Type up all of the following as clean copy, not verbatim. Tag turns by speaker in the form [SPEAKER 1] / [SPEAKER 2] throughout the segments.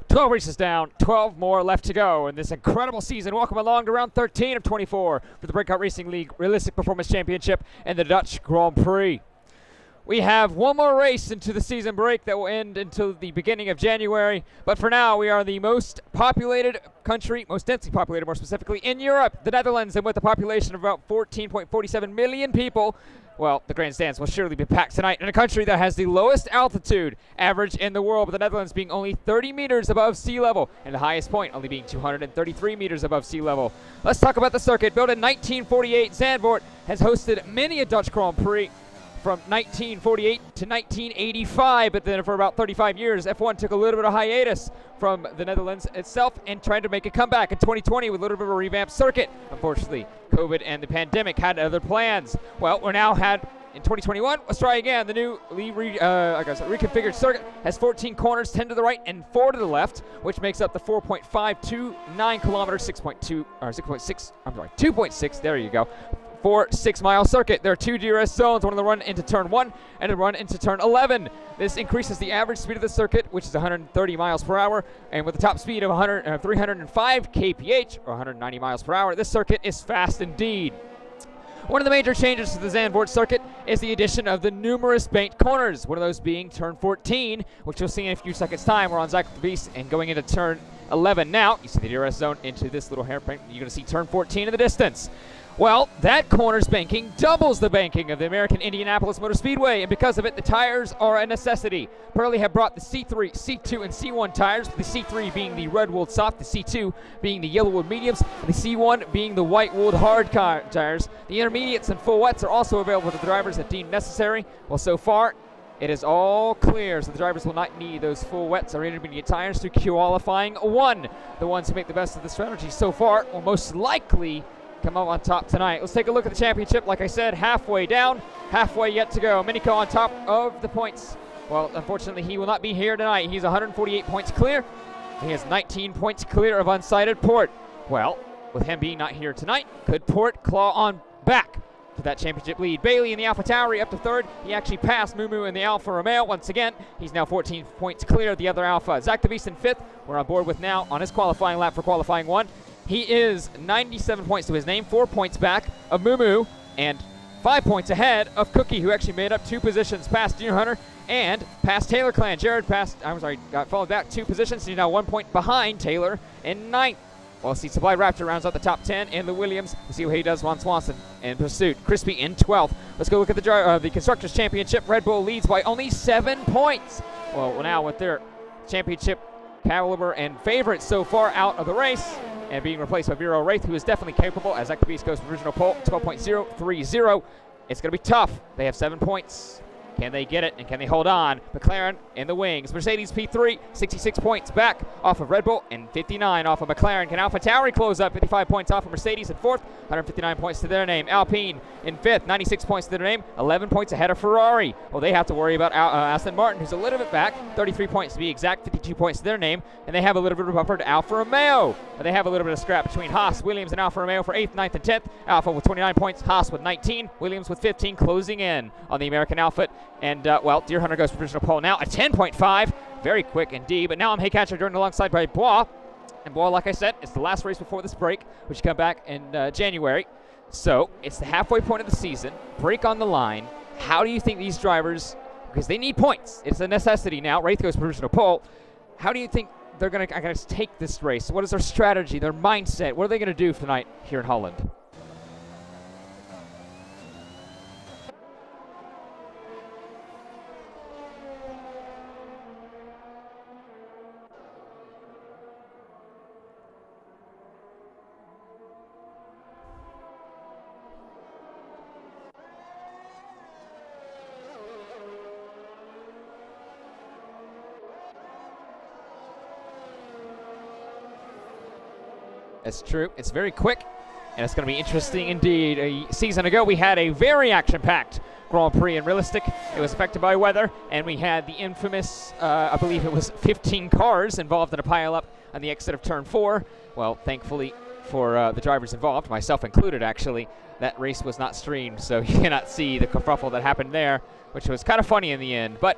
[SPEAKER 1] 12 races down, 12 more left to go in this incredible season. Welcome along to round 13 of 24 for the Breakout Racing League Realistic Performance Championship and the Dutch Grand Prix. We have one more race into the season break that will end until the beginning of January. But for now, we are the most populated country, most densely populated more specifically, in Europe, the Netherlands. And with a population of about 14.47 million people, well, the grandstands will surely be packed tonight in a country that has the lowest altitude average in the world, with the Netherlands being only 30 meters above sea level and the highest point only being 233 meters above sea level. Let's talk about the circuit. Built in 1948, Zandvoort has hosted many a Dutch Grand Prix from 1948 to 1985, but then for about 35 years, F1 took a little bit of hiatus from the Netherlands itself and tried to make a comeback in 2020 with a little bit of a revamped circuit. Unfortunately, COVID and the pandemic had other plans. Well, we're now had in 2021. Let's try again. The new reconfigured circuit has 14 corners, 10 to the right and 4 to the left, which makes up the 4.529 kilometers, 2.6. There you go. 6-mile circuit. There are 2 DRS zones, one of them run into turn 1 and a run into turn 11. This increases the average speed of the circuit, which is 130 miles per hour, and with a top speed of 305 kph, or 190 miles per hour, this circuit is fast indeed. One of the major changes to the Zandvoort circuit is the addition of the numerous banked corners, one of those being turn 14, which you'll see in a few seconds' time. We're on Zach the Beast and going into turn 11 now. You see the DRS zone into this little hairpin. You're going to see turn 14 in the distance. Well, that corner's banking doubles the banking of the American Indianapolis Motor Speedway, and because of it, the tires are a necessity. Pirelli have brought the C3, C2, and C1 tires, the C3 being the red-wooled soft, the C2 being the yellow-wooled mediums, and the C1 being the white-wooled hard tires. The intermediates and full wets are also available to the drivers that deem necessary. Well, so far, it is all clear, so the drivers will not need those full wets or intermediate tires through qualifying 1. The ones who make the best of the strategy so far will most likely come up on top tonight. Let's take a look at the championship. Like I said, halfway down, halfway yet to go. Minico on top of the points. Well, unfortunately, he will not be here tonight. He's 148 points clear. He has 19 points clear of unsighted Port. Well, with him being not here tonight, could Port claw on back to that championship lead? Bailey in the Alpha Tauri up to third. He actually passed Mumu in the Alfa Romeo once again. He's now 14 points clear of the other Alpha. Zach the Beast in fifth. We're on board with now on his qualifying lap for qualifying 1. He is 97 points to his name, 4 points back of Mumu, and 5 points ahead of Cookie, who actually made up 2 positions past Junior Hunter and past Taylor Clan. Jared got followed back 2 positions, and he's now 1 point behind Taylor in 9th. Well, see, Supply Raptor rounds out the top 10 in the Williams. We'll see what he does. Ron Swanson in pursuit. Crispy in 12th. Let's go look at the Constructors' Championship. Red Bull leads by only 7 points. Well, now with their championship caliber and favorite so far out of the race, and being replaced by BRL Wraith, who is definitely capable, as Zach the Beast goes to original pole, 12.030. It's going to be tough. They have 7 points. Can they get it, and can they hold on? McLaren in the wings. Mercedes P3, 66 points back off of Red Bull, and 59 off of McLaren. Can Alpha Tauri close up? 55 points off of Mercedes in 4th, 159 points to their name. Alpine in 5th, 96 points to their name, 11 points ahead of Ferrari. Well, they have to worry about Aston Martin, who's a little bit back, 33 points to be exact, 52 points to their name, and they have a little bit of a buffer to Alfa Romeo. But they have a little bit of scrap between Haas, Williams, and Alfa Romeo for 8th, 9th, and 10th. Alfa with 29 points, Haas with 19, Williams with 15, closing in on the American outfit. And, Deer Hunter goes to provisional pole now at 10.5. Very quick indeed. But now I'm Haycatcher joined alongside by Bois. And Bois, like I said, it's the last race before this break, which come back in January. So it's the halfway point of the season. Break on the line. How do you think these drivers, because they need points, it's a necessity now. Wraith goes to provisional pole. How do you think they're going to take this race? What is their strategy, their mindset? What are they going to do tonight here in Holland? That's true. It's very quick, and it's going to be interesting indeed. A season ago, we had a very action-packed Grand Prix in Realistic. It was affected by weather, and we had the infamous, I believe it was 15 cars involved in a pileup on the exit of Turn 4. Well, thankfully for the drivers involved, myself included actually, that race was not streamed, so you cannot see the kerfuffle that happened there, which was kind of funny in the end. But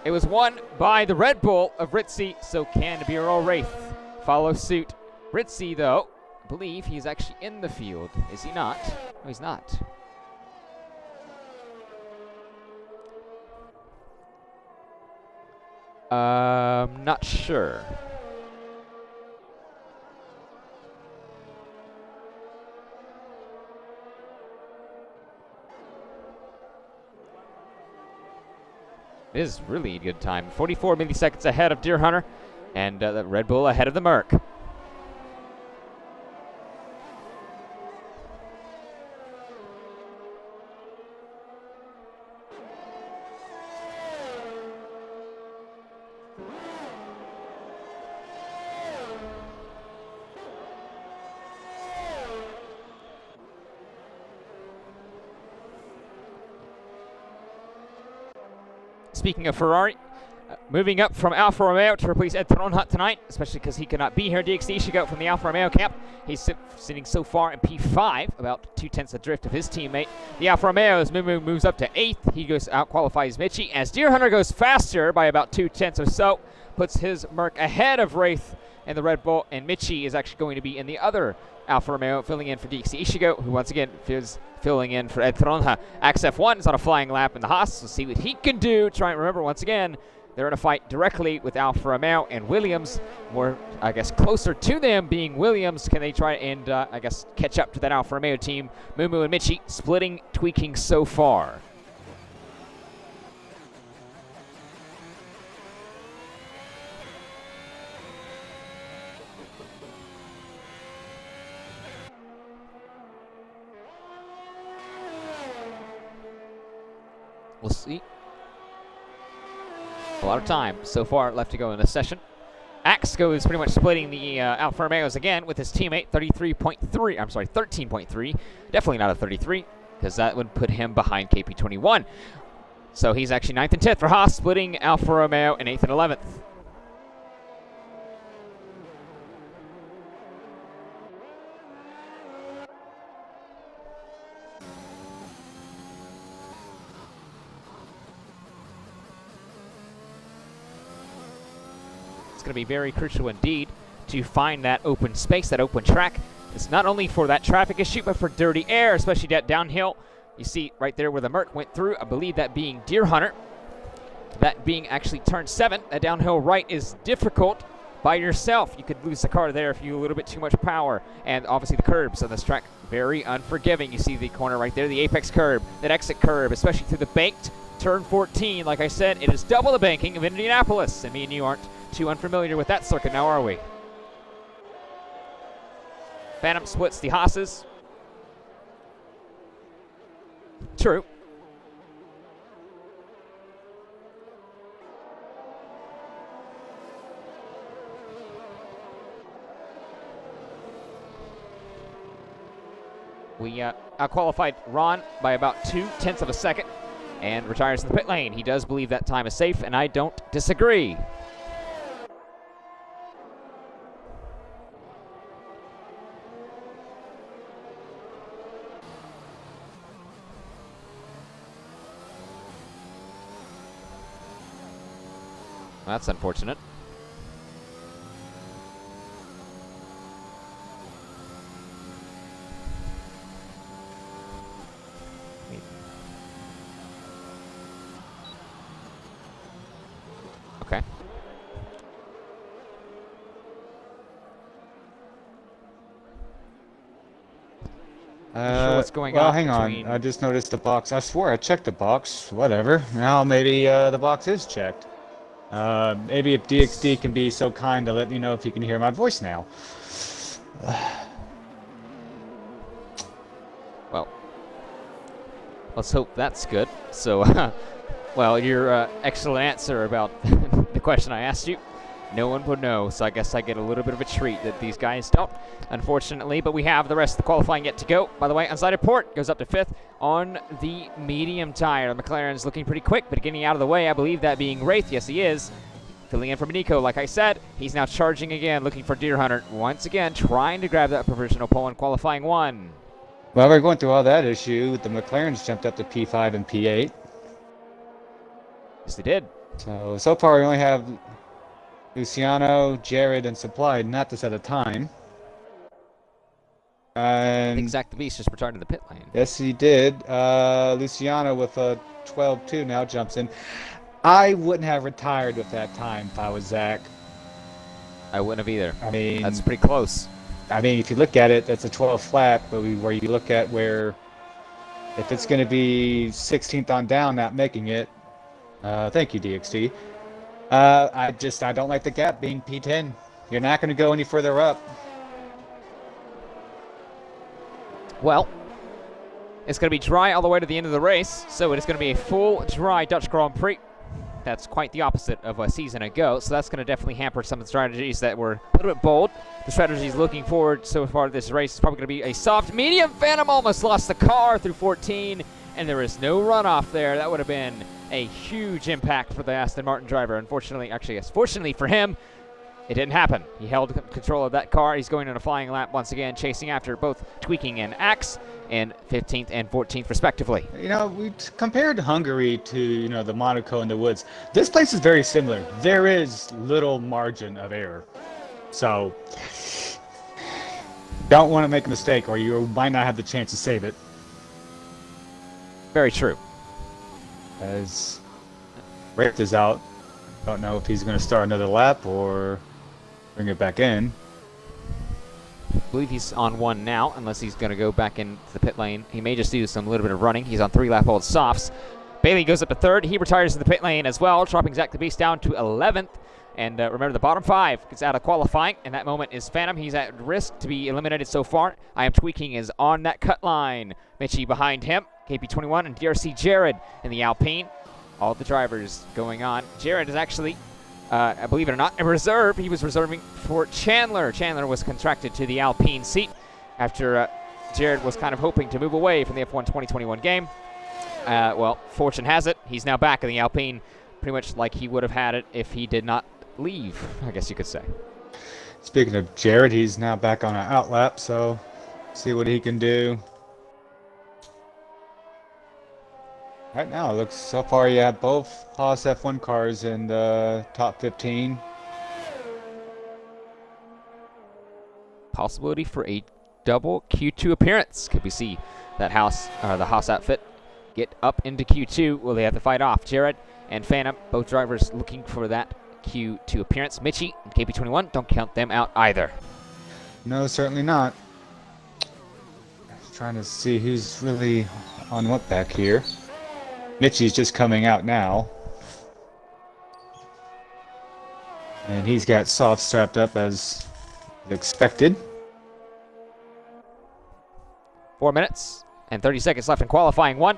[SPEAKER 1] It was won by the Red Bull of Ritzy, so can BRL Wraith follow suit. Ritzy, though, I believe he's actually in the field. Is he not? No, he's not. Not sure. It is really a good time. 44 milliseconds ahead of Deer Hunter, and the Red Bull ahead of the Merc. Speaking of Ferrari, moving up from Alfa Romeo to replace Ed Tronhat tonight, especially because he could not be here. DXD Ishigo from the Alfa Romeo camp. He's sitting so far in P5, about 2/10 adrift of his teammate. The Alfa Romeo's Mumu moves up to 8th. He goes out qualifies Michi as Deer Hunter goes faster by about 2/10 or so, puts his Merc ahead of Wraith and the Red Bull, and Michi is actually going to be in the other Alfa Romeo, filling in for DXD Ishigo, who once again is filling in for Ed Tronha. XF1 is on a flying lap in the Haas. We'll see what he can do. Try and remember, once again, they're in a fight directly with Alfa Romeo and Williams. More, I guess, closer to them being Williams. Can they try and, I guess, catch up to that Alfa Romeo team? Mumu and Michi splitting, tweaking so far. We'll see. A lot of time so far left to go in this session. Axco is pretty much splitting the Alfa Romeos again with his teammate, 33.3. I'm sorry, 13.3. Definitely not a 33, because that would put him behind KP21. So he's actually 9th and 10th for Haas, splitting Alfa Romeo in 8th and 11th. It's going to be very crucial indeed to find that open space, that open track. It's not only for that traffic issue, but for dirty air, especially that downhill. You see right there where the Merc went through, I believe that being Deer Hunter. That being actually turn 7, that downhill right is difficult by yourself. You could lose the car there if you a little bit too much power. And obviously the curbs on this track, very unforgiving. You see the corner right there, the apex curb, that exit curb, especially through the banked turn 14. Like I said, it is double the banking of Indianapolis, and me and you aren't too unfamiliar with that circuit now, are we? Phantom splits the Haas's. True. We outqualified Ron by about 2/10 of a second and retires in the pit lane. He does believe that time is safe, and I don't disagree. That's unfortunate. Okay. Sure what's going on?
[SPEAKER 2] Well, hang on. I just noticed the box. I swear I checked the box. Whatever. Now maybe the box is checked. Maybe if DXD can be so kind to let me know if you can hear my voice now.
[SPEAKER 1] Well, let's hope that's good. So, well, your excellent answer about the question I asked you, no one would know, so I guess I get a little bit of a treat that these guys don't, unfortunately. But we have the rest of the qualifying yet to go. By the way, unsided port goes up to 5th on the medium tire. The McLaren's looking pretty quick, but getting out of the way, I believe that being Wraith. Yes, he is. Filling in for Nico, like I said. He's now charging again, looking for Deer Hunter. Once again, trying to grab that provisional pole in qualifying 1.
[SPEAKER 2] While we're going through all that issue, the McLaren's jumped up to P5 and P8.
[SPEAKER 1] Yes, they did.
[SPEAKER 2] So far we only have Luciano, Jared, and Supply not to set a time.
[SPEAKER 1] I think
[SPEAKER 2] And
[SPEAKER 1] Zach the Beast just returned to the pit lane.
[SPEAKER 2] yes, he did. Luciano with a 12-2 now jumps in. I wouldn't have retired with that time if I was Zach.
[SPEAKER 1] I wouldn't have either.
[SPEAKER 2] I mean,
[SPEAKER 1] That's pretty close.
[SPEAKER 2] I mean, if you look at it, that's a 12 flat, but where you look at where if it's going to be 16th on down, not making it. Thank you, DXT. I don't like the gap being P10. You're not going to go any further up.
[SPEAKER 1] Well, it's going to be dry all the way to the end of the race, so it is going to be a full dry Dutch Grand Prix. That's quite the opposite of a season ago, so that's going to definitely hamper some of the strategies that were a little bit bold. The strategies looking forward so far to this race is probably going to be a soft medium. Phantom almost lost the car through 14, and there is no runoff there. That would have been a huge impact for the Aston Martin driver. Unfortunately, actually, yes, fortunately for him, it didn't happen. He held control of that car. He's going on a flying lap once again, chasing after both Tweaking and Axe in 15th and 14th, respectively.
[SPEAKER 2] You know, we compared Hungary to, the Monaco and the Woods. This place is very similar. There is little margin of error. So, don't want to make a mistake or you might not have the chance to save it.
[SPEAKER 1] Very true.
[SPEAKER 2] As Wraith is out, don't know if he's going to start another lap or bring it back in.
[SPEAKER 1] I believe he's on one now, unless he's going to go back into the pit lane. He may just do some little bit of running. He's on 3-lap-old softs. Bailey goes up to 3rd. He retires in the pit lane as well, dropping Zach the Beast down to 11th. And remember, the bottom 5 gets out of qualifying, and that moment is Phantom. He's at risk to be eliminated so far. I Am Tweaking is on that cut line. Mitchie behind him, KP21, and DRC Jared in the Alpine. All the drivers going on. Jared is actually, believe it or not, a reserve. He was reserving for Chandler. Chandler was contracted to the Alpine seat after Jared was kind of hoping to move away from the F1 2021 game. Well, fortune has it, he's now back in the Alpine, pretty much like he would have had it if he did not leave, I guess you could say.
[SPEAKER 2] Speaking of Jared, he's now back on an outlap, so see what he can do. Right now, it looks so far you have both Haas F1 cars in the top 15.
[SPEAKER 1] Possibility for a double Q2 appearance. Could we see that the Haas outfit get up into Q2? Will they have to fight off Jared and Phantom? Both drivers looking for that Q2 appearance. Mitchie and KP21, don't count them out either.
[SPEAKER 2] No, certainly not. Trying to see who's really on what back here. Mitchie's just coming out now. And he's got soft strapped up as expected.
[SPEAKER 1] 4 minutes and 30 seconds left in qualifying 1.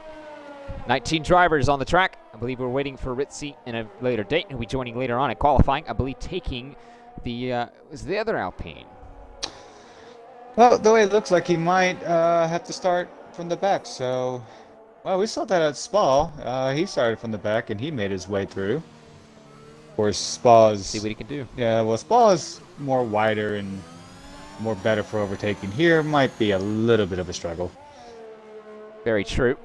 [SPEAKER 1] 19 drivers on the track. I believe we're waiting for Ritzy in a later date. He'll be joining later on in qualifying. I believe taking the other Alpine.
[SPEAKER 2] Well, the way it looks like he might have to start from the back, so... Well, we saw that at Spa. He started from the back, and he made his way through. Of course, Spa's...
[SPEAKER 1] See what he can do.
[SPEAKER 2] Yeah, well, Spa is more wider and more better for overtaking. Here might be a little bit of a struggle.
[SPEAKER 1] Very true.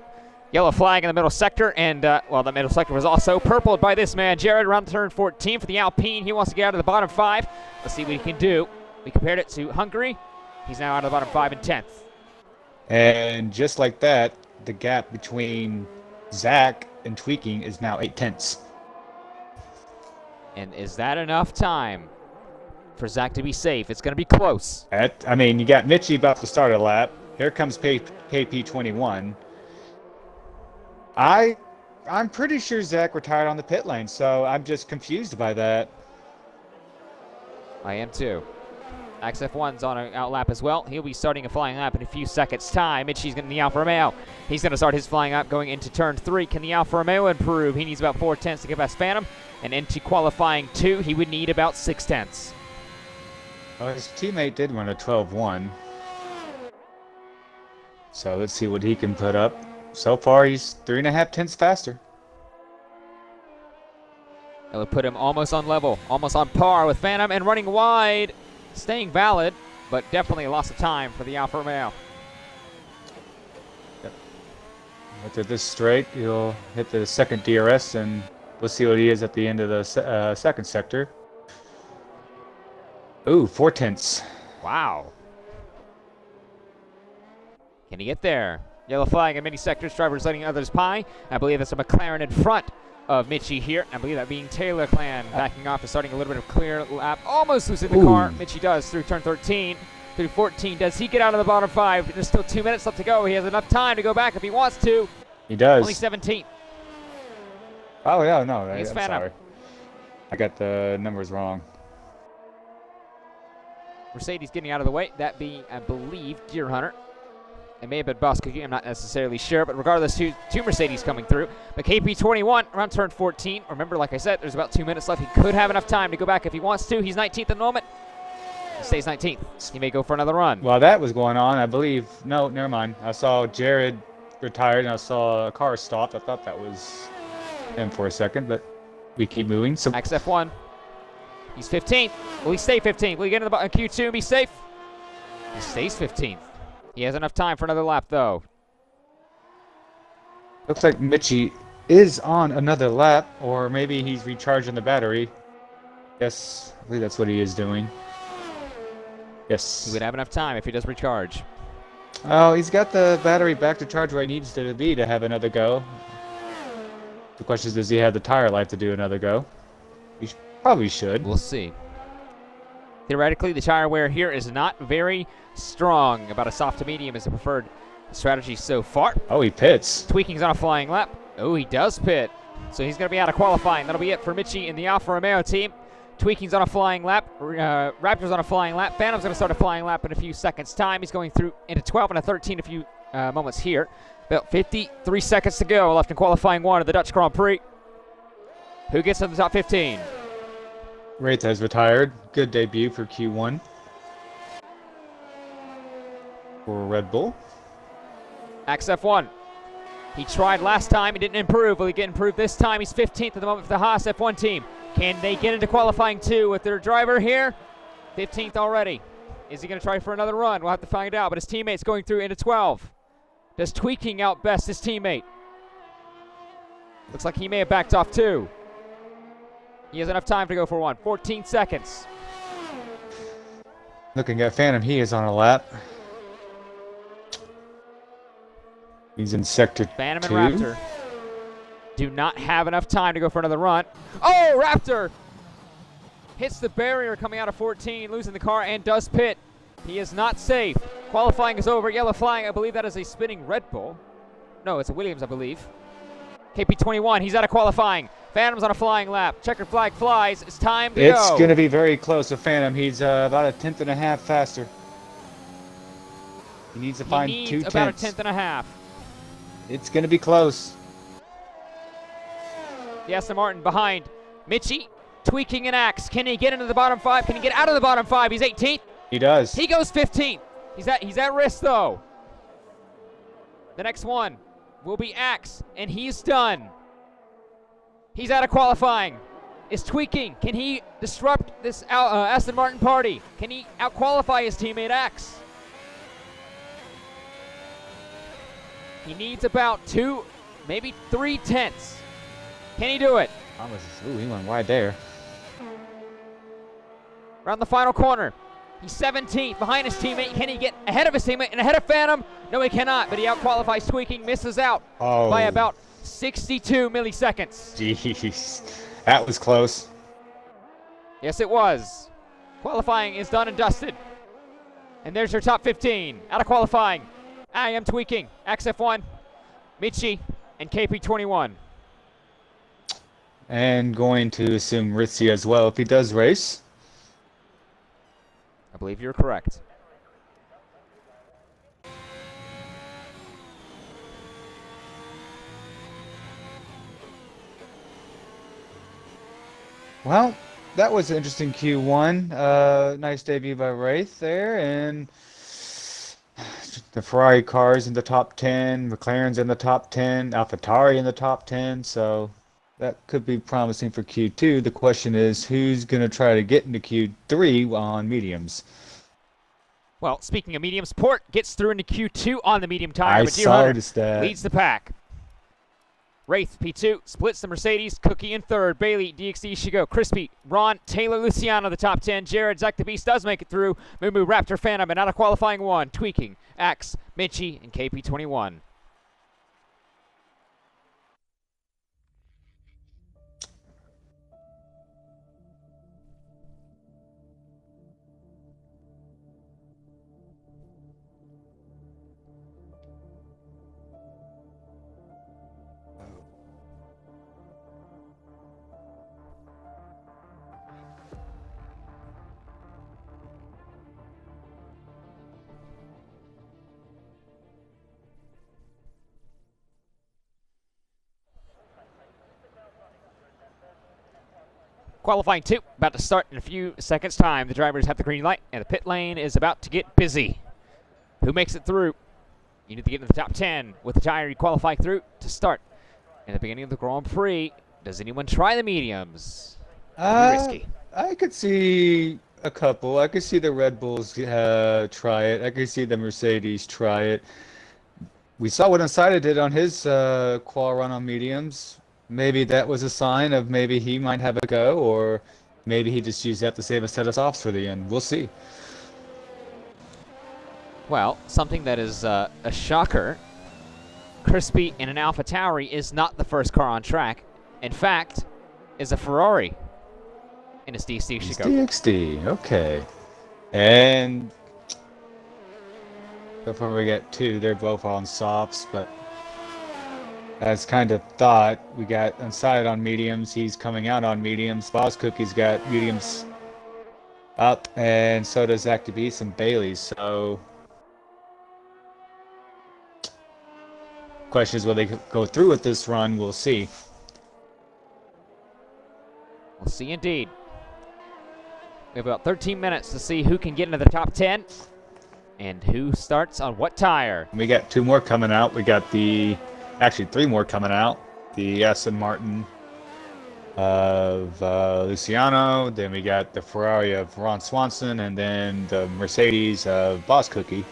[SPEAKER 1] Yellow flag in the middle sector, and, well, the middle sector was also purpled by this man, Jared, around turn 14 for the Alpine. He wants to get out of the bottom 5. Let's see what he can do. We compared it to Hungary. He's now out of the bottom 5 and 10th.
[SPEAKER 2] And just like that, the gap between Zach and Tweaking is now 8/10.
[SPEAKER 1] And is that enough time for Zach to be safe? It's going to be close.
[SPEAKER 2] I mean, you got Mitchie about to start a lap. Here comes KP21. I'm pretty sure Zach retired on the pit lane, so I'm just confused by that.
[SPEAKER 1] I am too. XF1's on an outlap as well. He'll be starting a flying lap in a few seconds' time. Mitchie's going to the Alfa Romeo. He's going to start his flying lap going into turn 3. Can the Alfa Romeo improve? He needs about 4/10 to get past Phantom. And into qualifying 2, he would need about 6/10.
[SPEAKER 2] Well, his teammate did run a 12-1. So let's see what he can put up. So far, he's 3.5 faster.
[SPEAKER 1] That would put him almost on level, almost on par with Phantom, and running wide. Staying valid, but definitely a loss of time for the Alfa Romeo.
[SPEAKER 2] Yep. After this straight, he'll hit the second DRS and We'll see what he is at the end of the second sector. Ooh, 4/10.
[SPEAKER 1] Wow. Can he get there? Yellow flag in many sectors. Drivers letting others by. I believe that's a McLaren in front of Mitchie here. I believe that being Taylor Clan backing off and starting a little bit of clear lap. Almost losing the car. Mitchie does through turn 13. Through 14. Does he get out of the bottom 5? There's still 2 minutes left to go. He has enough time to go back if he wants to.
[SPEAKER 2] He does.
[SPEAKER 1] Only 17th.
[SPEAKER 2] Oh, yeah, no. I'm
[SPEAKER 1] Phantom.
[SPEAKER 2] sorry. I got the numbers wrong.
[SPEAKER 1] Mercedes getting out of the way. That being, I believe, Deer Hunter. It may have been Boss Cookie. I'm not necessarily sure. But regardless, two Mercedes coming through. But KP21 around turn 14. Remember, like I said, there's about 2 minutes left. He could have enough time to go back if he wants to. He's 19th at the moment. He stays 19th. He may go for another run.
[SPEAKER 2] While that was going on, I believe... No, never mind. I saw Jared retired, and I saw a car stopped. I thought that was him for a second, but we keep moving. So
[SPEAKER 1] XF1. He's 15th. Will he stay 15th? Will he get in the Q2 and be safe? He stays 15th. He has enough time for another lap, though.
[SPEAKER 2] Looks like Mitchie is on another lap, or maybe he's recharging the battery. Yes, I believe that's what he is doing. Yes.
[SPEAKER 1] He would have enough time if he does recharge.
[SPEAKER 2] Oh, he's got the battery back to charge where he needs to be to have another go. The question is, does he have the tire life to do another go? He probably should.
[SPEAKER 1] We'll see. Theoretically, the tire wear here is not very strong. About a soft to medium is the preferred strategy so far.
[SPEAKER 2] Oh, he pits.
[SPEAKER 1] Tweaking's on a flying lap. Oh, he does pit. So he's going to be out of qualifying. That'll be it for Mitchie in the Alfa Romeo team. Tweaking's on a flying lap. Raptor's on a flying lap. Phantom's going to start a flying lap in a few seconds' time. He's going through into 12 and a 13 a few moments here. About 53 seconds to go left in qualifying 1 of the Dutch Grand Prix. Who gets in the top 15?
[SPEAKER 2] Wraith has retired. Good debut for Q1 for Red Bull.
[SPEAKER 1] XF1. He tried last time. He didn't improve. Will he get improved this time? He's 15th at the moment for the Haas F1 team. Can they get into qualifying 2 with their driver here? 15th already. Is he going to try for another run? We'll have to find out. But his teammate's going through into 12. Does Tweaking outbest his teammate? Looks like he may have backed off 2. He has enough time to go for 1. 14 seconds.
[SPEAKER 2] Looking at Phantom, he is on a lap. He's in sector
[SPEAKER 1] Phantom
[SPEAKER 2] 2.
[SPEAKER 1] and Raptor do not have enough time to go for another run. Oh, Raptor hits the barrier coming out of 14, losing the car, and does pit. He is not safe. Qualifying is over. Yellow flag. I believe that is a spinning Red Bull. No, it's a Williams, I believe. KP21, he's out of qualifying. Phantom's on a flying lap. Checkered flag flies. It's time to go.
[SPEAKER 2] It's going to be very close to Phantom. He's about a tenth and a half faster. He needs to find 2 tenths.
[SPEAKER 1] About a tenth and a half.
[SPEAKER 2] It's going to be close.
[SPEAKER 1] The Aston Martin behind Mitchie, Tweaking and Axe. Can he get into the bottom 5? Can he get out of the bottom 5? He's 18th.
[SPEAKER 2] He does.
[SPEAKER 1] He goes 15th. He's at risk, though. The next one will be Axe, and he's done. He's out of qualifying. Is Tweaking. Can he disrupt this Aston Martin party? Can he out-qualify his teammate Axe? He needs about 2, maybe 3 tenths. Can he do it?
[SPEAKER 2] Ooh, he went wide there.
[SPEAKER 1] Around the final corner. He's 17th behind his teammate. Can he get ahead of his teammate and ahead of Phantom? No, he cannot, but he out-qualifies Tweaking, misses out by about 62 milliseconds.
[SPEAKER 2] Jeez, that was close.
[SPEAKER 1] Yes, it was. Qualifying is done and dusted. And there's your top 15. Out of qualifying, I am Tweaking, XF1, Michi, and KP21.
[SPEAKER 2] And going to assume Ritzy as well if he does race.
[SPEAKER 1] I believe you're correct.
[SPEAKER 2] Well, that was an interesting Q1. Nice debut by Wraith there, and the Ferrari cars in the top 10, McLaren's in the top 10, AlphaTauri in the top 10, so that could be promising for Q2. The question is, who's going to try to get into Q3 on mediums?
[SPEAKER 1] Well, speaking of mediums, Port gets through into Q2 on the medium tire,
[SPEAKER 2] I
[SPEAKER 1] but Deer
[SPEAKER 2] saw
[SPEAKER 1] Hunter
[SPEAKER 2] that.
[SPEAKER 1] leads the pack. Wraith, P2, splits the Mercedes. Cookie in third. Bailey, DXD, Shigo, Crispy, Ron, Taylor, Luciano, the top 10. Jared, Zach the Beast does make it through. Moo Raptor, Phantom, and out of qualifying 1. Tweaking, Axe, Minchie, and KP21. Qualifying 2, about to start in a few seconds' time. The drivers have the green light, and the pit lane is about to get busy. Who makes it through? You need to get into the top 10 with the tire you qualify through to start. In the beginning of the Grand Prix, does anyone try the mediums? Risky.
[SPEAKER 2] I could see a couple. I could see the Red Bulls try it. I could see the Mercedes try it. We saw what Unsida did on his qual run on mediums. Maybe that was a sign of maybe he might have a go, or maybe he just used that to save a set of softs for the end. We'll see.
[SPEAKER 1] Well, something that is a shocker. Crispy in an AlphaTauri is not the first car on track. In fact, is a Ferrari in his DXD
[SPEAKER 2] It's
[SPEAKER 1] Chicago.
[SPEAKER 2] DXD, okay. And before we get 2, they're both on softs, but as kind of thought, we got Unside on mediums. He's coming out on mediums. Boss Cookie's got mediums up, and so does Zach DeBeast and Bailey. So, question is, will they go through with this run? We'll see.
[SPEAKER 1] We'll see indeed. We have about 13 minutes to see who can get into the top 10 and who starts on what tire.
[SPEAKER 2] We got 2 more coming out. We got actually 3 more coming out. The Aston Martin of Luciano, then we got the Ferrari of Ron Swanson, and then the Mercedes of Boss Cookie.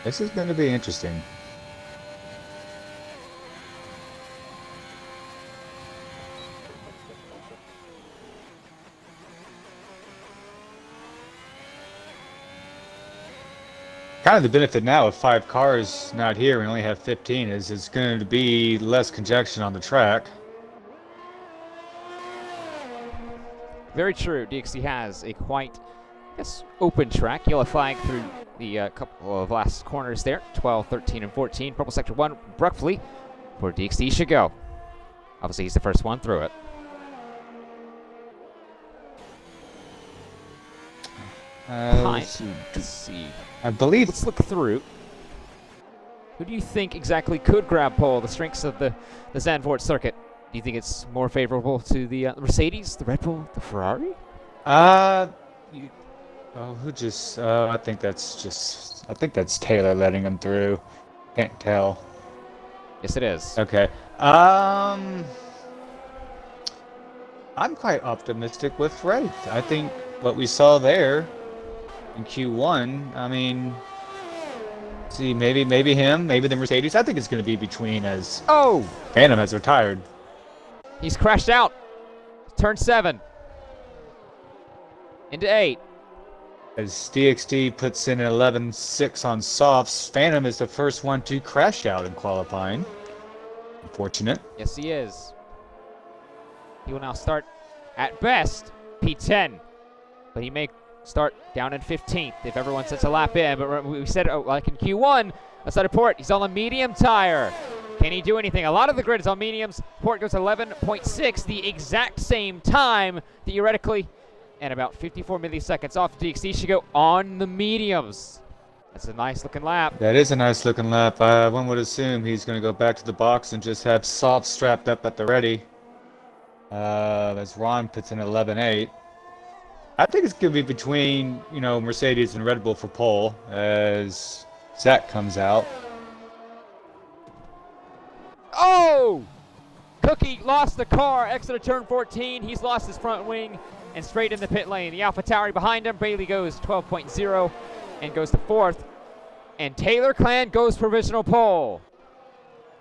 [SPEAKER 2] This is going to be interesting. Kind of the benefit now of 5 cars not here, we only have 15, is it's going to be less congestion on the track.
[SPEAKER 1] Very true. DXC has a quite, I guess, open track. Yellow flag through the couple of last corners there. 12, 13, and 14. Purple sector 1, Bruckfleet, where DXC should go. Obviously, he's the first one through it.
[SPEAKER 2] Let's
[SPEAKER 1] see.
[SPEAKER 2] I believe.
[SPEAKER 1] Let's look through. Who do you think exactly could grab pole? The strengths of the Zandvoort circuit. Do you think it's more favorable to the Mercedes, the Red Bull, the Ferrari?
[SPEAKER 2] Who just? I think that's Taylor letting him through. Can't tell.
[SPEAKER 1] Yes, it is.
[SPEAKER 2] Okay. I'm quite optimistic with Wraith. I think what we saw there in Q1, I mean, see, maybe him, maybe the Mercedes. I think it's going to be between as Phantom has retired.
[SPEAKER 1] He's crashed out. Turn 7. Into 8.
[SPEAKER 2] As DXD puts in an 11.6 on softs, Phantom is the first one to crash out in qualifying. Unfortunate.
[SPEAKER 1] Yes, he is. He will now start, at best, P10. But he may start down in 15th if everyone sets a lap in. But we said, like in Q1, outside of Port, he's on a medium tire. Can he do anything? A lot of the grid is on mediums. Port goes 11.6, the exact same time, theoretically, and about 54 milliseconds off. DXD should go on the mediums. That's a nice looking lap.
[SPEAKER 2] That is a nice looking lap. One would assume he's going to go back to the box and just have soft strapped up at the ready. As Ron puts in 11.8. I think it's going to be between, Mercedes and Red Bull for pole as Zach comes out.
[SPEAKER 1] Oh! Cookie lost the car, exited turn 14. He's lost his front wing, and straight in the pit lane. The AlphaTauri behind him. Bailey goes 12.0 and goes to 4th. And Taylor Clan goes provisional pole.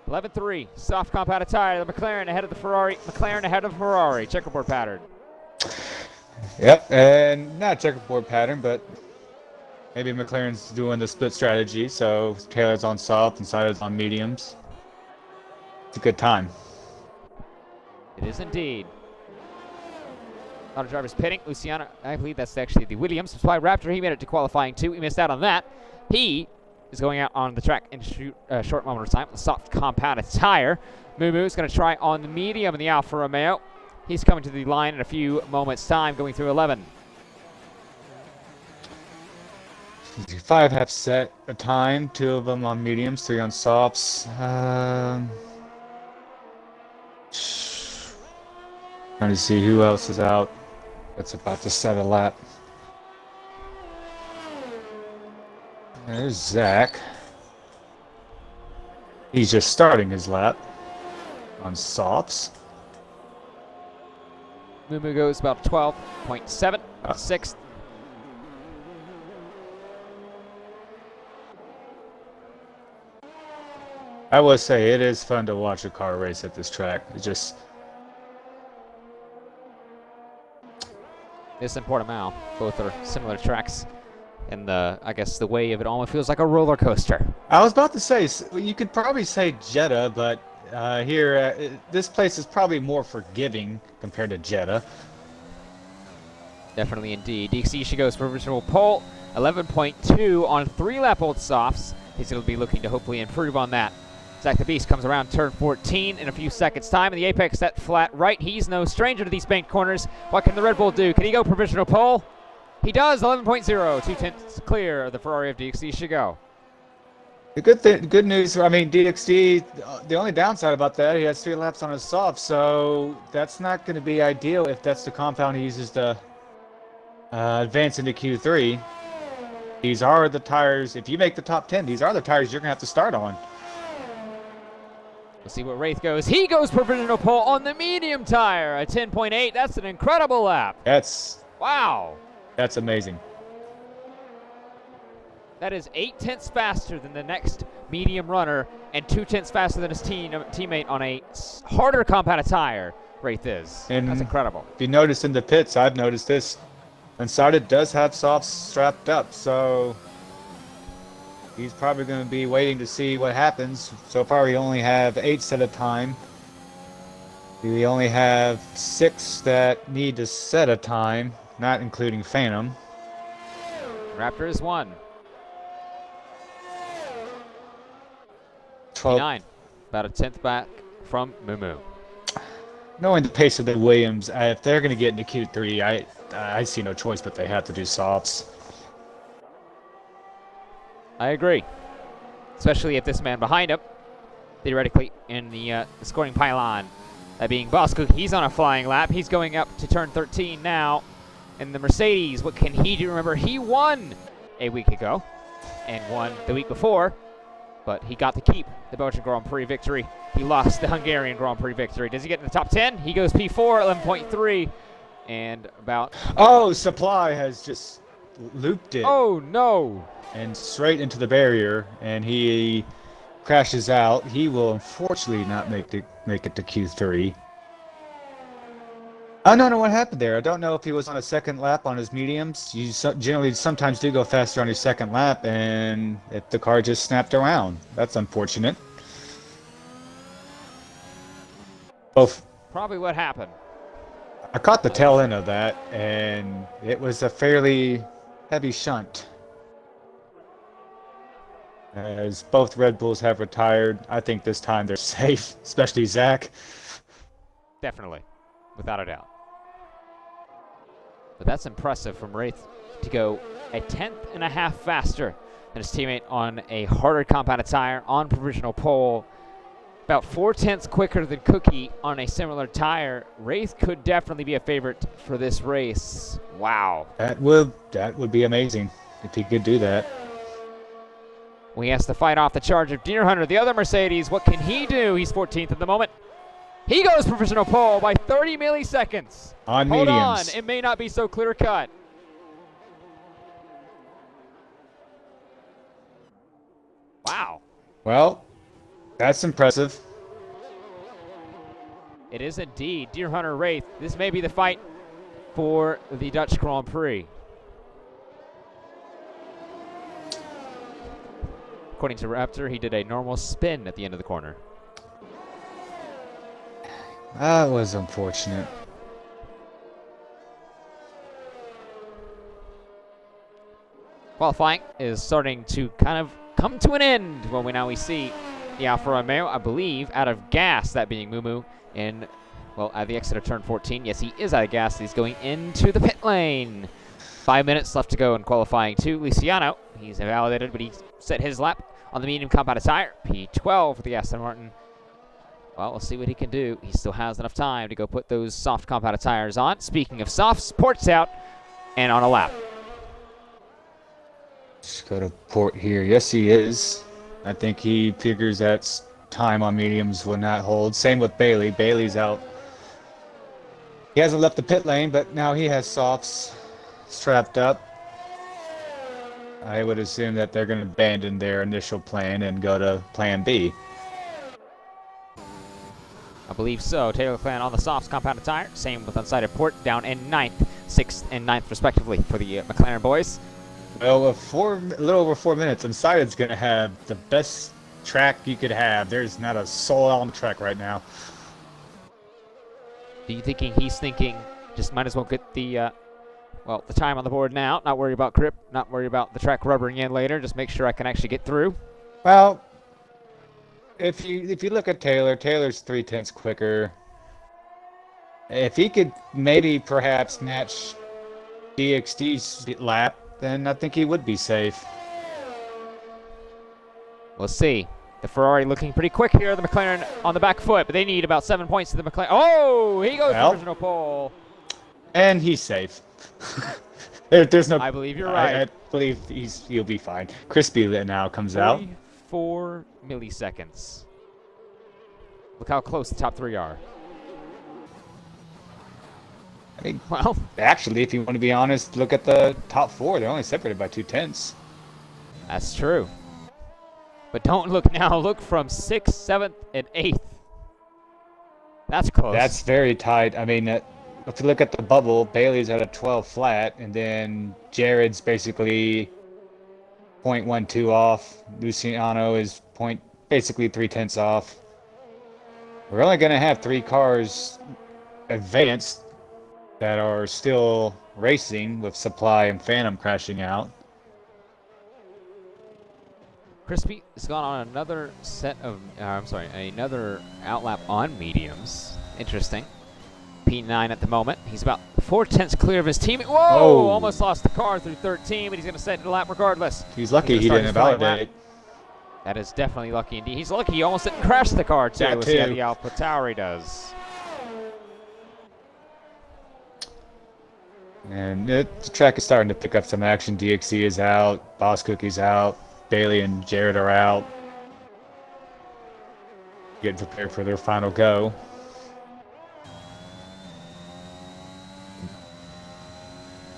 [SPEAKER 1] 11.3, soft compounded tire. The McLaren ahead of the Ferrari. McLaren ahead of Ferrari. Checkerboard pattern.
[SPEAKER 2] Yep, and not checkerboard pattern, but maybe McLaren's doing the split strategy, so Taylor's on soft and Sider's on mediums. It's a good time.
[SPEAKER 1] It is indeed. Auto drivers pitting. Luciano, I believe that's actually the Williams Supply Raptor. He made it to qualifying 2. We missed out on that. He is going out on the track in short moment of time with a soft compounded tire. Mumu is going to try on the medium in the Alfa Romeo. He's coming to the line in a few moments' time, going through 11.
[SPEAKER 2] 5 have set a time, 2 of them on mediums, 3 on softs. Trying to see who else is out that's about to set a lap. There's Zach. He's just starting his lap on softs.
[SPEAKER 1] Mumu goes about 12.7, 6th.
[SPEAKER 2] I will say it is fun to watch a car race at this track. It's just
[SPEAKER 1] This and Portimao, both are similar tracks. And I guess the way of it almost feels like a roller coaster.
[SPEAKER 2] I was about to say, you could probably say Jeddah, but this place is probably more forgiving compared to Jeddah.
[SPEAKER 1] Definitely indeed. DXC goes for original pole, 11.2 on 3-lap-old softs. He's going to be looking to hopefully improve on that. Zach the Beast comes around turn 14 in a few seconds' time, and the apex set flat right. He's no stranger to these banked corners. What can the Red Bull do? Can he go provisional pole? He does, 11.0. 2/10 clear. The Ferrari of DXC should go.
[SPEAKER 2] The good news, I mean, DXD, the only downside about that, he has 3 laps on his soft, so that's not going to be ideal if that's the compound he uses to advance into Q3. These are the tires, if you make the top 10, these are the tires you're going to have to start on.
[SPEAKER 1] We'll see what Wraith goes. He goes provisional pole on the medium tire, a 10.8. That's an incredible lap. Wow.
[SPEAKER 2] That's amazing.
[SPEAKER 1] That is 0.8 faster than the next medium runner and 0.2 faster than his teammate on a harder compounded tire. Wraith is.
[SPEAKER 2] And
[SPEAKER 1] that's incredible.
[SPEAKER 2] If you notice in the pits, I've noticed this. Unstarted does have softs strapped up, so he's probably going to be waiting to see what happens. So far, we only have 8 set a time. We only have 6 that need to set a time, not including Phantom.
[SPEAKER 1] Raptor is 1.
[SPEAKER 2] 12.
[SPEAKER 1] About a 10th back from Mumu.
[SPEAKER 2] Knowing the pace of the Williams, if they're going to get into Q3, I see no choice but they have to do softs.
[SPEAKER 1] I agree. Especially if this man behind him, theoretically, in the scoring pylon, that being Bosco, he's on a flying lap. He's going up to turn 13 now. And the Mercedes, what can he do? Remember, he won a week ago and won the week before, but he got to keep the Belgian Grand Prix victory. He lost the Hungarian Grand Prix victory. Does he get in the top 10? He goes P4, 11.3, and about...
[SPEAKER 2] Oh, Supply has just looped it.
[SPEAKER 1] Oh, no.
[SPEAKER 2] And straight into the barrier, and he crashes out. He will unfortunately not make it to Q3. I don't know what happened there. I don't know if he was on a second lap on his mediums. You generally sometimes do go faster on your second lap, and if the car just snapped around. That's unfortunate.
[SPEAKER 1] Probably what happened.
[SPEAKER 2] I caught the tail end of that, and it was a fairly heavy shunt. As both Red Bulls have retired, I think this time they're safe, especially Zach.
[SPEAKER 1] Definitely, without a doubt. But that's impressive from Wraith to go a 10.5 faster than his teammate on a harder compounded tire on provisional pole. About 0.4 quicker than Cookie on a similar tire. Wraith could definitely be a favorite for this race. Wow.
[SPEAKER 2] That would be amazing if he could do that.
[SPEAKER 1] He has to fight off the charge of Deer Hunter, the other Mercedes. What can he do? He's 14th at the moment. He goes provisional pole by 30 milliseconds.
[SPEAKER 2] On
[SPEAKER 1] Hold
[SPEAKER 2] mediums.
[SPEAKER 1] on, it may not be so clear cut. Wow.
[SPEAKER 2] Well, that's impressive.
[SPEAKER 1] It is indeed. Deer Hunter Wraith. This may be the fight for the Dutch Grand Prix. According to Raptor, he did a normal spin at the end of the corner.
[SPEAKER 2] That was unfortunate.
[SPEAKER 1] Qualifying is starting to kind of come to an end when we see the Alfa Romeo, I believe, out of gas, that being Mumu, at the exit of turn 14. Yes, he is out of gas. He's going into the pit lane. 5 minutes left to go in qualifying 2. Luciano, he's invalidated, but he set his lap on the medium compounded tire. P12 for the Aston Martin. Well, we'll see what he can do. He still has enough time to go put those soft compounded tires on. Speaking of softs, Port's out and on a lap.
[SPEAKER 2] Just go to Port here. Yes, he is. I think he figures that time on mediums will not hold. Same with Bailey. Bailey's out. He hasn't left the pit lane, but now he has softs strapped up. I would assume that they're going to abandon their initial plan and go to plan B.
[SPEAKER 1] I believe so. Taylor Clan on the softs compounded tire. Same with unsighted Port, down in 9th, 6th, and 9th respectively for the McLaren boys.
[SPEAKER 2] Well, with a little over 4 minutes, Unsided's going to have the best track you could have. There's not a soul on the track right now.
[SPEAKER 1] Do you thinking he's thinking just might as well get the time on the board now, not worry about grip, not worry about the track rubbering in later, just make sure I can actually get through?
[SPEAKER 2] Well, if you look at Taylor's 3/10 quicker. If he could maybe perhaps match DXD's lap, then I think he would be safe.
[SPEAKER 1] We'll see. The Ferrari looking pretty quick here, the McLaren on the back foot, but they need about 7 points to the McLaren. Oh, he goes provisional pole.
[SPEAKER 2] And he's safe. There's no.
[SPEAKER 1] I believe you're right.
[SPEAKER 2] I believe he'll be fine. Crispy now comes out.
[SPEAKER 1] 4 milliseconds. Look how close the top 3 are. Well,
[SPEAKER 2] actually, if you want to be honest, look at the top 4. They're only separated by 2/10.
[SPEAKER 1] That's true. But don't look now. Look from 6th, 7th, and 8th. That's close.
[SPEAKER 2] That's very tight. I mean, if you look at the bubble, Bailey's at a 12 flat, and then Jared's basically 0.12 off. Luciano is basically 3/10 off. We're only going to have 3 cars advanced that are still racing with Supply and Phantom crashing out.
[SPEAKER 1] Crispy has gone on another another outlap on mediums. Interesting. P9 at the moment. He's about 4/10 clear of his team. Whoa!
[SPEAKER 2] Oh.
[SPEAKER 1] Almost lost the car through 13, but he's going to set the lap regardless.
[SPEAKER 2] He's lucky he didn't validate.
[SPEAKER 1] That is definitely lucky indeed. He's lucky he almost didn't crash the car too.
[SPEAKER 2] That
[SPEAKER 1] Let's see how
[SPEAKER 2] too.
[SPEAKER 1] the Alpha Tauri does.
[SPEAKER 2] And the track is starting to pick up some action. DXC is out. Boss Cookie's out. Bailey and Jared are out. Getting prepared for their final go.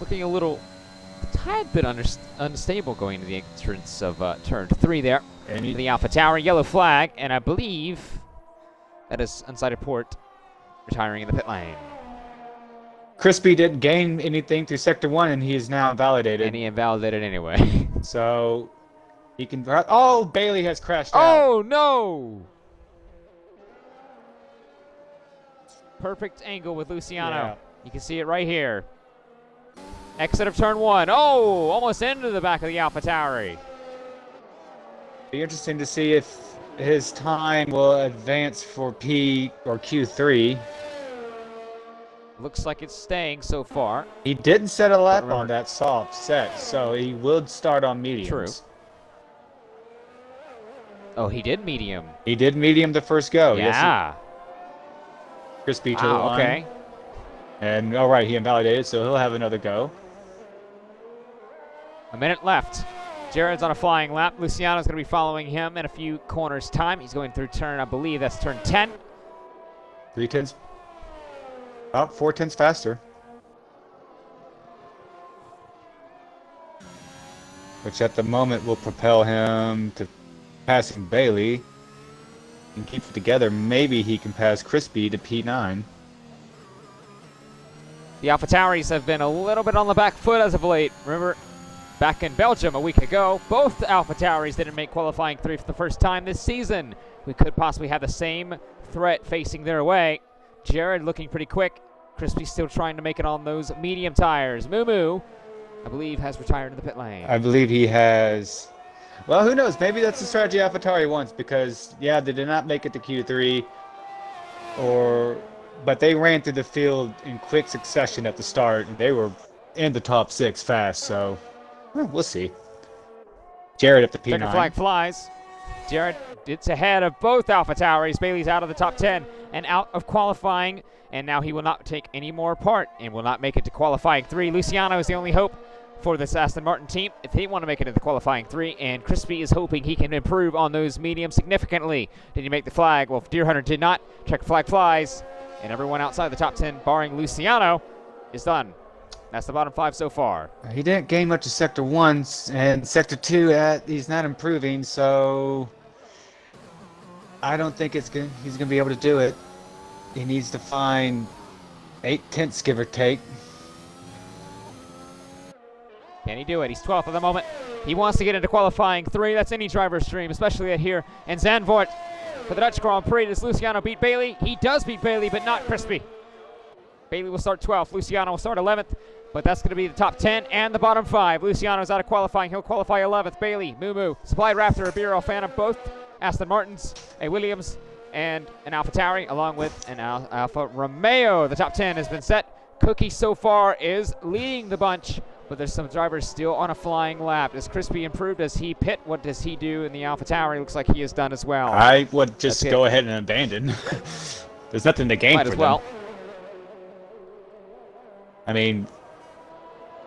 [SPEAKER 1] Looking a tad bit unstable going to the entrance of turn 3 there.
[SPEAKER 2] And
[SPEAKER 1] The Alpha Tower, yellow flag, and I believe that is unsighted Port retiring in the pit lane.
[SPEAKER 2] Crispy didn't gain anything through Sector 1, and he is now invalidated.
[SPEAKER 1] And he invalidated anyway.
[SPEAKER 2] So he can. Oh, Bailey has crashed out.
[SPEAKER 1] Oh, no! Perfect angle with Luciano.
[SPEAKER 2] Yeah.
[SPEAKER 1] You can see it right here. Exit of turn 1. Oh, almost into the back of the Alpha Tauri.
[SPEAKER 2] Be interesting to see if his time will advance for P or Q3.
[SPEAKER 1] Looks like it's staying so far.
[SPEAKER 2] He didn't set a lap on that soft set, so he would start on mediums.
[SPEAKER 1] True. Oh, he did medium.
[SPEAKER 2] He did medium the first go.
[SPEAKER 1] Yeah.
[SPEAKER 2] Yes, Crispy to
[SPEAKER 1] Wow,
[SPEAKER 2] one.
[SPEAKER 1] okay.
[SPEAKER 2] And all right, he invalidated, so he'll have another go.
[SPEAKER 1] A minute left. Jared's on a flying lap. Luciano's going to be following him in a few corners' time. He's going through turn, I believe that's turn 10.
[SPEAKER 2] 3/10, about 4/10 faster. Which at the moment will propel him to passing Bailey. And keep it together, maybe he can pass Crispy to P9.
[SPEAKER 1] The AlphaTauris have been a little bit on the back foot as of late. Remember, back in Belgium a week ago, both AlphaTauris didn't make qualifying 3 for the first time this season. We could possibly have the same threat facing their way. Jared looking pretty quick. Crispy still trying to make it on those medium tires. Moo, I believe, has retired in the pit lane.
[SPEAKER 2] I believe he has. Well, who knows? Maybe that's the strategy AlphaTauri wants because, yeah, they did not make it to Q3, but they ran through the field in quick succession at the start, and they were in the top 6 fast. So, we'll see. Jared at the P9.
[SPEAKER 1] Checkered flag flies. Jared, it's ahead of both AlphaTauris. Bailey's out of the top 10 and out of qualifying, and now he will not take any more part and will not make it to qualifying 3. Luciano is the only hope for this Aston Martin team if they want to make it into qualifying 3, and Crispy is hoping he can improve on those mediums significantly. Did he make the flag? Well, Deer Hunter did not. Checkered flag flies, and everyone outside the top 10, barring Luciano, is done. That's the bottom 5 so far.
[SPEAKER 2] He didn't gain much of Sector 1, and Sector 2, he's not improving, so I don't think he's going to be able to do it. He needs to find 8/10, give or take.
[SPEAKER 1] Can he do it? He's 12th at the moment. He wants to get into qualifying 3. That's any driver's dream, especially at here in Zandvoort. For the Dutch Grand Prix, does Luciano beat Bailey? He does beat Bailey, but not Crispy. Bailey will start 12th. Luciano will start 11th, but that's going to be the top 10 and the bottom 5. Luciano's out of qualifying. He'll qualify 11th. Bailey, Moo, Supply Raptor, a BRL Phantom, both Aston Martins, a Williams, and an AlphaTauri, along with an Alfa Romeo. The top 10 has been set. Cookie so far is leading the bunch, but there's some drivers still on a flying lap. Does Crispy improve? Does he pit? What does he do in the AlphaTauri? Looks like he is done as well.
[SPEAKER 2] I would just go ahead and abandon. There's nothing to gain
[SPEAKER 1] Might
[SPEAKER 2] for
[SPEAKER 1] as well.
[SPEAKER 2] them. I mean,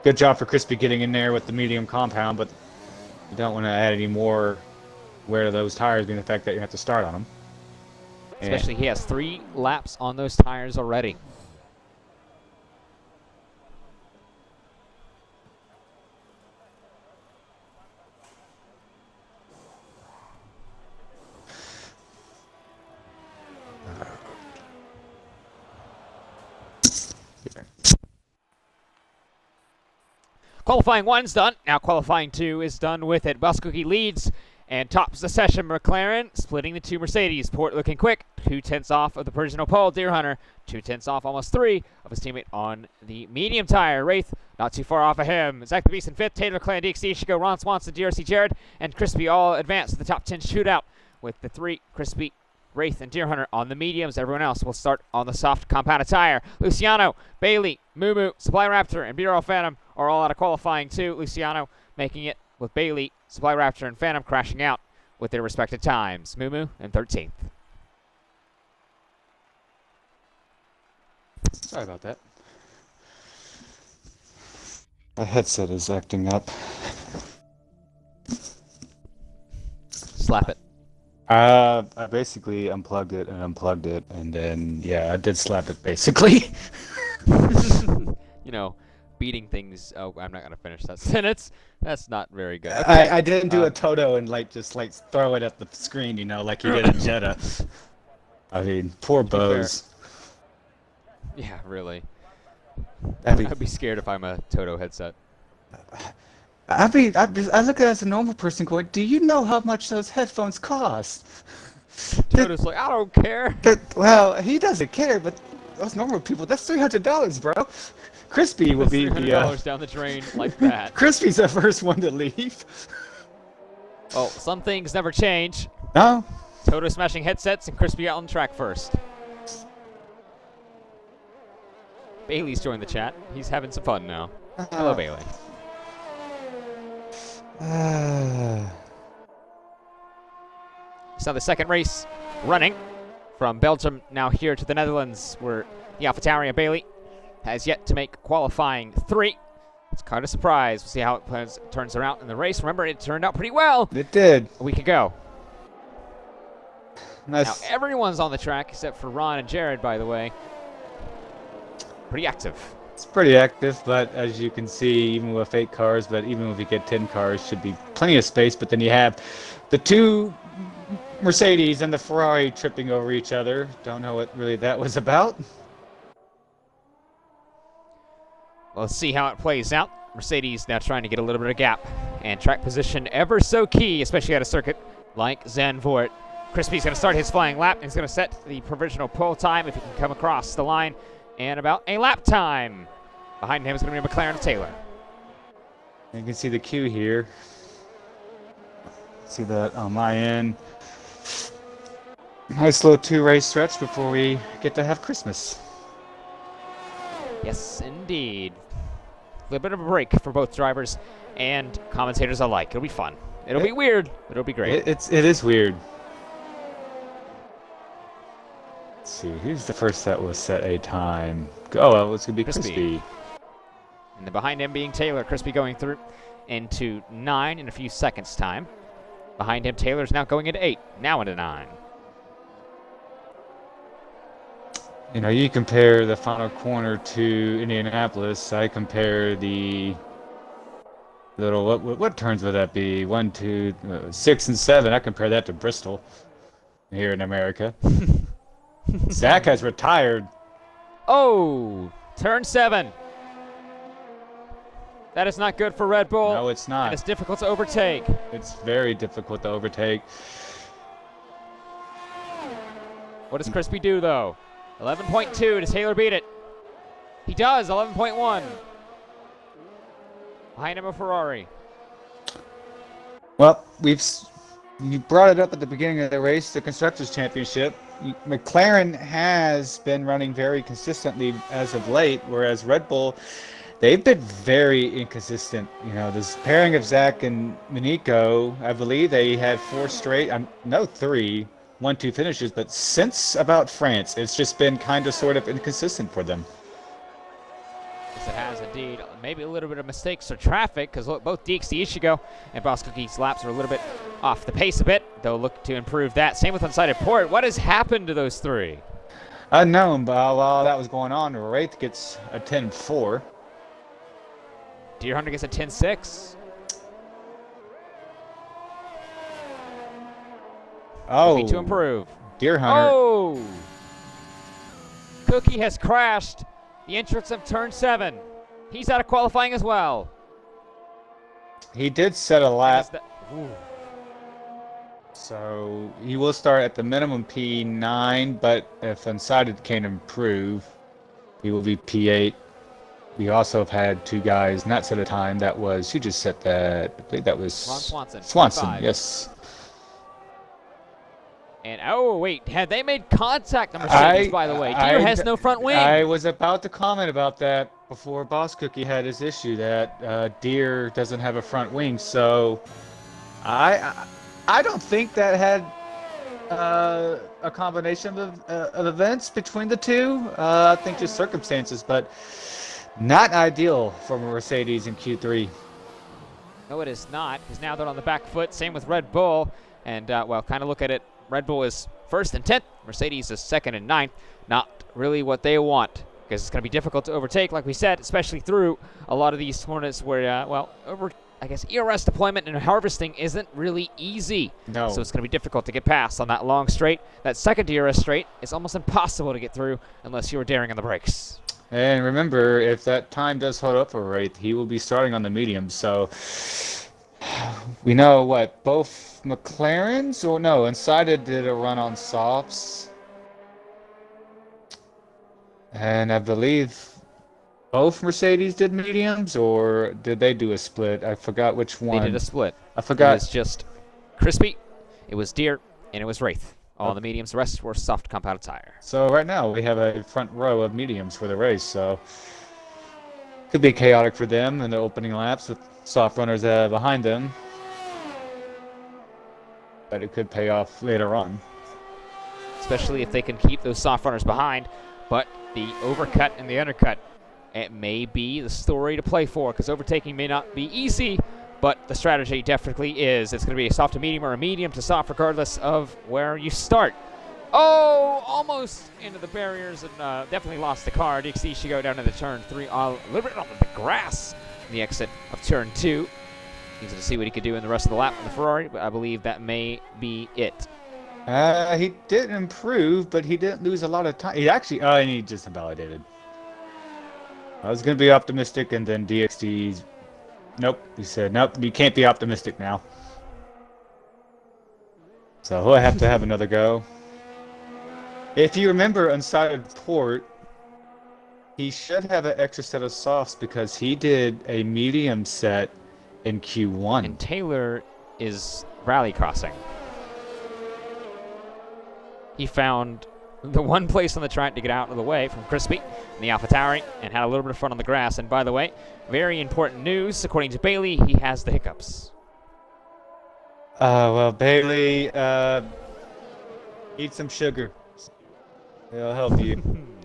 [SPEAKER 2] good job for Crispy getting in there with the medium compound, but you don't want to add any more wear to those tires, being the fact that you have to start on them.
[SPEAKER 1] Especially he has 3 laps on those tires already. Qualifying 1's done. Now qualifying 2 is done with it. Bus Cookie leads and tops the session. McLaren splitting the 2 Mercedes. Port looking quick. 2/10 off of the Persian Opal. Deer Hunter 2/10 off, almost 3 of his teammate on the medium tire. Wraith not too far off of him. Zach the Beast in 5th. Taylor McClan, DXD, Chico, Ron Swanson, DRC Jared, and Crispy all advance to the top 10 shootout with the 3 Crispy, Wraith, and Deer Hunter on the mediums. Everyone else will start on the soft compounded tire. Luciano, Bailey, Moo, Supply Raptor, and BRL Phantom are all out of qualifying 2. Luciano making it with Bailey, Supply Raptor, and Phantom crashing out with their respective times. Moo in 13th.
[SPEAKER 2] Sorry about that. My headset is acting up.
[SPEAKER 1] Slap it.
[SPEAKER 2] I basically unplugged it, and then, yeah, I did slap it, basically.
[SPEAKER 1] You know, beating things. Oh, I'm not going to finish that sentence. That's not very good.
[SPEAKER 2] I didn't do a Toto and, just throw it at the screen, like you did at Jetta. I mean, poor Bose.
[SPEAKER 1] Yeah, really.
[SPEAKER 2] I mean,
[SPEAKER 1] I'd be scared if I'm a Toto headset.
[SPEAKER 2] I look at it as a normal person going, do you know how much those headphones cost?
[SPEAKER 1] Toto's like, I don't care.
[SPEAKER 2] Well, he doesn't care, but those normal people, that's $300, bro. Crispy will be
[SPEAKER 1] $300 down the drain like that.
[SPEAKER 2] Crispy's the first one to leave.
[SPEAKER 1] Oh, some things never change.
[SPEAKER 2] No.
[SPEAKER 1] Toto smashing headsets and Crispy out on track first. Bailey's joined the chat. He's having some fun now. Hello, Bailey. So the second race running from Belgium now here to the Netherlands, where the AlphaTauri and Bailey has yet to make qualifying 3. It's kind of a surprise. We'll see how it turns around in the race. Remember, it turned out pretty well.
[SPEAKER 2] It did.
[SPEAKER 1] A week ago. Now everyone's on the track except for Ron and Jared, by the way. Pretty active.
[SPEAKER 2] It's pretty active, but as you can see, even with 8 cars, but even if you get 10 cars, should be plenty of space. But then you have the 2 Mercedes and the Ferrari tripping over each other. Don't know what really that was about.
[SPEAKER 1] Well, let's see how it plays out. Mercedes now trying to get a little bit of gap. And track position ever so key, especially at a circuit like Zandvoort. Crispy's going to start his flying lap. And he's going to set the provisional pole time if he can come across the line. And about a lap time. Behind him is going to be McLaren and Taylor.
[SPEAKER 2] You can see the queue here. See that on my end. Nice little 2-race stretch before we get to have Christmas.
[SPEAKER 1] Yes, indeed. A little bit of a break for both drivers and commentators alike. It'll be fun. It'll be weird, but it'll be great.
[SPEAKER 2] It is weird. Let's see, who's the first that was set a time? Oh, well, it's going to be Crispy.
[SPEAKER 1] And then behind him being Taylor. Crispy going through into 9 in a few seconds' time. Behind him, Taylor's now going into 8, now into 9.
[SPEAKER 2] You know, you compare the final corner to Indianapolis. I compare the little, what turns would that be? 1, 2, 6, and 7. I compare that to Bristol here in America. Zach has retired.
[SPEAKER 1] Oh, turn 7. That is not good for Red Bull.
[SPEAKER 2] No, it's not.
[SPEAKER 1] And it's difficult to overtake.
[SPEAKER 2] It's very difficult to overtake.
[SPEAKER 1] What does Crispy do, though? 11.2. Does Taylor beat it? He does. 11.1. Behind him a Ferrari.
[SPEAKER 2] Well, you brought it up at the beginning of the race, the Constructors' Championship. McLaren has been running very consistently as of late, whereas Red Bull, they've been very inconsistent. You know, this pairing of Zach and Minico, I believe they had 4 straight, no 3, 1-2 finishes, but since about France, it's just been kind of sort of inconsistent for them.
[SPEAKER 1] Yes, it has indeed. Maybe a little bit of mistakes or traffic, because both DXT Ishigo and Boss Cookie's laps are a little bit off the pace a bit. They'll look to improve that. Same with Unsighted Port. What has happened to those 3?
[SPEAKER 2] Unknown, but while that was going on, Wraith gets a 10-4.
[SPEAKER 1] Deer Hunter gets a 10-6.
[SPEAKER 2] Oh,
[SPEAKER 1] Looking to improve.
[SPEAKER 2] Deer Hunter.
[SPEAKER 1] Oh! Cookie has crashed the entrance of turn 7. He's out of qualifying as well.
[SPEAKER 2] He did set a lap,
[SPEAKER 1] Ooh.
[SPEAKER 2] so he will start at the minimum P9, but if Unsighted can improve, he will be P8. We also have had 2 guys not set a time. That was, who just set that? I think that was
[SPEAKER 1] Ron Swanson.
[SPEAKER 2] Swanson,
[SPEAKER 1] 5.
[SPEAKER 2] yes.
[SPEAKER 1] And oh wait, had they made contact on Mercedes, by the way? Deer has no front wing.
[SPEAKER 2] I was about to comment about that before Boss Cookie had his issue that Deer doesn't have a front wing. So I don't think that had a combination of events between the 2. I think just circumstances, but not ideal for Mercedes in Q3.
[SPEAKER 1] No, it is not. Because now they're on the back foot. Same with Red Bull. And well, kind of look at it. Red Bull is 1st and 10th. Mercedes is 2nd and 9th. Not really what they want, because it's going to be difficult to overtake, like we said, especially through a lot of these tournaments where, I guess ERS deployment and harvesting isn't really easy.
[SPEAKER 2] No.
[SPEAKER 1] So it's going to be difficult to get past on that long straight. That second ERS straight is almost impossible to get through unless you're daring on the brakes.
[SPEAKER 2] And remember, if that time does hold up for Wraith, he will be starting on the mediums. So we know what, both McLaren's, or no, Unsighted did a run on softs. And I believe both Mercedes did mediums, or did they do a split? I forgot which one.
[SPEAKER 1] They did a split.
[SPEAKER 2] I forgot.
[SPEAKER 1] It was just Crispy, it was Deer, and it was Wraith. All on the mediums, the rest were soft compounded tire.
[SPEAKER 2] So right now we have a front row of mediums for the race, so could be chaotic for them in the opening laps with soft runners behind them. But it could pay off later on.
[SPEAKER 1] Especially if they can keep those soft runners behind. But the overcut and the undercut, it may be the story to play for, because overtaking may not be easy, but the strategy definitely is. It's going to be a soft to medium or a medium to soft regardless of where you start. Oh, almost into the barriers and definitely lost the car. DXD should go down to the turn 3, a little bit on the grass, the exit of turn 2. Needs to see what he could do in the rest of the lap on the Ferrari, but I believe that may be it.
[SPEAKER 2] He did improve, but he didn't lose a lot of time. He actually, and he just invalidated. I was going to be optimistic, and then DXD's, nope, he said, nope, you can't be optimistic now. So he'll have to have another go. If you remember on side of port, he should have an extra set of softs because he did a medium set in Q1.
[SPEAKER 1] And Taylor is rally crossing. He found the one place on the track to get out of the way from Crispy in the AlphaTauri and had a little bit of fun on the grass. And by the way, very important news, according to Bailey, he has the hiccups.
[SPEAKER 2] Well, Bailey, eat some sugar. It'll help you.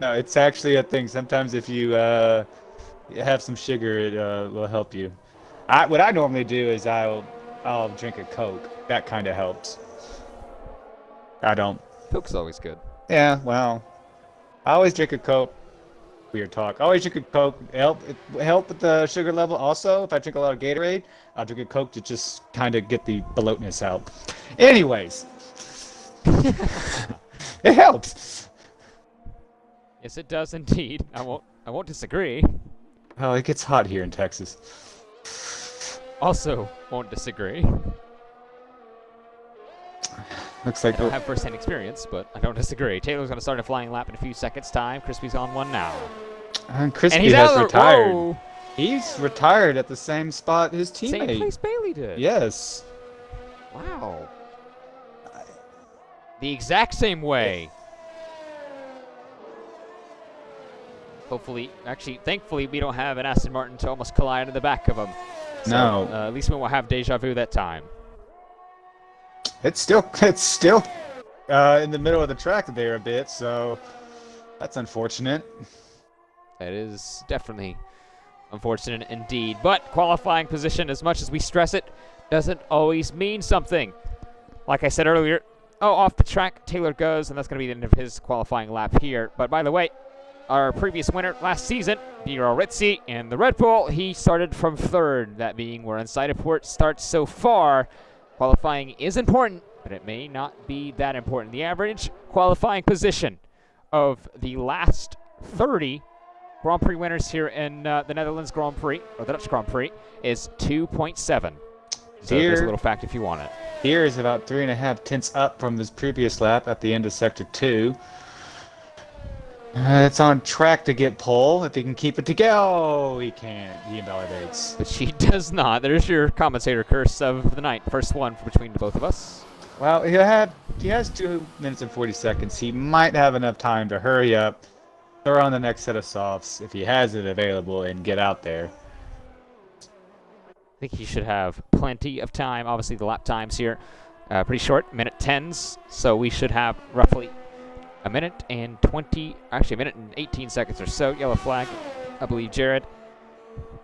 [SPEAKER 2] No, it's actually a thing. Sometimes if you have some sugar, it will help you. What I normally do is I'll drink a Coke. That kind of helps. I don't.
[SPEAKER 1] Coke's always good.
[SPEAKER 2] Yeah, well, I always drink a Coke. Weird talk. I always drink a Coke. Help with the sugar level. Also, if I drink a lot of Gatorade, I'll drink a Coke to just kind of get the bloatness out. Anyways, it helps.
[SPEAKER 1] Yes, it does indeed. I won't disagree.
[SPEAKER 2] Oh, it gets hot here in Texas.
[SPEAKER 1] Also, won't disagree.
[SPEAKER 2] Looks like
[SPEAKER 1] I don't have first-hand experience, but I don't disagree. Taylor's going to start a flying lap in a few seconds' time. Crispy's on one now.
[SPEAKER 2] And Crispy
[SPEAKER 1] he's
[SPEAKER 2] has
[SPEAKER 1] out of
[SPEAKER 2] retired.
[SPEAKER 1] Whoa.
[SPEAKER 2] He's retired at the same spot his teammate.
[SPEAKER 1] Same place Bailey did.
[SPEAKER 2] Yes.
[SPEAKER 1] Wow. The exact same way. Hopefully, actually, thankfully, we don't have an Aston Martin to almost collide in the back of him. So,
[SPEAKER 2] No.
[SPEAKER 1] At least we won't have deja vu that time.
[SPEAKER 2] It's still in the middle of the track there a bit, so that's unfortunate.
[SPEAKER 1] That is definitely unfortunate indeed. But qualifying position, as much as we stress it, doesn't always mean something. Like I said earlier, off the track, Taylor goes, and that's going to be the end of his qualifying lap here. But by the way, our previous winner last season, BRL Ritzy, and the Red Bull, he started from third, that being where Inside of Port starts so far. Qualifying is important, but it may not be that important. The average qualifying position of the last 30 Grand Prix winners here in the Netherlands Grand Prix, or the Dutch Grand Prix, is 2.7. So there's a little fact if you want it.
[SPEAKER 2] Here is about 3.5 tenths up from this previous lap at the end of Sector 2. It's on track to get pole. If he can keep it together. Oh, he can't. He invalidates.
[SPEAKER 1] But she does not. There's your commentator curse of the night. First one between the both of us.
[SPEAKER 2] Well, he has 2 minutes and 40 seconds. He might have enough time to hurry up, throw on the next set of softs if he has it available, and get out there.
[SPEAKER 1] I think he should have plenty of time. Obviously, the lap times here pretty short, minute 10s. So we should have roughly a minute and 18 seconds or so. Yellow flag, I believe Jared.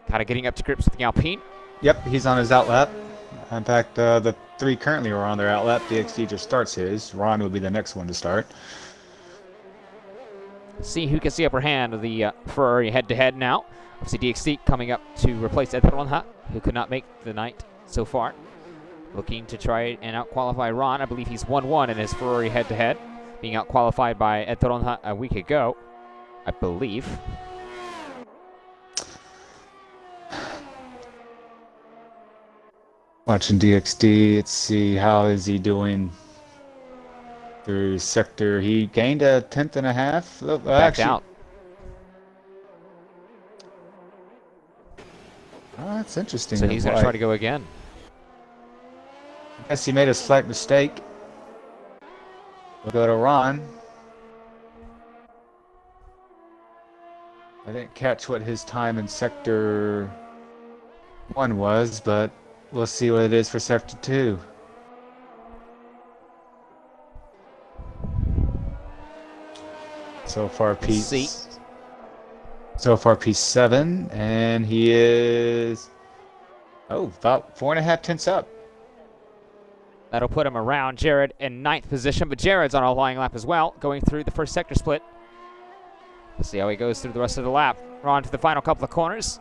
[SPEAKER 1] Kind of getting up to grips with the Alpine.
[SPEAKER 2] Yep, he's on his outlap. In fact, the 3 currently are on their outlap. DXD just starts his. Ron will be the next one to start.
[SPEAKER 1] See who gets the upper hand of the Ferrari head-to-head now. Obviously, DXD coming up to replace Ed Ronha, who could not make the night so far. Looking to try and out-qualify Ron. I believe he's 1-1 in his Ferrari head-to-head. Being out-qualified by Ed Ronha a week ago, I believe.
[SPEAKER 2] Watching DXD, let's see, how is he doing through sector? He gained a 10.5.
[SPEAKER 1] Backed out.
[SPEAKER 2] Oh, that's interesting.
[SPEAKER 1] So he's going to try to go again.
[SPEAKER 2] I guess he made a slight mistake. We'll go to Ron. I didn't catch what his time in Sector 1 was, but we'll see what it is for Sector 2. So far, P7, and he is about 4.5 tenths up.
[SPEAKER 1] That'll put him around Jared in 9th position, but Jared's on a flying lap as well, going through the first sector split. We'll see how he goes through the rest of the lap. We're on to the final couple of corners.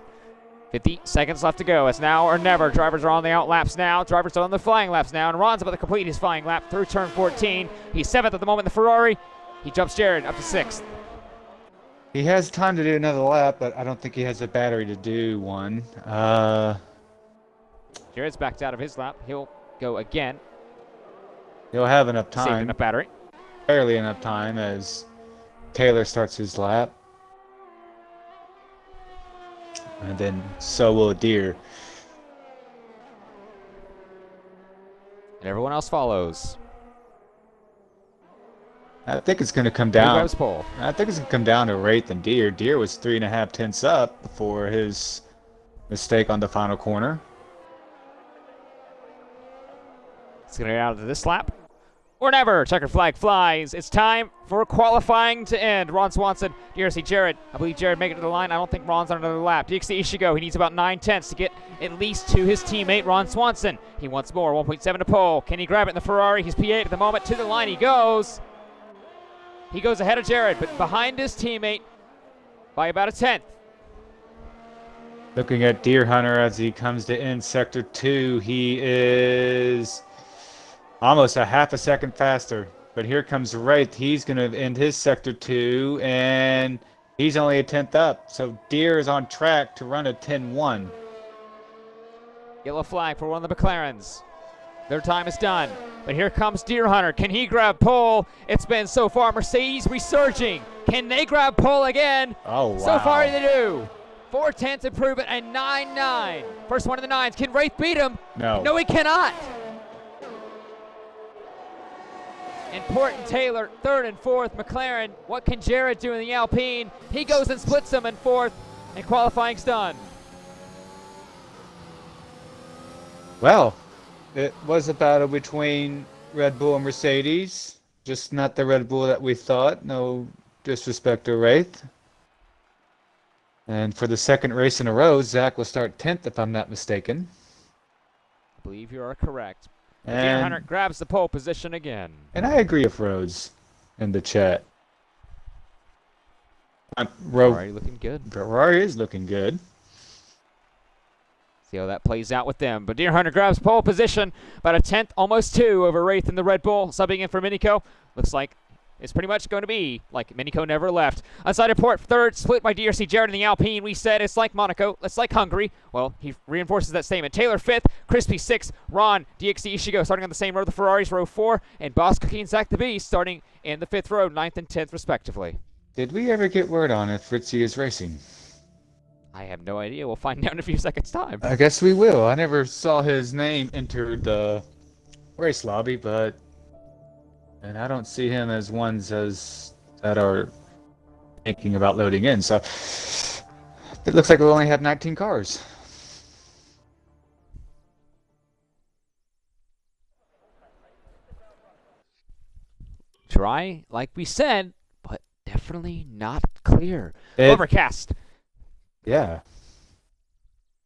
[SPEAKER 1] 50 seconds left to go. It's now or never. Drivers are on the out laps now. Drivers are on the flying laps now, and Ron's about to complete his flying lap through turn 14. He's 7th at the moment in the Ferrari. He jumps Jared up to 6th.
[SPEAKER 2] He has time to do another lap, but I don't think he has the battery to do one.
[SPEAKER 1] Jared's backed out of his lap. He'll go again.
[SPEAKER 2] He'll have enough
[SPEAKER 1] Saving
[SPEAKER 2] time.
[SPEAKER 1] enough battery.
[SPEAKER 2] Barely enough time as Taylor starts his lap. And then so will Deere.
[SPEAKER 1] And everyone else follows.
[SPEAKER 2] I think it's going to come
[SPEAKER 1] Who
[SPEAKER 2] down.
[SPEAKER 1] grabs pole?
[SPEAKER 2] I think it's going to come down to Wraith and Deere. Deere was 3.5 tenths up before his mistake on the final corner.
[SPEAKER 1] It's going to get out of this lap. Or never. Checkered flag flies. It's time for qualifying to end. Ron Swanson, DRC Jared. I believe Jared made it to the line. I don't think Ron's on another lap. DXC Ishigo, he needs about 9 tenths to get at least to his teammate, Ron Swanson. He wants more. 1.7 to pole. Can he grab it in the Ferrari? He's P8 at the moment. To the line he goes. He goes ahead of Jared, but behind his teammate by about a tenth.
[SPEAKER 2] Looking at Deer Hunter as he comes to end sector 2, he is almost a half a second faster. But here comes Wraith. He's going to end his sector 2, and he's only a tenth up. So Deer is on track to run a 10-1.
[SPEAKER 1] Yellow flag for one of the McLarens. Their time is done. But here comes Deer Hunter. Can he grab pole? It's been so far Mercedes resurging. Can they grab pole again?
[SPEAKER 2] Oh, wow.
[SPEAKER 1] So far they do. 4 tenths improvement and 9-9. First one of the nines. Can Wraith beat him?
[SPEAKER 2] No.
[SPEAKER 1] No, he cannot. And Port and Taylor, 3rd and 4th. McLaren, what can Jared do in the Alpine? He goes and splits them in 4th, and qualifying's done.
[SPEAKER 2] Well, it was a battle between Red Bull and Mercedes. Just not the Red Bull that we thought. No disrespect to Wraith. And for the second race in a row, Zach will start 10th if I'm not mistaken.
[SPEAKER 1] I believe you are correct. Deer Hunter grabs the pole position again.
[SPEAKER 2] And I agree with Rhodes in the chat.
[SPEAKER 1] Ferrari looking good.
[SPEAKER 2] Ferrari is looking good.
[SPEAKER 1] See how that plays out with them. But Deer Hunter grabs pole position, about a tenth, almost 2 over Wraith in the Red Bull. Subbing in for Minico. Looks like it's pretty much going to be like Minico never left. Outside of Port, 3rd, split by DRC Jared in the Alpine. We said it's like Monaco, it's like Hungary. Well, he reinforces that statement. Taylor 5th, Crispy 6th, Ron, DXC Ishigo starting on the same row. The Ferraris row 4, and Boss Cookie and Zach the Beast starting in the 5th row, 9th and 10th respectively.
[SPEAKER 2] Did we ever get word on if Fritzy is racing?
[SPEAKER 1] I have no idea. We'll find out in a few seconds' time.
[SPEAKER 2] I guess we will. I never saw his name enter the race lobby, but and I don't see him as ones as that are thinking about loading in. So it looks like we only have 19 cars.
[SPEAKER 1] Dry, like we said, but definitely not clear. Overcast.
[SPEAKER 2] Yeah.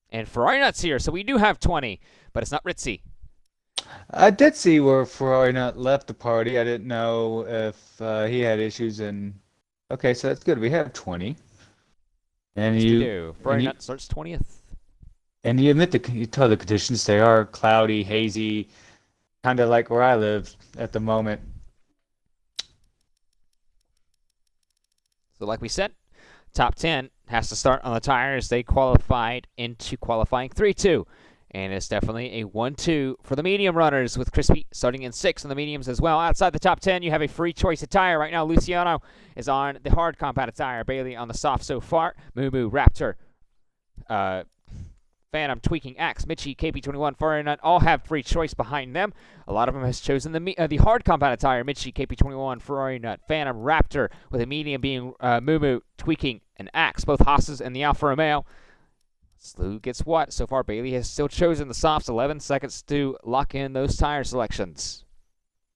[SPEAKER 1] And Ferrari Nuts here, so we do have 20, but it's not Ritzy.
[SPEAKER 2] I did see where Ferrari Nut left the party. I didn't know if he had issues. And okay, so that's good. We have 20. And
[SPEAKER 1] Yes,
[SPEAKER 2] you
[SPEAKER 1] we do. Ferrari Nut starts 20th.
[SPEAKER 2] And you you tell the conditions they are cloudy, hazy, kind of like where I live at the moment.
[SPEAKER 1] So like we said, top 10 has to start on the tires. They qualified into qualifying 3-2. And it's definitely a 1-2 for the medium runners, with Crispy starting in 6th on the mediums as well. Outside the top 10, you have a free choice of tire. Right now, Luciano is on the hard compounded tire. Bailey on the soft so far. Moo Moo, Raptor, Phantom, Tweaking, Axe, Mitchie, KP21, Ferrari Nut all have free choice behind them. A lot of them has chosen the hard compounded tire. Mitchie, KP21, Ferrari Nut, Phantom, Raptor, with a medium being Moo Moo, Tweaking, and Axe. Both Haas's and the Alfa Romeo. Slew gets what? So far, Bailey has still chosen the softs. 11 seconds to lock in those tire selections.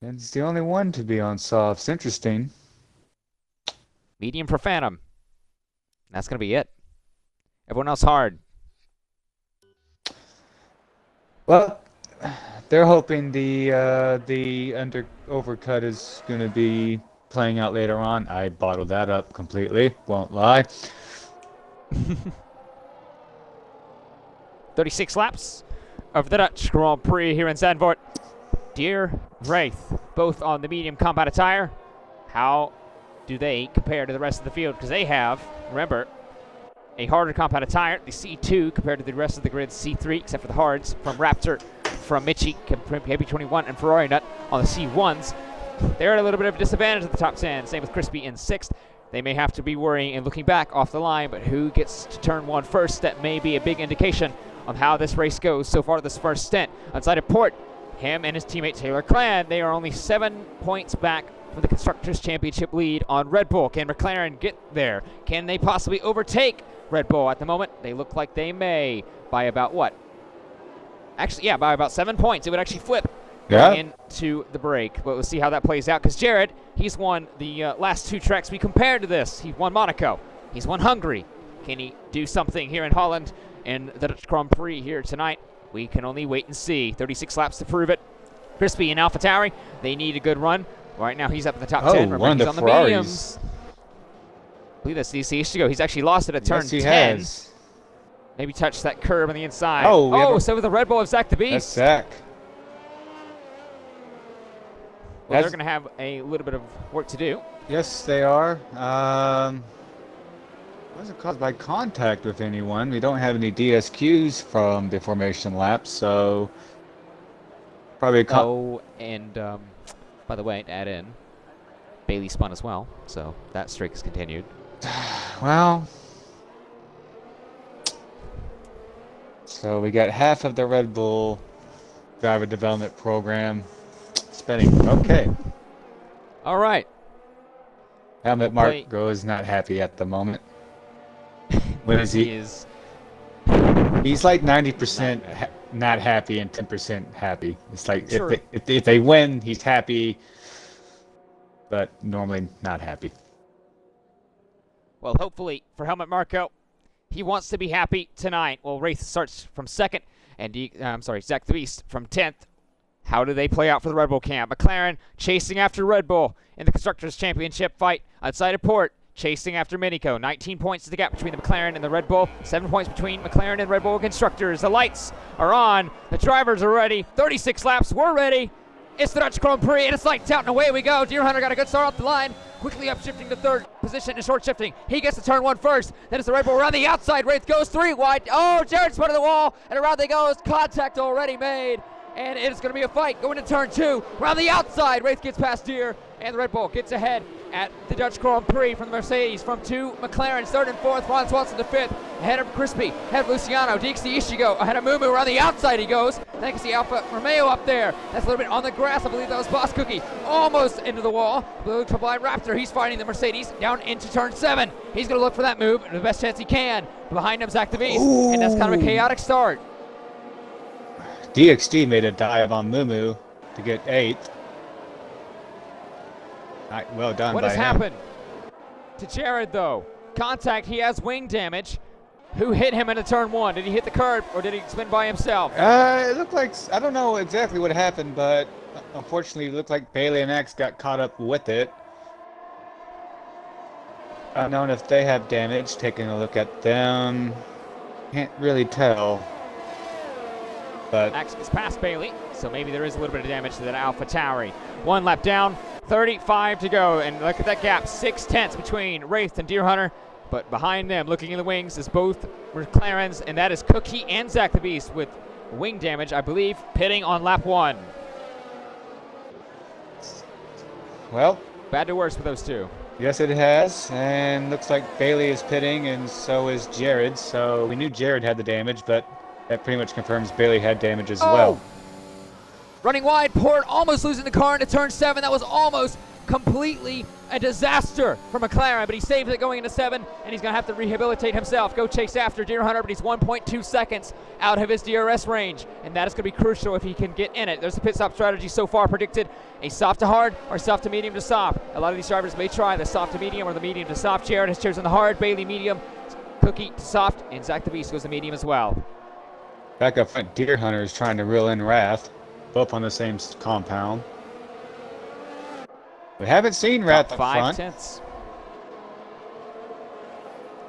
[SPEAKER 2] And it's the only one to be on softs. Interesting.
[SPEAKER 1] Medium for Phantom. That's going to be it. Everyone else hard.
[SPEAKER 2] Well, They're hoping the overcut is going to be playing out later on. I bottled that up completely. Won't lie.
[SPEAKER 1] 36 laps of the Dutch Grand Prix here in Zandvoort. Deer, Wraith, both on the medium combat tire. How do they compare to the rest of the field? Because they have, remember, a harder compound tire, the C2, compared to the rest of the grid, C3, except for the hards from Raptor, from Michi, KB21, and Ferrari Nut on the C1s. They're at a little bit of a disadvantage at the top 10. Same with Crispy in 6th. They may have to be worrying and looking back off the line, but who gets to turn 1 first? That may be a big indication of how this race goes so far this first stint. Outside of Port, him and his teammate Taylor Clan, they are only 7 points back from the Constructors' Championship lead on Red Bull. Can McLaren get there? Can they possibly overtake Red Bull? At the moment, they look like they may by about what? Actually, yeah, by about 7 points. It would actually flip going into the break. But we'll see how that plays out because Jared, he's won the last 2 tracks we compared to this. He won Monaco. He's won Hungary. Can he do something here in Holland in the Dutch Grand Prix here tonight? We can only wait and see. 36 laps to prove it. Crispy and AlphaTauri, they need a good run. Right now, he's up in the top 10.
[SPEAKER 2] One of
[SPEAKER 1] he's
[SPEAKER 2] the
[SPEAKER 1] on the
[SPEAKER 2] Ferraris.
[SPEAKER 1] mediums. I believe that's DC Ishigo. He's actually lost it at turn 10.
[SPEAKER 2] Has.
[SPEAKER 1] Maybe touched that curb on the inside. So with the Red Bull of Zach the Beast.
[SPEAKER 2] That's Zach.
[SPEAKER 1] Well, they're going to have a little bit of work to do.
[SPEAKER 2] Yes, they are. Wasn't caused by contact with anyone. We don't have any DSQs from the formation lap, so probably
[SPEAKER 1] and by the way, to add in, Bailey spun as well, so that streak is continued.
[SPEAKER 2] Well, so we got half of the Red Bull driver development program spinning. Okay.
[SPEAKER 1] All right.
[SPEAKER 2] Helmut Marko is not happy at the moment. What is he? He's like 90% not happy and 10% happy. It's like if they win, he's happy, but normally not happy.
[SPEAKER 1] Well, hopefully for Helmut Marko, he wants to be happy tonight. Well, Wraith starts from 2nd, and Zach the Beast from 10th. How do they play out for the Red Bull camp? McLaren chasing after Red Bull in the Constructors' Championship fight outside of Port. Chasing after Minico. 19 points is the gap between the McLaren and the Red Bull. 7 points between McLaren and Red Bull Constructors. The lights are on. The drivers are ready. 36 laps. We're ready. It's the Dutch Grand Prix, and it's lights out, and away we go. Deer Hunter got a good start off the line. Quickly upshifting to 3rd position and short shifting. He gets to turn 1 first. Then it's the Red Bull around the outside. Wraith goes 3 wide. Oh, Jared spun to the wall, and around they go. Contact already made. And it's going to be a fight going to turn 2. Around the outside, Wraith gets past Deer, and the Red Bull gets ahead at the Dutch Grand Prix from the Mercedes. From 2, McLaren, 3rd and 4th. Ron Swanson to 5th. Ahead of Crispy, ahead of Luciano. DXD Ishigo, ahead of Mumu. Around the outside he goes. Then you can see Alfa Romeo up there. That's a little bit on the grass. I believe that was Boss Cookie. Almost into the wall. Blue Blind Raptor, he's fighting the Mercedes down into turn 7. He's going to look for that move the best chance he can. Behind him, Zach the Beast.
[SPEAKER 2] Ooh.
[SPEAKER 1] And that's kind of a chaotic start.
[SPEAKER 2] DXD made a dive on Mumu to get 8th. Well done by him.
[SPEAKER 1] What has happened to Jared, though? Contact, he has wing damage. Who hit him into turn 1? Did he hit the curb, or did he spin by himself?
[SPEAKER 2] It looked like, I don't know exactly what happened, but unfortunately it looked like Bailey and X got caught up with it. Unknown if they have damage. Taking a look at them. Can't really tell. But
[SPEAKER 1] Max is past Bailey, so maybe there is a little bit of damage to that AlphaTauri. 1 lap down, 35 to go, and look at that gap, 6 tenths between Wraith and Deer Hunter. But behind them, looking in the wings, is both McLarens, and that is Cookie and Zach the Beast with wing damage, I believe, pitting on lap 1.
[SPEAKER 2] Well,
[SPEAKER 1] bad to worse for those two.
[SPEAKER 2] Yes, it has, and looks like Bailey is pitting, and so is Jared. So we knew Jared had the damage, but that pretty much confirms Bailey had damage as well.
[SPEAKER 1] Running wide, Port almost losing the car into turn 7. That was almost completely a disaster for McLaren, but he saved it going into 7, and he's going to have to rehabilitate himself. Go chase after Deer Hunter, but he's 1.2 seconds out of his DRS range, and that is going to be crucial if he can get in it. There's a pit stop strategy so far predicted, a soft to hard or soft to medium to soft. A lot of these drivers may try the soft to medium or the medium to soft. Jared has chosen the hard, Bailey medium, Cookie to soft, and Zach the Beast goes to medium as well.
[SPEAKER 2] Back up front, Deer Hunter is trying to reel in Wrath. both on the same compound. We haven't seen Rath up front.
[SPEAKER 1] 5/10.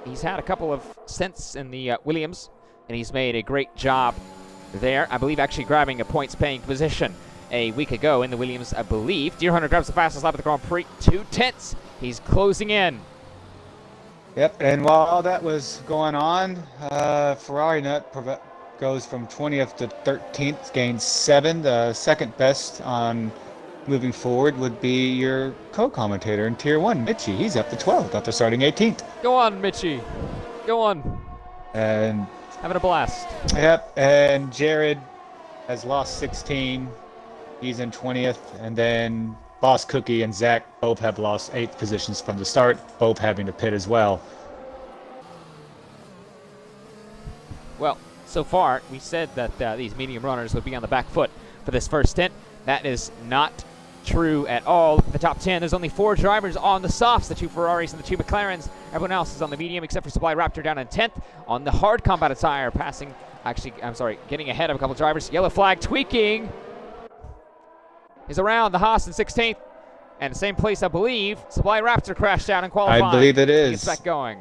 [SPEAKER 1] He's had a couple of stints in the Williams, and he's made a great job there. I believe actually grabbing a points-paying position a week ago in the Williams, I believe. Deer Hunter grabs the fastest lap of the Grand Prix, 2/10. He's closing in.
[SPEAKER 2] Yep, and while all that was going on, Ferrari Nut goes from 20th to 13th, gains 7. The second best on moving forward would be your co-commentator in Tier 1, Mitchie. He's up to 12th after starting 18th.
[SPEAKER 1] Go on, Mitchie. Go on.
[SPEAKER 2] And
[SPEAKER 1] having a blast.
[SPEAKER 2] Yep, and Jared has lost 16. He's in 20th, and then Boss Cookie and Zach both have lost 8 positions from the start, both having to pit as well.
[SPEAKER 1] Well, so far, we said that these medium runners would be on the back foot for this first stint. That is not true at all. The top 10, there's only 4 drivers on the softs, the 2 Ferraris and the 2 McLarens. Everyone else is on the medium except for Supply Raptor down in 10th. On the hard combat attire, getting ahead of a couple drivers. Yellow flag tweaking. Is around the Haas in 16th. And the same place, I believe, Supply Raptor crashed out in qualifying.
[SPEAKER 2] I believe it is.
[SPEAKER 1] Gets back going.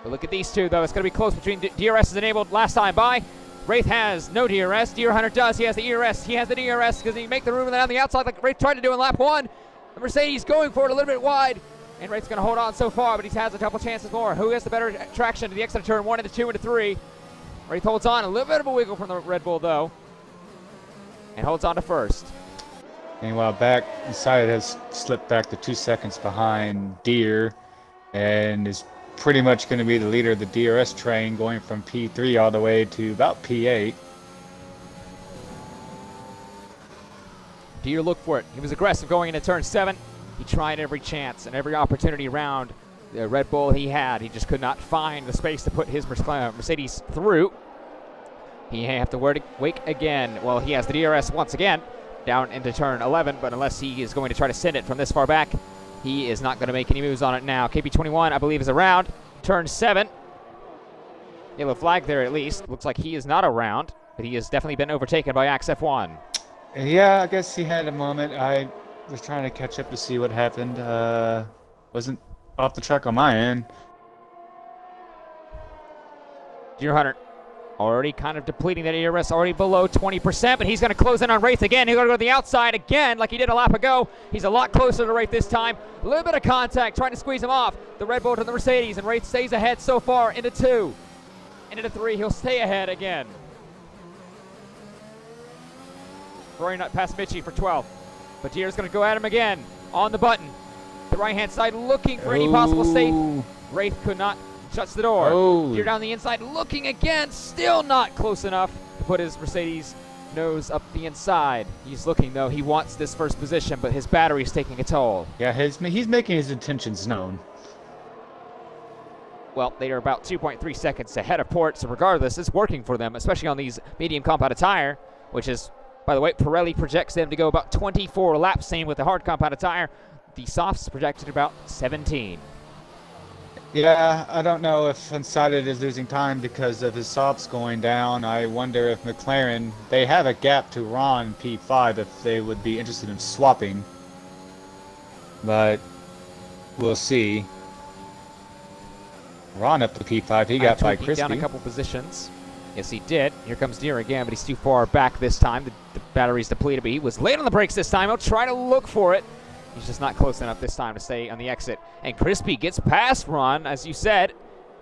[SPEAKER 1] But look at these two, though. It's going to be close between DRS is enabled last time by. Wraith has no DRS. Deer Hunter does. He has the ERS. He has the DRS because he make the room on the outside like Wraith tried to do in lap 1. The Mercedes going for it a little bit wide. And Wraith's going to hold on so far, but he has a couple chances more. Who has the better traction to the exit of turn 1 into 2 into 3? Wraith holds on. A little bit of a wiggle from the Red Bull, though. And holds on to first.
[SPEAKER 2] Meanwhile, back inside has slipped back to 2 seconds behind Deer and is pretty much going to be the leader of the DRS train, going from P3 all the way to about P8.
[SPEAKER 1] Deer looked for it. He was aggressive going into turn 7. He tried every chance and every opportunity around the Red Bull he had. He just could not find the space to put his Mercedes through. He have to wait again. Well, he has the DRS once again down into turn 11, but unless he is going to try to send it from this far back, he is not going to make any moves on it now. KP21, I believe, is around turn 7. Yellow flag there at least. Looks like he is not around, but he has definitely been overtaken by Axe F1.
[SPEAKER 2] Yeah, I guess he had a moment. I was trying to catch up to see what happened. Wasn't off the track on my end.
[SPEAKER 1] Deer Hunter already kind of depleting that ERS, already below 20%, but he's going to close in on Wraith again. He's going to go to the outside again like he did a lap ago. He's a lot closer to Wraith this time. A little bit of contact, trying to squeeze him off. The Red Bull to the Mercedes, and Wraith stays ahead so far into 2. Into 3, he'll stay ahead again. Rory Nutt past Mitchie for 12. But Deer's going to go at him again on the button. The right-hand side looking for any possible safe. Wraith could not. Shuts the door. Deer down the inside, looking again, still not close enough to put his Mercedes nose up the inside. He's looking, though. He wants this first position, but his battery's taking a toll.
[SPEAKER 2] Yeah, he's making his intentions known.
[SPEAKER 1] Well, they are about 2.3 seconds ahead of port, so regardless, it's working for them, especially on these medium compound tire, which is, by the way, Pirelli projects them to go about 24 laps, same with the hard compound tire. The softs projected about 17.
[SPEAKER 2] Yeah, I don't know if Unsighted is losing time because of his softs going down. I wonder if McLaren, they have a gap to Ron P5 if they would be interested in swapping. But we'll see. Ron up to P5, he got by Crispy.
[SPEAKER 1] Down a couple positions. Yes, he did. Here comes Deer again, but he's too far back this time. The battery's depleted, but he was late on the brakes this time. He'll try to look for it. He's just not close enough this time to stay on the exit. And Crispy gets past Ron, as you said.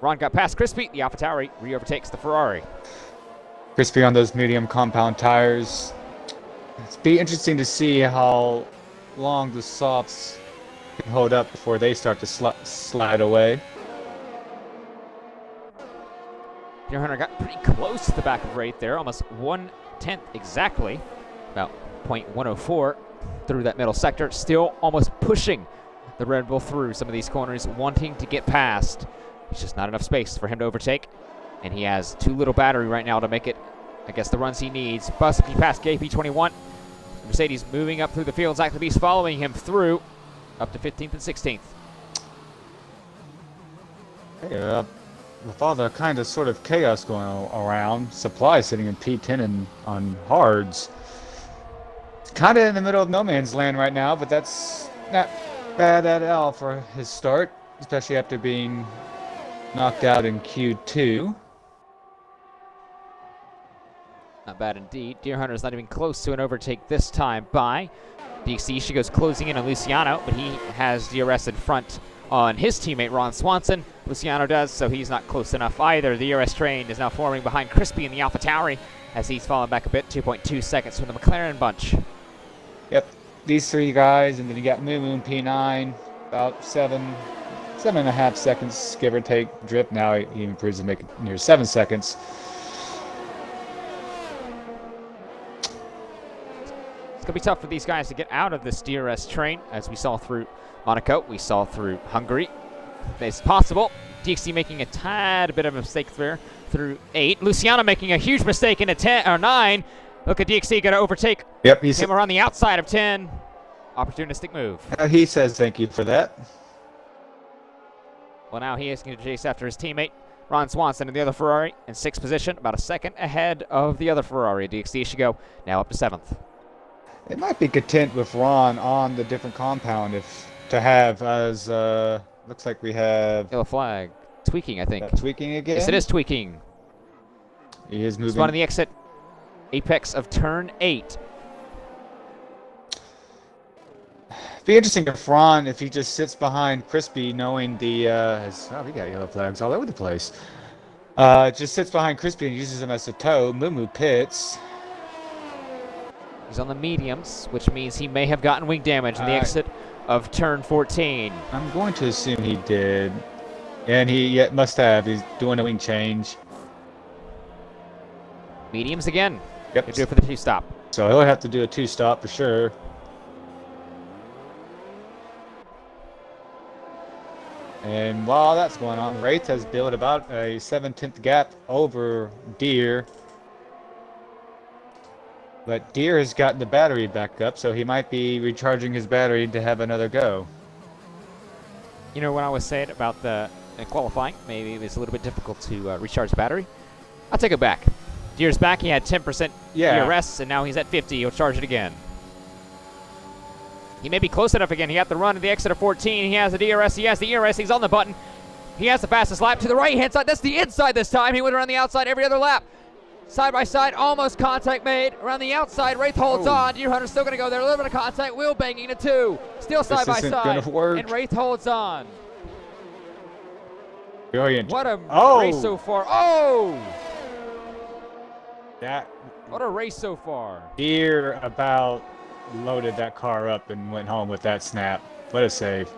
[SPEAKER 1] Ron got past Crispy. The AlphaTauri re-overtakes the Ferrari.
[SPEAKER 2] Crispy on those medium compound tires. It's be interesting to see how long the softs can hold up before they start to slide away.
[SPEAKER 1] Deer Hunter got pretty close to the back of Wraith there, almost 1/10 exactly, about 0.104 through that middle sector. Still almost pushing the Red Bull through some of these corners, wanting to get past. There's just not enough space for him to overtake, and he has too little battery right now to make it, I guess, the runs he needs. Busky past KP21. Mercedes moving up through the field. Zach Lebe's following him through up to 15th and 16th.
[SPEAKER 2] Yeah. with all the kind of sort of chaos going around, Supply sitting in P10 and on hards. It's kind of in the middle of no man's land right now, but that's not bad at all for his start, especially after being knocked out in Q2.
[SPEAKER 1] Not bad indeed. Deer Hunter's not even close to an overtake this time by DXC. She goes closing in on Luciano, but he has DRS in front on his teammate Ron Swanson. Luciano does, so he's not close enough either. The DRS train is now forming behind Crispy in the AlphaTauri as he's fallen back a bit, 2.2 seconds from the McLaren bunch.
[SPEAKER 2] Yep, these three guys, and then you got Moo Moo P9, about 7.5 seconds, give or take, drip. Now he improves to make it near 7 seconds.
[SPEAKER 1] It's going to be tough for these guys to get out of this DRS train, as we saw through Monaco, we saw through Hungary. It's possible. DXC making a tad bit of a mistake there through 8. Luciano making a huge mistake into 10 or 9. Look at DXC going to overtake him around the outside of 10. Opportunistic move.
[SPEAKER 2] He says thank you for that.
[SPEAKER 1] Well, now he is going to chase after his teammate, Ron Swanson, in the other Ferrari in 6th position, about a second ahead of the other Ferrari. DXC should go now up to 7th.
[SPEAKER 2] It might be content with Ron on the different compound if to have as looks like we have
[SPEAKER 1] Yellow flag. Tweaking, I think.
[SPEAKER 2] Tweaking again?
[SPEAKER 1] Yes, it is tweaking.
[SPEAKER 2] He is moving.
[SPEAKER 1] Spot on the exit apex of turn 8.
[SPEAKER 2] Be interesting if Ron, if he just sits behind Crispy, knowing the we got yellow flags all over the place. Just sits behind Crispy and uses him as a tow. Moo Moo pits.
[SPEAKER 1] He's on the mediums, which means he may have gotten wing damage in the exit of turn 14.
[SPEAKER 2] I'm going to assume he did. And he must have. He's doing a wing change.
[SPEAKER 1] Mediums again.
[SPEAKER 2] Yep.
[SPEAKER 1] He'll do it for the 2-stop.
[SPEAKER 2] So he'll have to do a 2-stop for sure. And while that's going on, Wraith has built about a 7/10 gap over Deer. But Deer has gotten the battery back up, so he might be recharging his battery to have another go.
[SPEAKER 1] You know, when I was saying about the qualifying, maybe it's a little bit difficult to recharge the battery. I'll take it back. Deer's back. He had 10% DRS, and now he's at 50. He'll charge it again. He may be close enough again. He got the run at the exit of 14. He has the DRS. He has the ERS. He's on the button. He has the fastest lap to the right-hand side. That's the inside this time. He went around the outside every other lap. Side by side, almost contact made. Around the outside, Wraith holds on. Deer Hunter's still going to go there. A little bit of contact. Wheel banging to 2. Still side by side. And Wraith holds on.
[SPEAKER 2] Brilliant.
[SPEAKER 1] What a race so far. What a race so far.
[SPEAKER 2] Deer about loaded that car up and went home with that snap. What a save.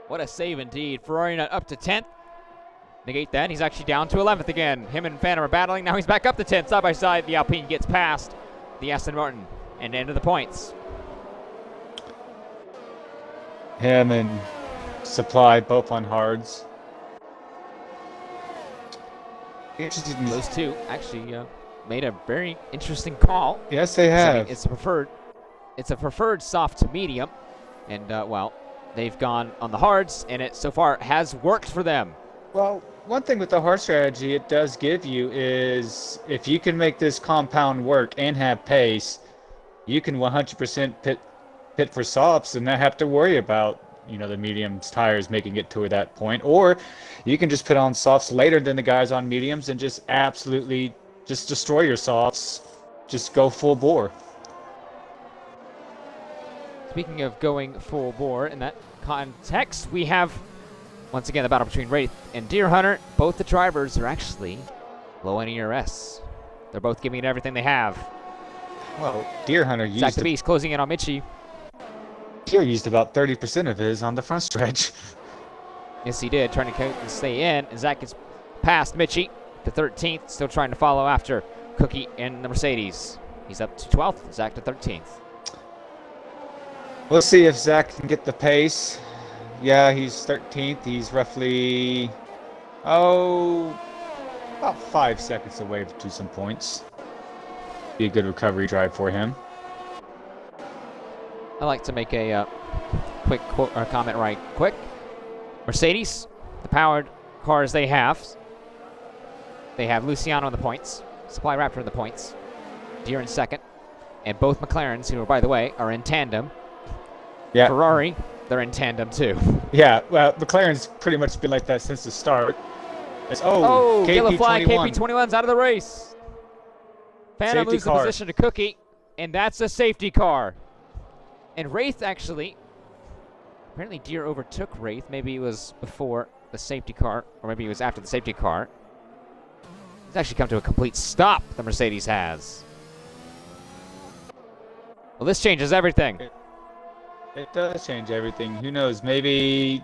[SPEAKER 1] What a save indeed. Ferrari not up to 10th. Negate that. He's actually down to 11th again. Him and Phantom are battling. Now he's back up to 10th. Side by side, the Alpine gets past the Aston Martin and into the points.
[SPEAKER 2] Him and Supply both on hards.
[SPEAKER 1] Those two actually made a very interesting call.
[SPEAKER 2] Yes, they have.
[SPEAKER 1] It's a preferred soft to medium, and they've gone on the hards, and it so far has worked for them.
[SPEAKER 2] Well, one thing with the hard strategy it does give you is if you can make this compound work and have pace, you can 100% pit for softs and not have to worry about the mediums tires making it to that point, or you can just put on softs later than the guys on mediums and just absolutely just destroy your softs. Just go full bore.
[SPEAKER 1] Speaking of going full bore, in that context, we have once again the battle between Wraith and Deer Hunter. Both the drivers are actually low on ERS. They're both giving it everything they have.
[SPEAKER 2] Well, Deer Hunter used
[SPEAKER 1] Zach the Beast closing in on Mitchie.
[SPEAKER 2] Deer used about 30% of his on the front stretch.
[SPEAKER 1] Yes, he did, trying to stay in. And Zach gets past Mitchie to 13th, still trying to follow after Cookie and the Mercedes. He's up to 12th, Zach to 13th.
[SPEAKER 2] We'll see if Zach can get the pace. Yeah, he's 13th. He's roughly, about 5 seconds away to some points. Be a good recovery drive for him.
[SPEAKER 1] I like to make a quick quote or comment right quick. Mercedes, the powered cars they have. They have Luciano in the points, Supply Raptor in the points, Deere in second, and both McLarens, who, by the way, are in tandem.
[SPEAKER 2] Yeah.
[SPEAKER 1] Ferrari, they're in tandem too.
[SPEAKER 2] Yeah, well, McLaren's pretty much been like that since the start.
[SPEAKER 1] Yellow flag,
[SPEAKER 2] KP21.
[SPEAKER 1] KP21's out of the race. Phantom
[SPEAKER 2] Safety
[SPEAKER 1] loses the
[SPEAKER 2] car.
[SPEAKER 1] position to Cookie, and that's a safety car. And Wraith actually, apparently Deere overtook Wraith. Maybe it was before the safety car, or maybe it was after the safety car. It's actually come to a complete stop, the Mercedes has. Well, this changes everything.
[SPEAKER 2] It does change everything. Who knows? Maybe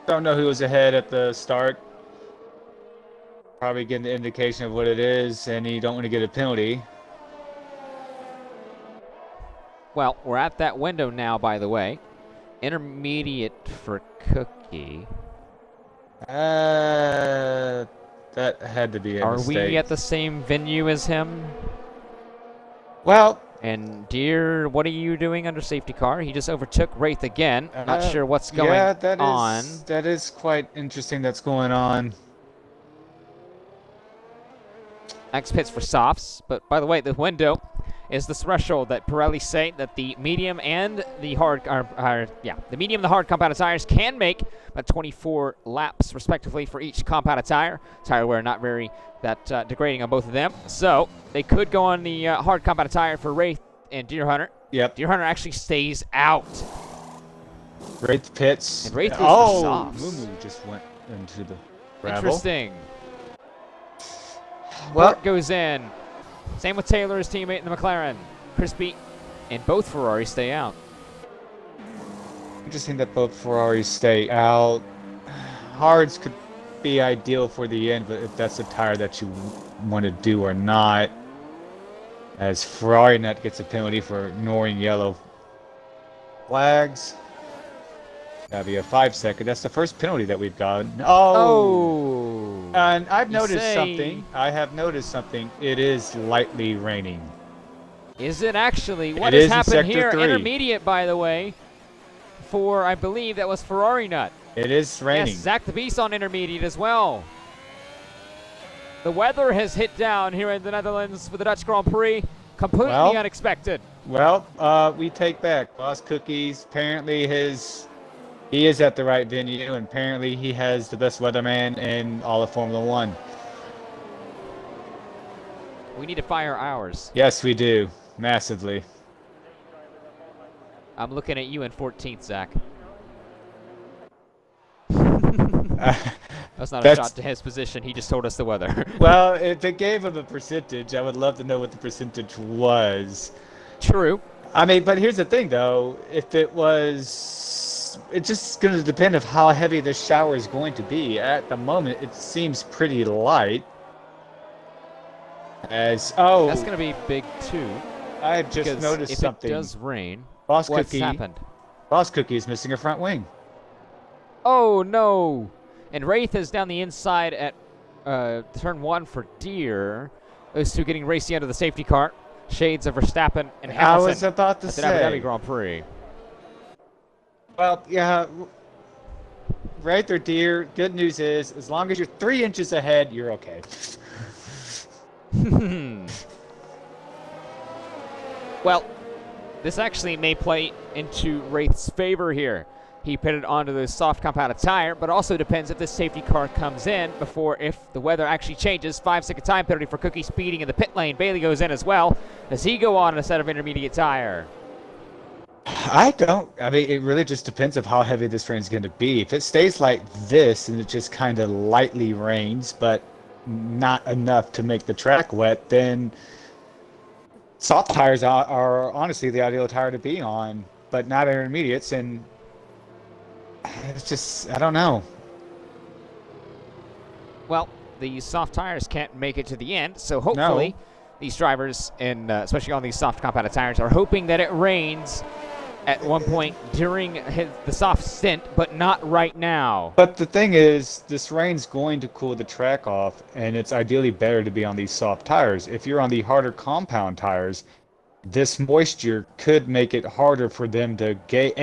[SPEAKER 2] don't know who was ahead at the start. Probably getting the indication of what it is, and you don't want to get a penalty.
[SPEAKER 1] Well, we're at that window now, by the way. Intermediate for Cookie.
[SPEAKER 2] That had to be a mistake.
[SPEAKER 1] Are we at the same venue as him?
[SPEAKER 2] Well,
[SPEAKER 1] And Deere, what are you doing under safety car? He just overtook Wraith again. Not sure what's going on.
[SPEAKER 2] That is quite interesting that's going on.
[SPEAKER 1] X pits for softs, but by the way, the window is the threshold that Pirelli say that the medium and the hard, the medium and the hard compounded tires can make about 24 laps respectively for each compounded tire. Tire wear not very degrading on both of them, so they could go on the hard compounded tire for Wraith and Deer Hunter.
[SPEAKER 2] Yep.
[SPEAKER 1] Deer Hunter actually stays out.
[SPEAKER 2] Wraith pits.
[SPEAKER 1] And Wraith goes for softs.
[SPEAKER 2] Mumu just went into the gravel.
[SPEAKER 1] Interesting.
[SPEAKER 2] Well,
[SPEAKER 1] Burt goes in. Same with Taylor, his teammate in the McLaren. Crispy and both Ferraris stay out.
[SPEAKER 2] interesting that both Ferraris stay out. Hards could be ideal for the end, but if that's a tire that you want to do or not, as Ferrari net gets a penalty for ignoring yellow flags. That'll be a 5-second. That's the first penalty that we've gotten.
[SPEAKER 1] Oh!
[SPEAKER 2] And I've noticed something. I have noticed something. It is lightly raining.
[SPEAKER 1] Is it actually? What
[SPEAKER 2] It
[SPEAKER 1] has
[SPEAKER 2] is in
[SPEAKER 1] happened
[SPEAKER 2] Sector
[SPEAKER 1] here?
[SPEAKER 2] 3.
[SPEAKER 1] Intermediate, by the way, for, I believe, that was Ferrari nut.
[SPEAKER 2] It is raining.
[SPEAKER 1] Yes, Zach the Beast on intermediate as well. The weather has hit down here in the Netherlands for the Dutch Grand Prix. Completely unexpected.
[SPEAKER 2] Well, we take back Boss Cookies. Apparently he is at the right venue, and apparently he has the best weatherman in all of Formula One.
[SPEAKER 1] We need to fire ours.
[SPEAKER 2] Yes, we do. Massively.
[SPEAKER 1] I'm looking at you in 14th, Zach. That's not a shot to his position. He just told us the weather.
[SPEAKER 2] Well, if it gave him a percentage, I would love to know what the percentage was.
[SPEAKER 1] True.
[SPEAKER 2] I mean, but here's the thing, though. If it was... It's just going to depend of how heavy this shower is going to be. At the moment, it seems pretty light. That's going
[SPEAKER 1] to be big, too.
[SPEAKER 2] I just noticed something.
[SPEAKER 1] If it does rain,
[SPEAKER 2] What's
[SPEAKER 1] happened?
[SPEAKER 2] Boss Cookie is missing a front wing.
[SPEAKER 1] Oh, no. And Wraith is down the inside at turn 1 for Deere. Those two getting racing under the safety car. Shades of Verstappen and Hamilton.
[SPEAKER 2] I was about to
[SPEAKER 1] at
[SPEAKER 2] say.
[SPEAKER 1] the Abu Dhabi Grand Prix.
[SPEAKER 2] Well, yeah. Wraith or Deere, good news is, as long as you're 3 inches ahead, you're okay.
[SPEAKER 1] Well, this actually may play into Wraith's favor here. He pitted onto the soft compounded tire, but also depends if this safety car comes in before if the weather actually changes. 5-second time penalty for Cookie speeding in the pit lane. Bailey goes in as well. Does he go on a set of intermediate tire?
[SPEAKER 2] I mean, it really just depends of how heavy this rain is going to be. If it stays like this and it just kind of lightly rains, but not enough to make the track wet, then soft tires are honestly the ideal tire to be on, but not intermediates. And it's just, I don't know.
[SPEAKER 1] Well, the soft tires can't make it to the end, so hopefully these drivers, and especially on these soft compounded tires, are hoping that it rains at one point during the soft stint, but not right now.
[SPEAKER 2] But the thing is, this rain's going to cool the track off, and it's ideally better to be on these soft tires. If you're on the harder compound tires, this moisture could make it harder for them to get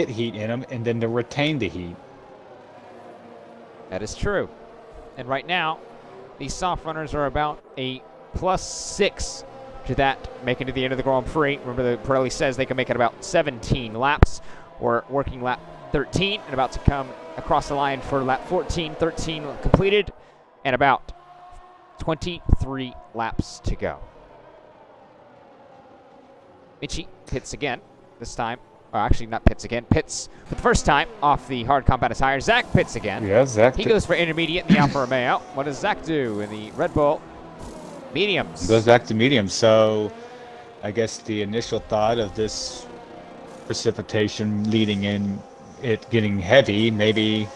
[SPEAKER 2] heat in them and then to retain the heat.
[SPEAKER 1] That is true. And right now, these soft runners are about a +6 to that, making it to the end of the Grand Prix. Remember, the Pirelli says they can make it about 17 laps. We're working lap 13 and about to come across the line for lap 14. 13 completed and about 23 laps to go. Michi pits again, this time. Oh, actually, not pits again. Pits for the first time off the hard compound tire. Zach pits again.
[SPEAKER 2] Yeah, Zach.
[SPEAKER 1] He goes for intermediate in the Alfa Romeo. What does Zach do in the Red Bull? Mediums.
[SPEAKER 2] He goes back to medium. So I guess the initial thought of this precipitation leading in it getting heavy, maybe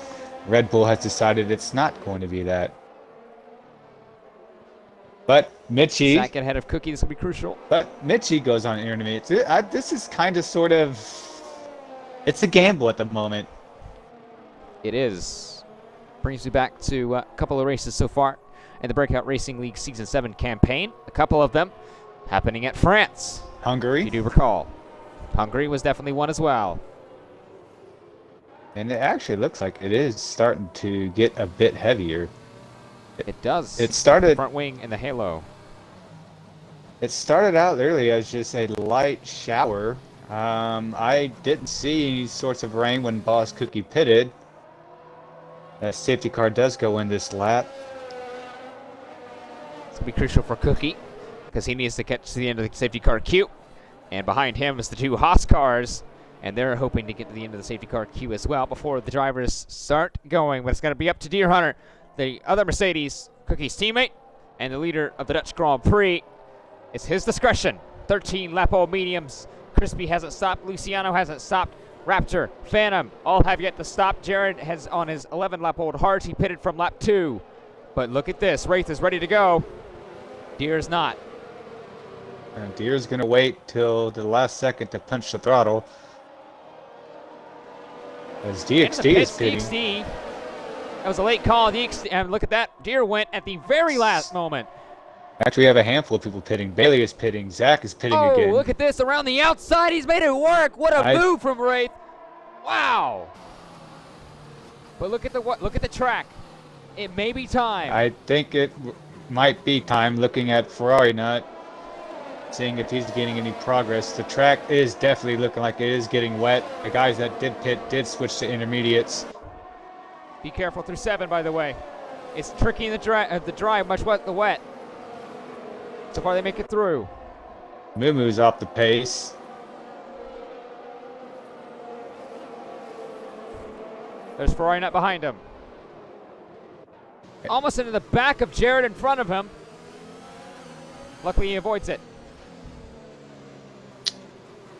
[SPEAKER 2] Red Bull has decided it's not going to be that. But Michi.
[SPEAKER 1] Zach ahead of Cookie. This will be crucial.
[SPEAKER 2] But Michi goes on intermediate. This is kind of sort of. It's a gamble at the moment.
[SPEAKER 1] It is. Brings me back to a couple of races so far in the Breakout Racing League Season 7 campaign. A couple of them happening at France.
[SPEAKER 2] Hungary.
[SPEAKER 1] If you do recall. Hungary was definitely one as well.
[SPEAKER 2] And it actually looks like it is starting to get a bit heavier.
[SPEAKER 1] It does.
[SPEAKER 2] It started.
[SPEAKER 1] Front wing and the halo.
[SPEAKER 2] It started out early as just a light shower. I didn't see any sorts of rain when Boss Cookie pitted. That safety car does go in this lap.
[SPEAKER 1] It's going to be crucial for Cookie because he needs to catch to the end of the safety car queue. And behind him is the two Haas cars. And they're hoping to get to the end of the safety car queue as well before the drivers start going. But it's going to be up to Deer Hunter, the other Mercedes, Cookie's teammate, and the leader of the Dutch Grand Prix. It's his discretion. 13 lap-old mediums. Crispy hasn't stopped. Luciano hasn't stopped. Raptor, Phantom, all have yet to stop. Jared has on his 11 lap-old Hart. He pitted from lap 2. But look at this. Wraith is ready to go. Deer's not.
[SPEAKER 2] And Deer's going to wait till the last second to punch the throttle. As DXD is pitting.
[SPEAKER 1] DXD. That was a late call. DXD, and look at that. Deer went at the very last moment.
[SPEAKER 2] Actually, we have a handful of people pitting. Bailey is pitting. Zach is pitting again.
[SPEAKER 1] Oh, look at this. Around the outside. He's made it work. What a move from Wraith. Wow. But look at the track. It may be time.
[SPEAKER 2] I think it might be time looking at Ferrari Nut. Seeing if he's getting any progress. The track is definitely looking like it is getting wet. The guys that did pit did switch to intermediates.
[SPEAKER 1] Be careful through 7, by the way. It's tricky in the dry, much wet the wet. So far they make it through.
[SPEAKER 2] Mumu's off the pace.
[SPEAKER 1] There's Ferrari Nut behind him. Almost into the back of Jared in front of him. Luckily he avoids it.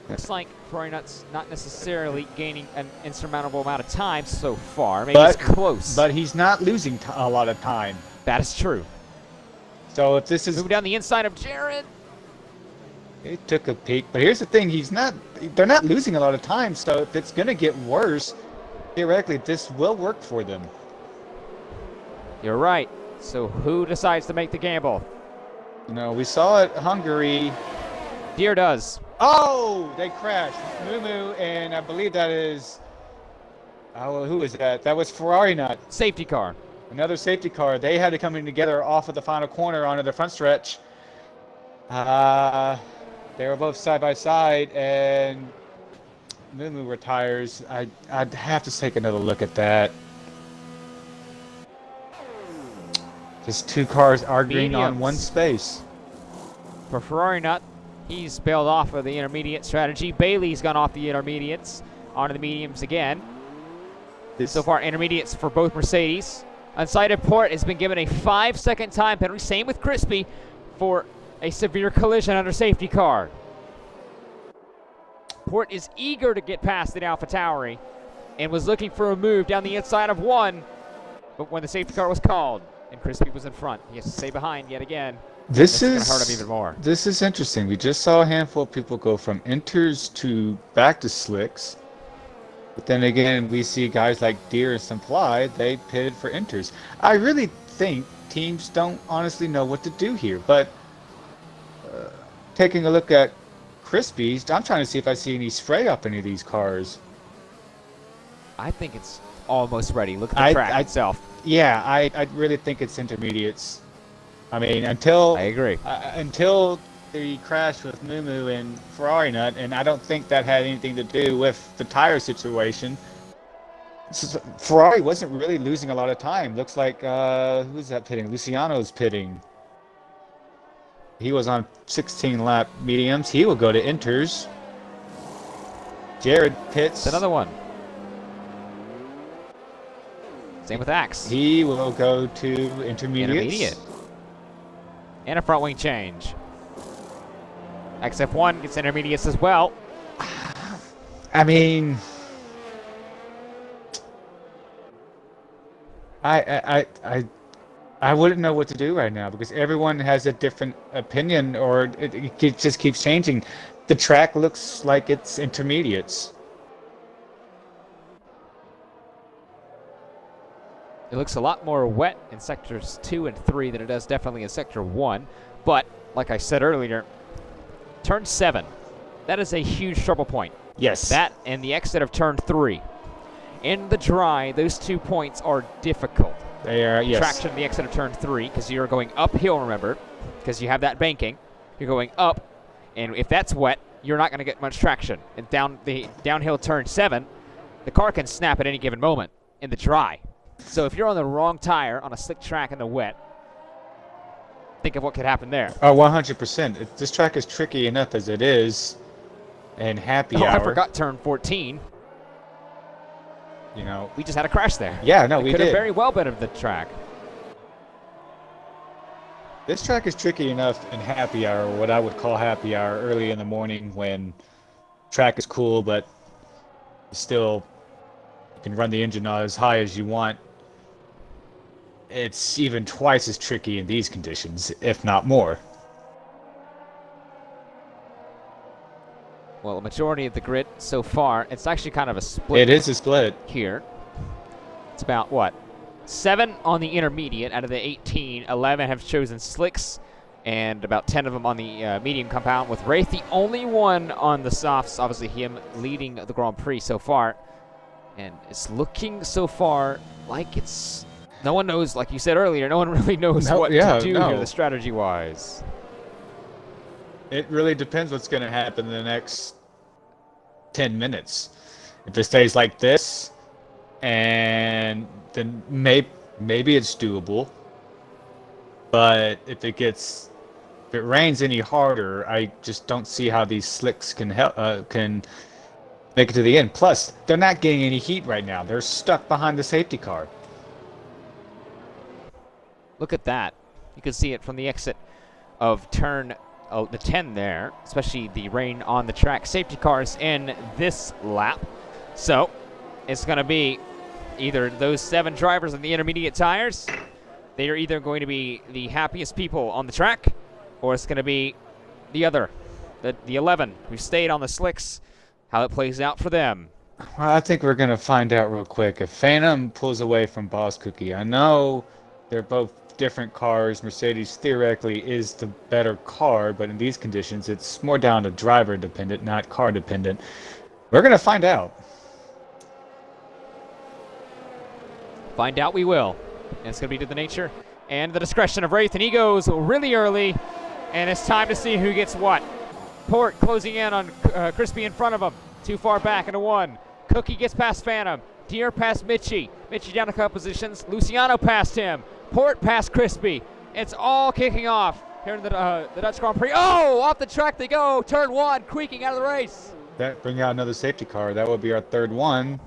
[SPEAKER 1] Looks like Ferrari Nut's not necessarily gaining an insurmountable amount of time so far. Maybe it's close.
[SPEAKER 2] But he's not losing a lot of time.
[SPEAKER 1] That is true.
[SPEAKER 2] So if this is...
[SPEAKER 1] Moving down the inside of Jared.
[SPEAKER 2] He took a peek. But here's the thing. They're not losing a lot of time. So if it's going to get worse, theoretically, this will work for them.
[SPEAKER 1] You're right. So who decides to make the gamble?
[SPEAKER 2] You know, we saw it Hungary.
[SPEAKER 1] Deer does.
[SPEAKER 2] Oh, they crashed. Mumu, and I believe that is... Oh, who is that? That was Ferrari Nut.
[SPEAKER 1] Safety car.
[SPEAKER 2] Another safety car. They had to come in together off of the final corner onto the front stretch. They were both side by side, and Mumu retires. I'd have to take another look at that. Just two cars arguing on one space.
[SPEAKER 1] For Ferrari Nut, he's bailed off of the intermediate strategy. Bailey's gone off the intermediates onto the mediums again. So far, intermediates for both Mercedes. Unsighted Port has been given a 5-second time penalty. Same with Crispy for a severe collision under safety car. Port is eager to get past the AlphaTauri and was looking for a move down the inside of 1, but when the safety car was called and Crispy was in front, he has to stay behind yet again.
[SPEAKER 2] This is
[SPEAKER 1] going to hurt him even more.
[SPEAKER 2] This is interesting. We just saw a handful of people go from inters to back to slicks. But then again, we see guys like Deer and Supply, they pitted for inters. I really think teams don't honestly know what to do here. But taking a look at Crispy's, I'm trying to see if I see any spray up any of these cars.
[SPEAKER 1] I think it's almost ready. Look at the track itself.
[SPEAKER 2] Yeah, I really think it's intermediates. I mean,
[SPEAKER 1] I agree.
[SPEAKER 2] until the crash with Mumu and Ferrari Nut, and I don't think that had anything to do with the tire situation. Ferrari wasn't really losing a lot of time. Looks like who's that pitting? Luciano's pitting. He was on 16 lap mediums. He will go to inters. Jared pits.
[SPEAKER 1] It's another one. Same with Axe.
[SPEAKER 2] He will go to intermediates.
[SPEAKER 1] And a front wing change. XF1 gets intermediates as well.
[SPEAKER 2] I mean, I wouldn't know what to do right now because everyone has a different opinion, or it just keeps changing. The track looks like it's intermediates.
[SPEAKER 1] It looks a lot more wet in sectors 2 and 3 than it does definitely in sector 1. But, like I said earlier, turn 7, that is a huge trouble point.
[SPEAKER 2] Yes.
[SPEAKER 1] That and the exit of turn 3. In the dry, those 2 points are difficult.
[SPEAKER 2] They are, yes.
[SPEAKER 1] Traction at the exit of turn 3, because you're going uphill, remember, because you have that banking. You're going up, and if that's wet, you're not going to get much traction. And down the downhill turn 7, the car can snap at any given moment in the dry. So if you're on the wrong tire on a slick track in the wet, think of what could happen there.
[SPEAKER 2] Oh, 100%. This track is tricky enough as it is, and happy hour.
[SPEAKER 1] I forgot turn 14.
[SPEAKER 2] You know,
[SPEAKER 1] we just had a crash there.
[SPEAKER 2] Yeah, no, we
[SPEAKER 1] could have
[SPEAKER 2] did.
[SPEAKER 1] very well been of the track.
[SPEAKER 2] This track is tricky enough in happy hour, what I would call happy hour, early in the morning when track is cool, but still you can run the engine as high as you want. It's even twice as tricky in these conditions, if not more.
[SPEAKER 1] Well, the majority of the grid so far, it's actually kind of a split.
[SPEAKER 2] It is a split.
[SPEAKER 1] Here. It's about, what, 7 on the intermediate out of the 18. 11 have chosen slicks, and about 10 of them on the medium compound, with Wraith the only one on the softs, obviously him leading the Grand Prix so far. And it's looking so far like it's... No one knows, like you said earlier, no one really knows what to do here, the strategy-wise.
[SPEAKER 2] It really depends what's going to happen in the next 10 minutes. If it stays like this, and then maybe it's doable. But if it rains any harder, I just don't see how these slicks can make it to the end. Plus, they're not getting any heat right now. They're stuck behind the safety car.
[SPEAKER 1] Look at that. You can see it from the exit of turn the 10 there, especially the rain on the track. Safety cars in this lap. So it's going to be either those 7 drivers on the intermediate tires. They are either going to be the happiest people on the track, or it's going to be the other, the 11 who stayed on the slicks, how it plays out for them.
[SPEAKER 2] Well, I think we're going to find out real quick. If Phantom pulls away from Boss Cookie, I know they're both different cars. Mercedes theoretically is the better car, but in these conditions it's more down to driver dependent, not car dependent. We're going to find out.
[SPEAKER 1] Find out we will. And it's going to be to the nature and the discretion of Wraith, and he goes really early, and it's time to see who gets what. Port closing in on Crispy in front of him. Too far back into 1. Cookie gets past Phantom. Deere past Mitchie. Mitchie down a couple positions. Luciano passed him. Port past Crispy. It's all kicking off here in the Dutch Grand Prix. Oh, off the track they go. Turn 1, creaking out of the race.
[SPEAKER 2] That bring out another safety car. That would be our third one.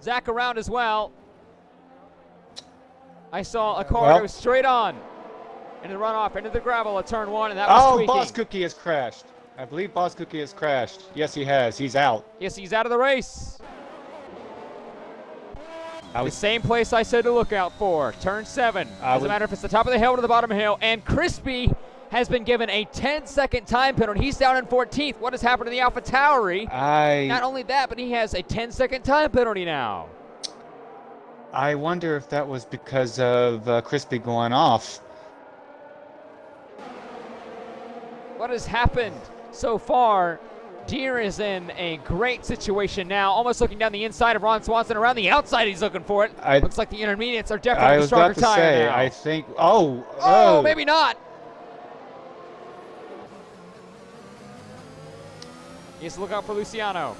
[SPEAKER 1] Zach around as well. I saw a car go straight on into the runoff, into the gravel at turn 1, and that was tweaking.
[SPEAKER 2] Boss Cookie has crashed. I believe Boss Cookie has crashed. Yes, he has. He's out.
[SPEAKER 1] Yes, he's out of the race. The same place I said to look out for. Turn 7. Doesn't matter if it's the top of the hill or the bottom of the hill. And Crispy has been given a 10-second time penalty. He's down in 14th. What has happened to the Alpha Tauri? Not only that, but he has a 10-second time penalty now.
[SPEAKER 2] I wonder if that was because of Crispy going off.
[SPEAKER 1] What has happened so far Deere is in a great situation now, almost looking down the inside of Ron Swanson. Around the outside, he's looking for it. Looks like the intermediates are definitely the stronger tire now.
[SPEAKER 2] I think. Oh,
[SPEAKER 1] maybe not. He has to look out for Luciano.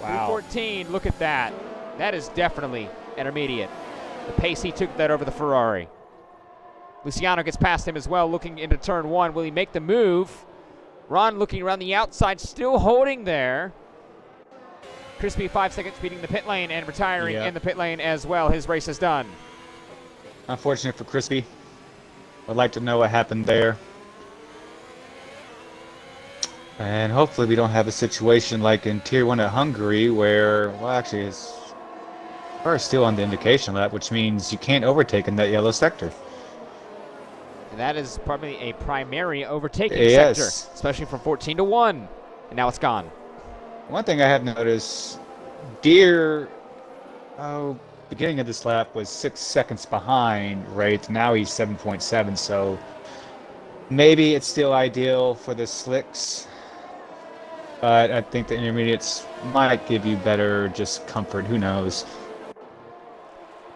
[SPEAKER 2] Wow.
[SPEAKER 1] 2:14. Look at that. That is definitely intermediate. The pace he took that over the Ferrari. Luciano gets past him as well, looking into turn 1. Will he make the move? Ron looking around the outside, still holding there. Crispy 5 seconds beating the pit lane and retiring in the pit lane as well. His race is done.
[SPEAKER 2] Unfortunate for Crispy. I'd like to know what happened there. And hopefully we don't have a situation like in Tier 1 at Hungary where, well, actually, his car is still on the indication lap, which means you can't overtake in that yellow sector.
[SPEAKER 1] And that is probably a primary overtaking sector, especially from 14 to 1. And now it's gone.
[SPEAKER 2] One thing I have noticed, Deere, beginning of this lap was 6 seconds behind, right? Now he's 7.7, so maybe it's still ideal for the slicks. But I think the intermediates might give you better just comfort. Who knows?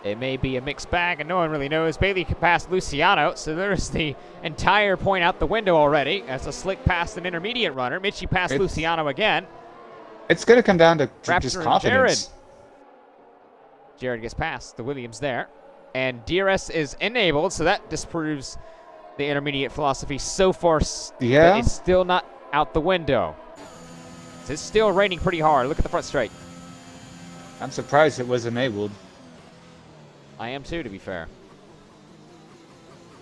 [SPEAKER 1] It may be a mixed bag, and no one really knows. Bailey passed Luciano, so there's the entire point out the window already. As a slick past an intermediate runner. Mitchie passed Luciano again.
[SPEAKER 2] It's going to come down to
[SPEAKER 1] Raptor
[SPEAKER 2] just confidence.
[SPEAKER 1] Jared gets past the Williams there. And DRS is enabled, so that disproves the intermediate philosophy so far.
[SPEAKER 2] Yeah.
[SPEAKER 1] But it's still not out the window. It's still raining pretty hard. Look at the front straight.
[SPEAKER 2] I'm surprised it was enabled.
[SPEAKER 1] I am too, to be fair.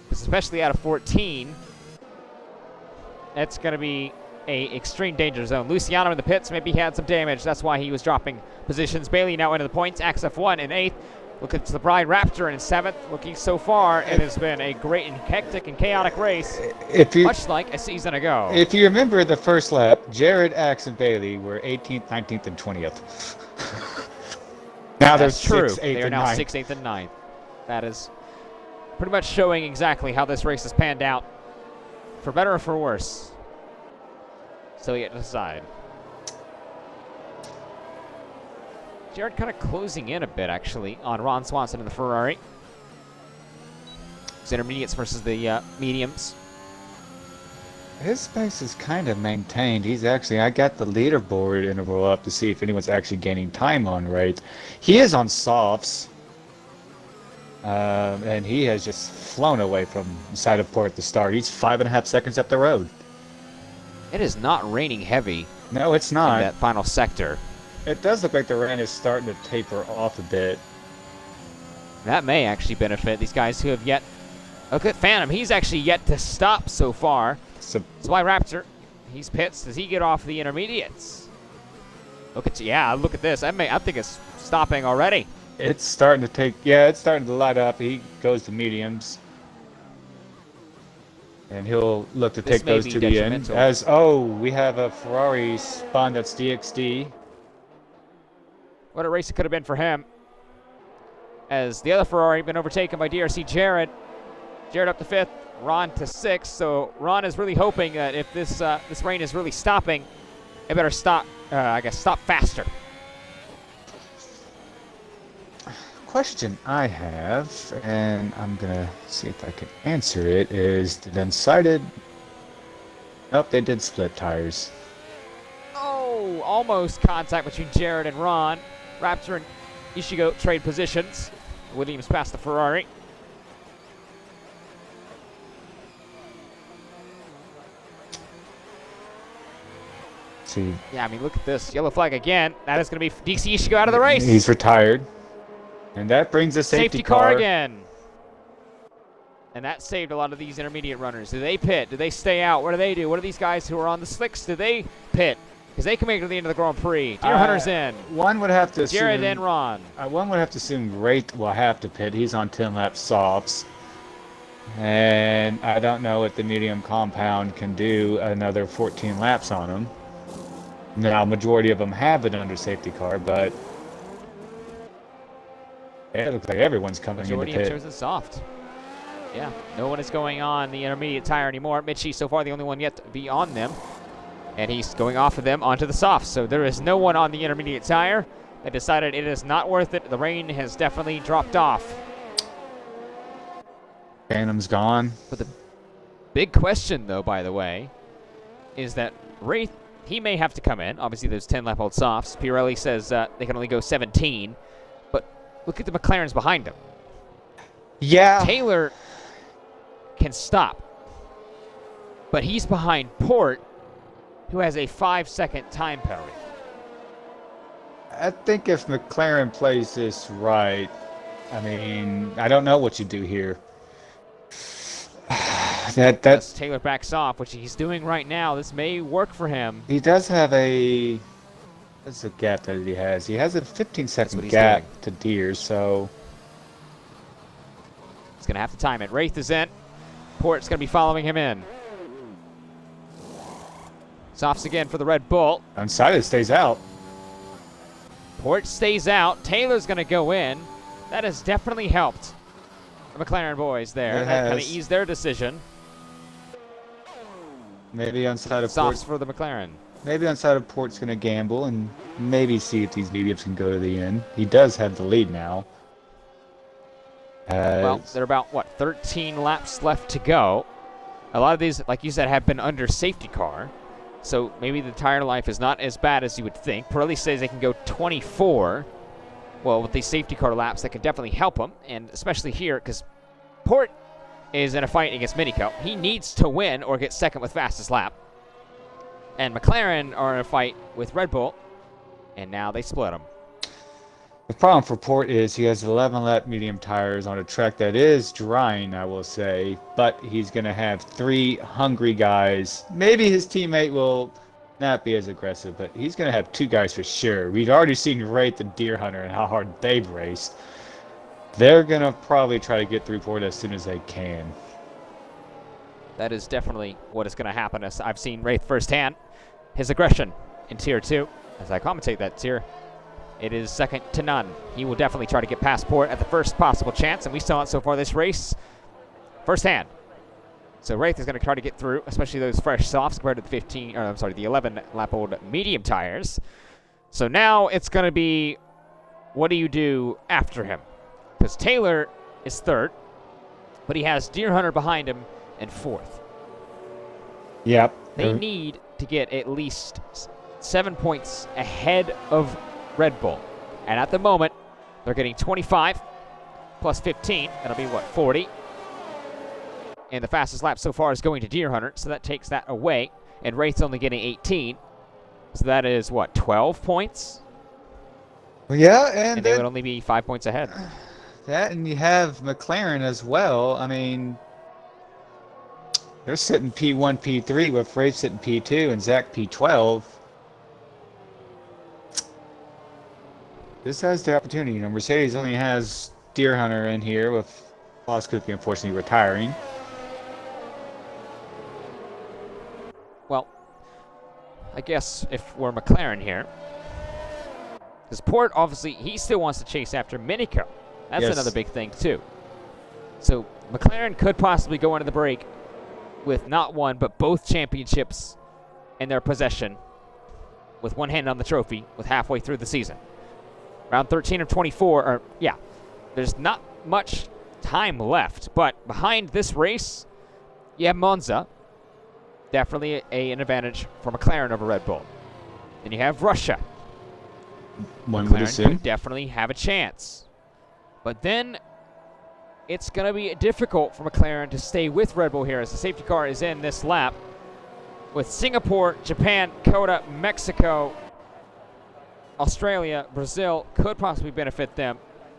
[SPEAKER 1] Because especially out of 14, that's going to be a extreme danger zone. Luciano in the pits, maybe he had some damage. That's why he was dropping positions. Bailey now into the points. XF1 in 8th. Look at the Bride Raptor in 7th. Looking so far, it has been a great and hectic and chaotic race, much like a season ago.
[SPEAKER 2] If you remember the first lap, Jared, Axe, and Bailey were 18th, 19th, and 20th. Now they're 6th, 8th,
[SPEAKER 1] they are
[SPEAKER 2] and
[SPEAKER 1] now
[SPEAKER 2] 9th.
[SPEAKER 1] 6th, 8th, and 9th. That is pretty much showing exactly how this race has panned out, for better or for worse. So we get to decide. Jared kind of closing in a bit, actually, on Ron Swanson in the Ferrari. It's intermediates versus the mediums.
[SPEAKER 2] His pace is kind of maintained. He's actually, I got the leaderboard interval up to see if anyone's actually gaining time on right. He is on softs. And he has just flown away from the side of port at the start. He's 5.5 seconds up the road.
[SPEAKER 1] It is not raining heavy.
[SPEAKER 2] No, it's not.
[SPEAKER 1] In that final sector.
[SPEAKER 2] It does look like the rain is starting to taper off a bit.
[SPEAKER 1] That may actually benefit these guys who have yet... Look at Phantom. He's actually yet to stop so far. That's why Raptor, he's pits. Does he get off the intermediates? Look at this. I think it's stopping already.
[SPEAKER 2] It's starting to it's starting to light up. He goes to mediums. And he'll look to take those to the end. We have a Ferrari spun that's DXD.
[SPEAKER 1] What a race it could have been for him. As the other Ferrari been overtaken by DRC Jared. Jared up to 5th, Ron to 6th. So Ron is really hoping that if this rain is really stopping, it better stop. Stop faster.
[SPEAKER 2] Question I have, and I'm gonna see if I can answer it, is did Unsighted... Nope, they did split tires.
[SPEAKER 1] Oh, almost contact between Jared and Ron. Raptor and Ishigo trade positions. Williams passed the Ferrari.
[SPEAKER 2] See.
[SPEAKER 1] Yeah, I mean, look at this. Yellow flag again. That is going to be DC Ishigo out of the race.
[SPEAKER 2] He's retired. And that brings a safety car
[SPEAKER 1] again. And that saved a lot of these intermediate runners. Do they pit? Do they stay out? What do they do? What are these guys who are on the slicks? Do they pit? Because they can make it to the end of the Grand Prix. Deer Hunter's in.
[SPEAKER 2] One would have to assume...
[SPEAKER 1] Jared and Ron.
[SPEAKER 2] One would have to assume Wraith will have to pit. He's on 10-lap softs. And I don't know what the medium compound can do another 14 laps on him. Now, majority of them have it under safety car, but... It looks like everyone's coming in the pit.
[SPEAKER 1] Majority have chosen soft. Yeah, no one is going on the intermediate tire anymore. Mitchie so far the only one yet to be on them. And he's going off of them onto the softs. So there is no one on the intermediate tire. They decided it is not worth it. The rain has definitely dropped off.
[SPEAKER 2] Phantom's gone.
[SPEAKER 1] But the big question, though, by the way, is that Wraith, he may have to come in. Obviously, those 10-lap-old softs. Pirelli says they can only go 17. But look at the McLarens behind him.
[SPEAKER 2] Yeah.
[SPEAKER 1] Taylor can stop. But he's behind Port, who has a 5-second time penalty.
[SPEAKER 2] I think if McLaren plays this right, I mean, I don't know what you do here.
[SPEAKER 1] As Taylor backs off, which he's doing right now. This may work for him.
[SPEAKER 2] He does have a... What's the gap that he has? He has a 15-second gap to Deere, so...
[SPEAKER 1] He's going to have to time it. Wraith is in. Port's going to be following him in. Softs again for the Red Bull.
[SPEAKER 2] Unsighted stays out.
[SPEAKER 1] Port stays out. Taylor's going to go in. That has definitely helped the McLaren boys there. That kind of eased their decision.
[SPEAKER 2] Maybe unsighted
[SPEAKER 1] Softs for the McLaren.
[SPEAKER 2] Maybe unsighted Port's going to gamble and maybe see if these mediums can go to the end. He does have the lead now.
[SPEAKER 1] Well, there are about, 13 laps left to go. A lot of these, like you said, have been under safety car. So maybe the tire life is not as bad as you would think. Pirelli says they can go 24. Well, with these safety car laps, that can definitely help them. And especially here, because Port is in a fight against Minico. He needs to win or get second with fastest lap. And McLaren are in a fight with Red Bull. And now they split them.
[SPEAKER 2] The problem for Port is he has 11-lap medium tires on a track that is drying, I will say, but he's going to have 3 hungry guys. Maybe his teammate will not be as aggressive, but he's going to have 2 guys for sure. We've already seen Wraith and Deer Hunter and how hard they've raced. They're going to probably try to get through Port as soon as they can.
[SPEAKER 1] That is definitely what is going to happen. As I've seen Wraith firsthand. His aggression in Tier 2, as I commentate that tier. It is second to none. He will definitely try to get past Port at the first possible chance, and we saw it so far this race firsthand. So Wraith is going to try to get through, especially those fresh softs compared to the the 11-lap-old medium tires. So now it's going to be, what do you do after him? Because Taylor is third, but he has Deer Hunter behind him in fourth.
[SPEAKER 2] Yep.
[SPEAKER 1] They need to get at least 7 points ahead of Red Bull. And at the moment, they're getting 25 plus 15. That'll be, 40? And the fastest lap so far is going to Deer Hunter, so that takes that away. And Wraith's only getting 18. So that is, 12 points?
[SPEAKER 2] Yeah,
[SPEAKER 1] and they would only be 5 points ahead.
[SPEAKER 2] That, and you have McLaren as well. I mean, they're sitting P1, P3, with Wraith sitting P2 and Zach P12. This has the opportunity. You know, Mercedes only has Deer Hunter in here, with Lost Cookie unfortunately retiring.
[SPEAKER 1] Well, I guess if we're McLaren here, because Port, obviously, he still wants to chase after Minico. That's another big thing, too. So McLaren could possibly go into the break with not one, but both championships in their possession, with one hand on the trophy, with halfway through the season. Round 13 of 24, there's not much time left, but behind this race, you have Monza. Definitely an advantage for McLaren over Red Bull. Then you have Russia. McLaren could definitely have a chance. But then it's going to be difficult for McLaren to stay with Red Bull here, as the safety car is in this lap. With Singapore, Japan, Coda, Mexico, Australia, Brazil could possibly benefit them.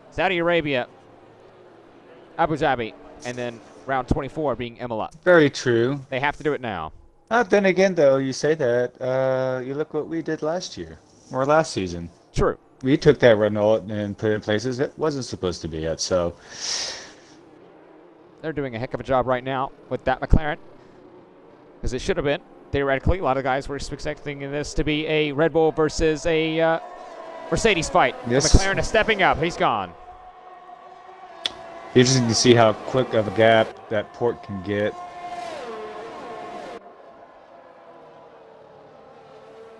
[SPEAKER 1] Saudi Arabia, Abu Dhabi, and then round 24 being Imola.
[SPEAKER 2] Very true.
[SPEAKER 1] They have to do it now.
[SPEAKER 2] Then again, though, you say that. You look what we did last year, or last season.
[SPEAKER 1] True.
[SPEAKER 2] We took that Renault and put it in places it wasn't supposed to be at, so.
[SPEAKER 1] They're doing a heck of a job right now with that McLaren, because it should have been. Theoretically, a lot of guys were expecting this to be a Red Bull versus a Mercedes fight.
[SPEAKER 2] Yes.
[SPEAKER 1] McLaren is stepping up. He's gone.
[SPEAKER 2] Interesting to see how quick of a gap that Port can get.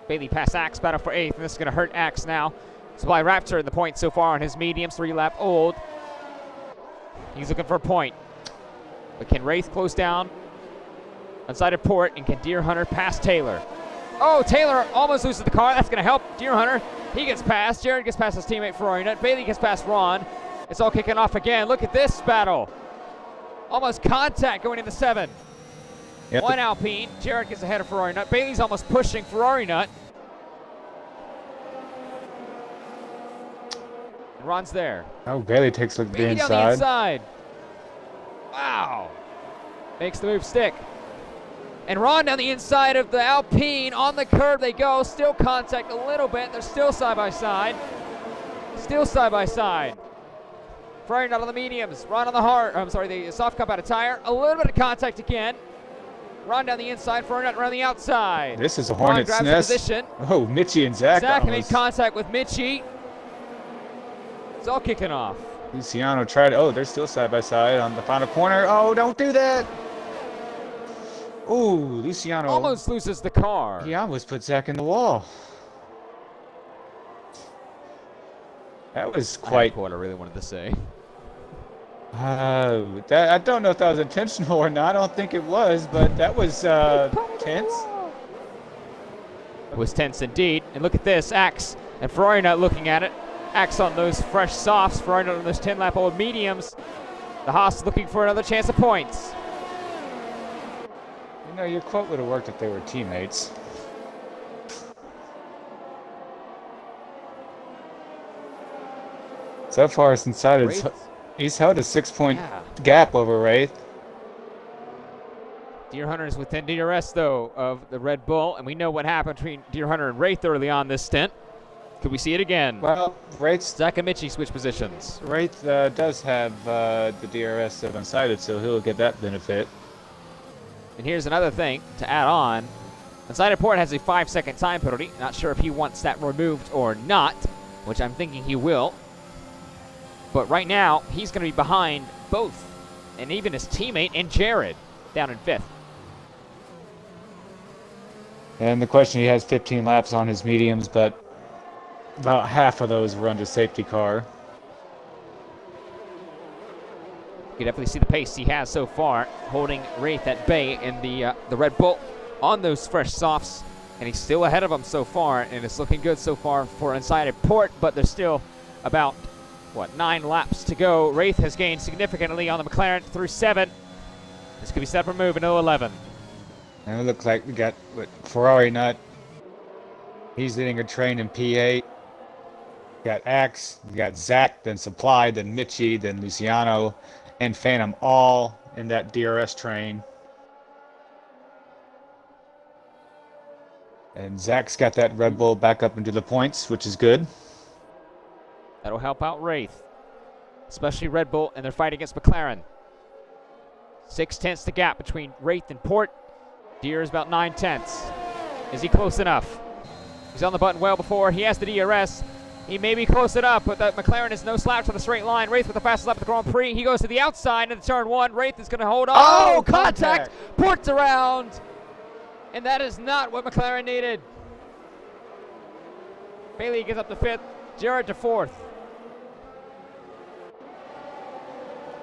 [SPEAKER 1] Bailey past Axe, battle for 8th, and this is going to hurt Axe now. Supply Raptor in the point so far on his mediums, 3-lap old. He's looking for a point. But can Wraith close down inside of Port, and can Deer Hunter pass Taylor? Oh, Taylor almost loses the car. That's going to help Deer Hunter. He gets past. Jared gets past his teammate Ferrari Nut. Bailey gets past Ron. It's all kicking off again. Look at this battle. Almost contact going into 7.
[SPEAKER 2] Yep.
[SPEAKER 1] One Alpine. Jared gets ahead of Ferrari Nut. Bailey's almost pushing Ferrari Nut. And Ron's there.
[SPEAKER 2] Oh, Bailey takes a look at the
[SPEAKER 1] Bailey down the
[SPEAKER 2] inside.
[SPEAKER 1] inside. Wow. Makes the move stick. And Ron down the inside of the Alpine. On the curb they go. Still contact a little bit. They're still side by side. Still side by side. Ferrari Nut on the mediums. Ron on the hard. I'm sorry, the soft cup out of tire. A little bit of contact again. Ron down the inside. Ferrari Nut around the outside.
[SPEAKER 2] This is a
[SPEAKER 1] Ron
[SPEAKER 2] hornet's
[SPEAKER 1] grabs
[SPEAKER 2] nest.
[SPEAKER 1] position.
[SPEAKER 2] Oh, Mitchie and Zach.
[SPEAKER 1] Zach made
[SPEAKER 2] almost.
[SPEAKER 1] contact with Mitchie. It's all kicking off.
[SPEAKER 2] Luciano tried. Oh, they're still side by side on the final corner. Oh, don't do that. Oh, Luciano.
[SPEAKER 1] Almost loses the car.
[SPEAKER 2] He almost put Zach in the wall. That was quite.
[SPEAKER 1] What I really wanted to say.
[SPEAKER 2] I don't know if that was intentional or not. I don't think it was, but that was tense.
[SPEAKER 1] It was tense indeed. And look at this, Axe and Ferrari Nut looking at it. Axe on those fresh softs, Ferrari Nut on those 10-lap-old mediums. The Haas looking for another chance of points.
[SPEAKER 2] You know, your quote would have worked if they were teammates. So far, since he's held a 6-point gap over Wraith.
[SPEAKER 1] Deer Hunter is within DRS, though, of the Red Bull, and we know what happened between Deer Hunter and Wraith early on this stint. Could we see it again?
[SPEAKER 2] Well,
[SPEAKER 1] Zach and Mitchie switch positions.
[SPEAKER 2] Wraith does have the DRS of Unsighted, so he'll get that benefit.
[SPEAKER 1] And here's another thing to add on. Unsighted Port has a 5-second time penalty. Not sure if he wants that removed or not, which I'm thinking he will. But right now, he's going to be behind both, and even his teammate and Jared down in 5th.
[SPEAKER 2] And the question, he has 15 laps on his mediums, but about half of those were under safety car.
[SPEAKER 1] You can definitely see the pace he has so far, holding Wraith at bay in the Red Bull on those fresh softs, and he's still ahead of them so far, and it's looking good so far for Unsighted Port, but there's still about 9 laps to go. Wraith has gained significantly on the McLaren through 7. This could be set for move into 11.
[SPEAKER 2] And it looks like we got Ferrari Nut. He's leading a train in P8. Got Axe, we got Zach, then Supply, then Mitchie, then Luciano, and Phantom all in that DRS train. And Zach's got that Red Bull back up into the points, which is good.
[SPEAKER 1] That'll help out Wraith, especially Red Bull in their fight against McLaren. 6/10 the gap between Wraith and Port. Deer is about 9/10. Is he close enough? He's on the button well before. He has the DRS. He may be close enough, but that McLaren is no slouch on the straight line. Wraith with the fastest lap of the Grand Prix. He goes to the outside into turn 1. Wraith is going to hold on.
[SPEAKER 2] Oh,
[SPEAKER 1] Contact! Port's around. And that is not what McLaren needed. Bailey gets up to 5th. Jared to 4th.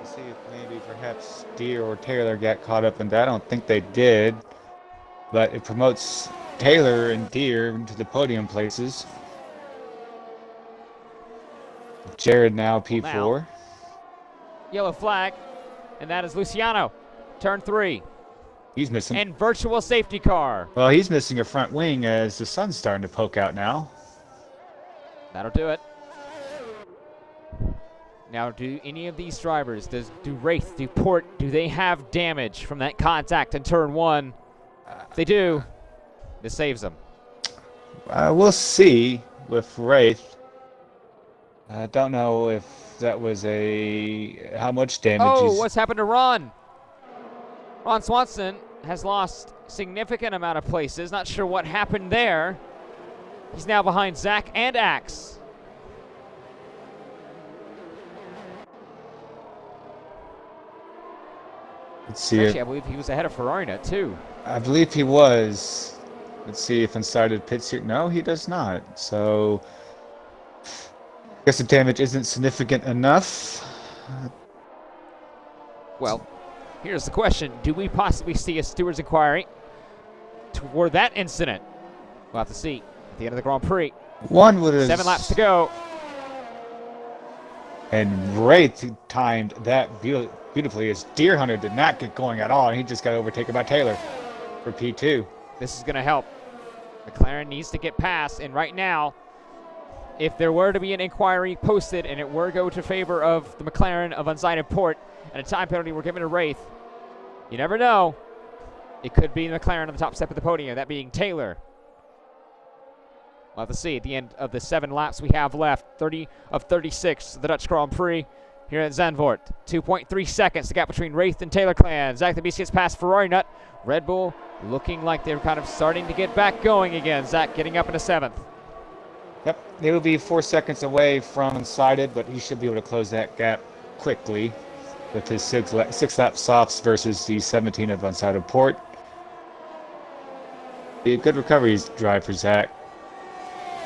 [SPEAKER 2] See if maybe perhaps Deere or Taylor got caught up in that. I don't think they did, but it promotes Taylor and Deere into the podium places. Jared now P4.
[SPEAKER 1] Yellow flag, and that is Luciano. Turn 3.
[SPEAKER 2] He's missing.
[SPEAKER 1] And virtual safety car.
[SPEAKER 2] Well, he's missing a front wing as the sun's starting to poke out now.
[SPEAKER 1] That'll do it. Now, do any of these drivers, do Wraith, do Port, do they have damage from that contact in turn 1? If they do, this saves them.
[SPEAKER 2] We'll see with Wraith. I don't know if that was how much damage.
[SPEAKER 1] Oh, what's happened to Ron? Ron Swanson has lost significant amount of places. Not sure what happened there. He's now behind Zach and Axe.
[SPEAKER 2] Let's see.
[SPEAKER 1] Actually, I believe he was ahead of Ferrari Nut too.
[SPEAKER 2] I believe he was. Let's see if Unsighted pits here. No, he does not. So, I guess the damage isn't significant enough.
[SPEAKER 1] Well, here's the question. Do we possibly see a steward's inquiry toward that incident? We'll have to see at the end of the Grand Prix.
[SPEAKER 2] One would have...
[SPEAKER 1] 7 laps to go.
[SPEAKER 2] And Wraith timed that beautifully as Deer Hunter did not get going at all, and he just got overtaken by Taylor for P2.
[SPEAKER 1] This is going to help. McLaren needs to get past, and right now, if there were to be an inquiry posted and it were to go to favor of the McLaren of Unsighted Port and a time penalty were given to Wraith, you never know. It could be the McLaren on the top step of the podium, that being Taylor. We'll have to see at the end of the 7 laps we have left. 30 of 36, the Dutch Grand Prix here at Zandvoort. 2.3 seconds, the gap between Wraith and Taylor clan. Zach the Beast gets past Ferrari Nut. Red Bull looking like they're kind of starting to get back going again. Zach getting up into 7th.
[SPEAKER 2] Yep, they will be 4 seconds away from Unsighted, but he should be able to close that gap quickly with his 6-lap softs versus the 17 of Unsighted Port. Be a good recovery drive for Zach.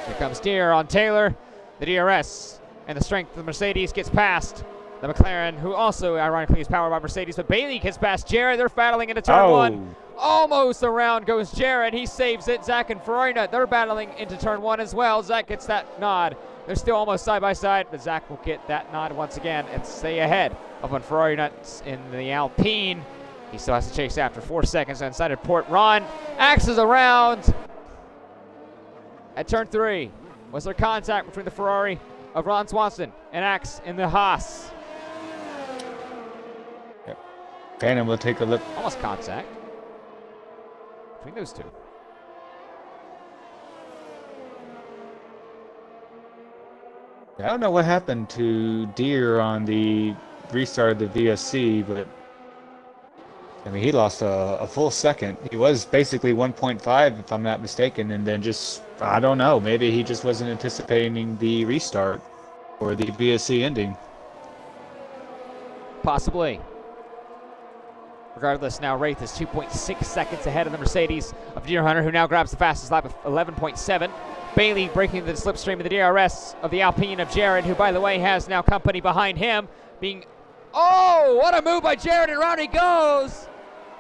[SPEAKER 1] Here comes Deere on Taylor. The DRS and the strength of the Mercedes gets past the McLaren, who also ironically is powered by Mercedes, but Bailey gets past Jared. They're battling into turn 1. Almost around goes Jared. He saves it. Zach and Ferrari Nut, they're battling into turn 1 as well. Zach gets that nod. They're still almost side by side, but Zach will get that nod once again and stay ahead of when Ferrari Nut in the Alpine. He still has to chase after 4 seconds inside of Port. Ron axes around at turn 3. Was there contact between the Ferrari of Ron Swanson and Axe in the Haas?
[SPEAKER 2] Yep. Phantom will take a look.
[SPEAKER 1] Almost contact between those two.
[SPEAKER 2] I don't know what happened to Deere on the restart of the VSC, but I mean, he lost a full second. He was basically 1.5, if I'm not mistaken, and then just, I don't know, maybe he just wasn't anticipating the restart or the VSC ending.
[SPEAKER 1] Possibly. Regardless, now Wraith is 2.6 seconds ahead of the Mercedes of Deer Hunter, who now grabs the fastest lap of 11.7. Bailey breaking the slipstream of the DRS of the Alpine of Jared, who, by the way, has now company behind him, being... Oh, what a move by Jared, and round he goes!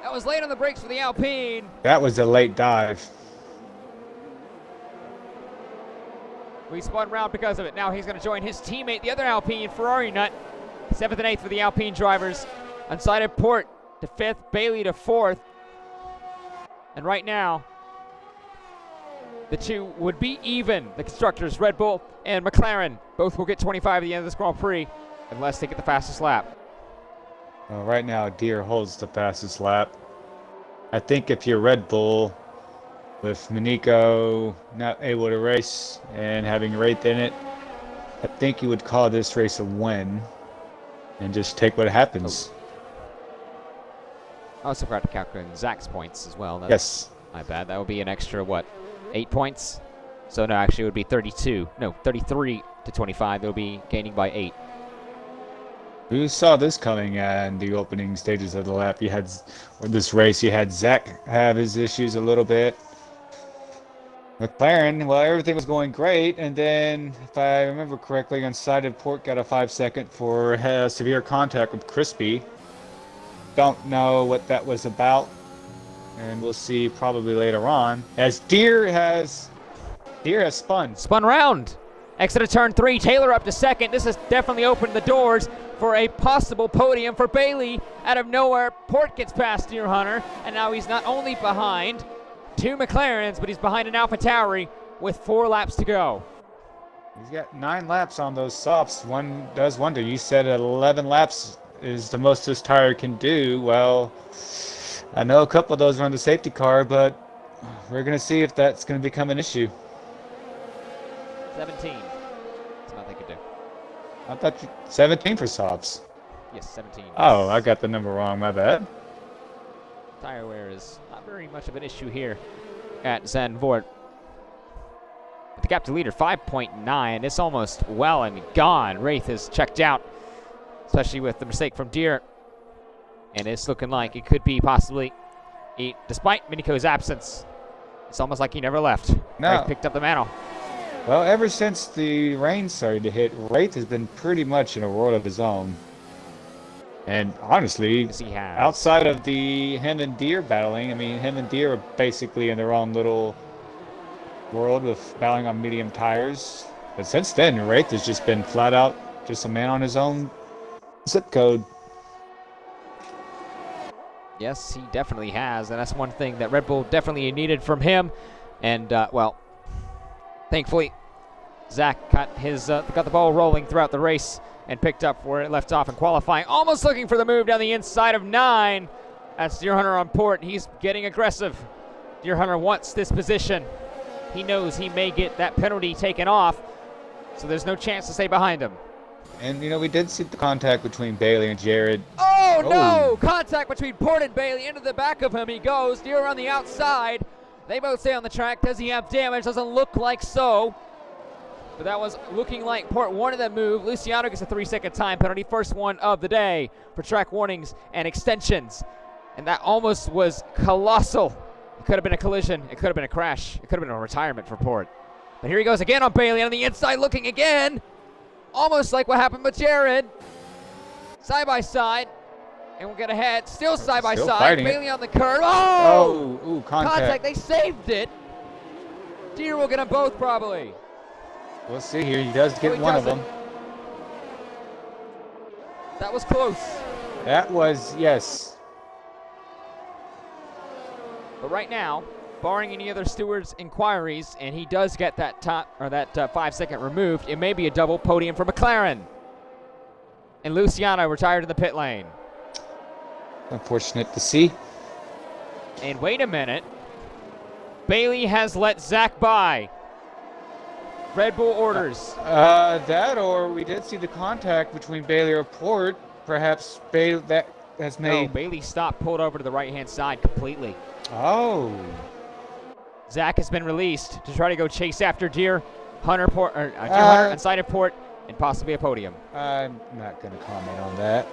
[SPEAKER 1] That was late on the brakes for the Alpine.
[SPEAKER 2] That was a late dive.
[SPEAKER 1] We spun round because of it. Now he's going to join his teammate, the other Alpine, Ferrari Nut. 7th and 8th for the Alpine drivers. Unsighted Port to 5th, Bailey to 4th. And right now, the two would be even. The constructors, Red Bull and McLaren, both will get 25 at the end of this Grand Prix, unless they get the fastest lap.
[SPEAKER 2] Well, right now, Deere holds the fastest lap. I think if you're Red Bull, with Miniko not able to race and having Wraith in it, I think you would call this race a win and just take what happens.
[SPEAKER 1] I also forgot to calculate Zach's points as well. That's
[SPEAKER 2] Yes.
[SPEAKER 1] my bad. That would be an extra, 8 points? So no, actually it would be 33 to 25. They'll be gaining by 8.
[SPEAKER 2] We saw this coming in the opening stages of the lap. You had, or this race, you had Zach have his issues a little bit. McLaren, well, everything was going great, and then, if I remember correctly, Unsighted Port got a 5-second for severe contact with Crispy. Don't know what that was about, and we'll see probably later on. As Deere has spun.
[SPEAKER 1] Spun round. Exit of turn 3. Taylor up to 2nd. This has definitely opened the doors for a possible podium for Bailey. Out of nowhere, Port gets past Deer Hunter, and now he's not only behind 2 McLarens, but he's behind an AlphaTauri with 4 laps to go.
[SPEAKER 2] He's got 9 laps on those softs. One does wonder. You said 11 laps is the most this tire can do. Well, I know a couple of those run the safety car, but we're going to see if that's going to become an issue.
[SPEAKER 1] 17. That's what they could do.
[SPEAKER 2] I thought 17 for softs.
[SPEAKER 1] Yes, 17.
[SPEAKER 2] Oh, I got the number wrong. My bad.
[SPEAKER 1] Tire wear is not very much of an issue here at Zandvoort. But the gap to leader, 5.9. It's almost well and gone. Wraith is checked out, especially with the mistake from Deere. And it's looking like it could be possibly, despite Miniko's absence, It's almost like he never left.
[SPEAKER 2] No.
[SPEAKER 1] Wraith picked up the mantle.
[SPEAKER 2] Well, ever since the rain started to hit, Wraith has been pretty much in a world of his own. And honestly,
[SPEAKER 1] Yes, he has.
[SPEAKER 2] outside of him and Deer battling, I mean, him and Deer are basically in their own little world with battling on medium tires. But since then, Wraith has just been flat out just a man on his own zip code.
[SPEAKER 1] Yes, he definitely has, and that's one thing that Red Bull definitely needed from him. And well, thankfully, Zach got the ball rolling throughout the race and picked up where it left off in qualifying. Almost looking for the move down the inside of 9. That's Deer Hunter on port. He's getting aggressive. Deer Hunter wants this position. He knows he may get that penalty taken off, so there's no chance to stay behind him.
[SPEAKER 2] And, we did see the contact between Bailey and Jared.
[SPEAKER 1] Oh, no! Contact between Port and Bailey. Into the back of him he goes. Deer on the outside. They both stay on the track. Does he have damage? Doesn't look like so. But that was looking like Port wanted that move. Luciano gets a 3-second time penalty. First one of the day for track warnings and extensions. And that almost was colossal. It could have been a collision. It could have been a crash. It could have been a retirement for Port. But here he goes again on Bailey on the inside looking again. Almost like what happened with Jared. Side by side. And we'll get ahead. Still side by side. Bailey on the curve. Oh!
[SPEAKER 2] Ooh, contact.
[SPEAKER 1] They saved it. Deer will get them both probably.
[SPEAKER 2] We'll see here. He does get one of them.
[SPEAKER 1] That was close.
[SPEAKER 2] That was, yes.
[SPEAKER 1] But right now, barring any other stewards' inquiries, and he does get that 5-second removed, it may be a double podium for McLaren. And Luciano retired in the pit lane.
[SPEAKER 2] Unfortunate to see.
[SPEAKER 1] And wait a minute. Bailey has let Zach by. Red Bull orders.
[SPEAKER 2] That or we did see the contact between Bailey or Port. Perhaps Bailey that has made.
[SPEAKER 1] No, Bailey stopped, pulled over to the right-hand side completely.
[SPEAKER 2] Oh.
[SPEAKER 1] Zach has been released to try to go chase after Deer Hunter inside of Port, and possibly a podium.
[SPEAKER 2] I'm not going to comment on that.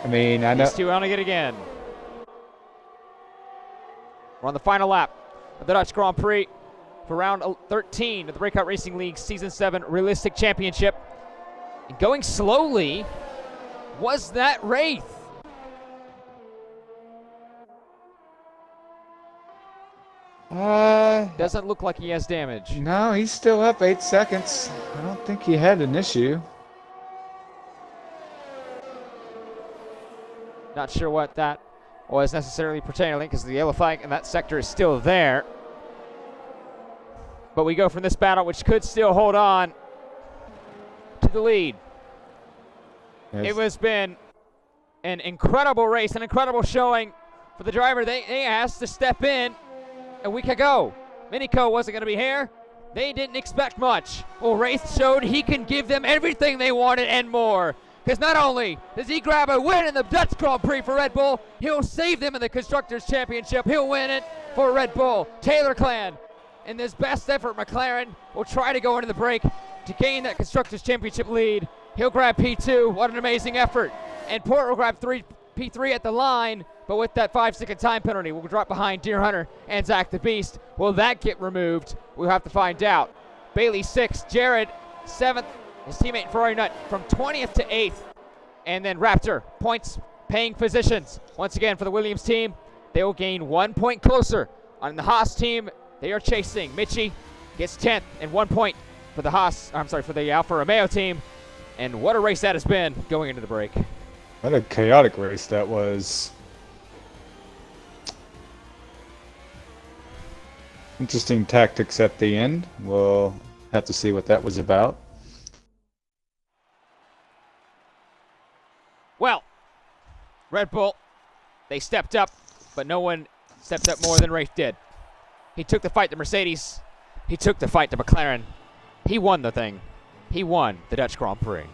[SPEAKER 2] I mean, I know.
[SPEAKER 1] These two on it again. We're on the final lap of the Dutch Grand Prix for round 13 of the Breakout Racing League Season 7 Realistic Championship. And going slowly was that Wraith. Doesn't look like he has damage.
[SPEAKER 2] No, he's still up 8 seconds. I don't think he had an issue.
[SPEAKER 1] Not sure what that was necessarily pertaining because the yellow flag in that sector is still there. But we go from this battle, which could still hold on to the lead.
[SPEAKER 2] Yes.
[SPEAKER 1] It has been an incredible race, an incredible showing for the driver. They asked to step in a week ago. Minico wasn't going to be here. They didn't expect much. Well, Wraith showed he can give them everything they wanted and more. Because not only does he grab a win in the Dutch Grand Prix for Red Bull, he'll save them in the Constructors' Championship. He'll win it for Red Bull. Taylor Clan, in this best effort, McLaren will try to go into the break to gain that Constructors' Championship lead. He'll grab P2. What an amazing effort. And Port will grab P3 at the line, but with that 5-second time penalty, we'll drop behind Deer Hunter and Zach the Beast. Will that get removed? We'll have to find out. Bailey 6th, Jared 7th. His teammate Ferrari Nut from 20th to 8th. And then Raptor, points paying positions. Once again for the Williams team, they will gain 1 point closer. On the Haas team, they are chasing. Mitchie gets 10th and 1 point for the for the Alfa Romeo team. And what a race that has been going into the break.
[SPEAKER 2] What a chaotic race that was. Interesting tactics at the end. We'll have to see what that was about.
[SPEAKER 1] Well, Red Bull, they stepped up, but no one stepped up more than Wraith did. He took the fight to Mercedes. He took the fight to McLaren. He won the thing. He won the Dutch Grand Prix.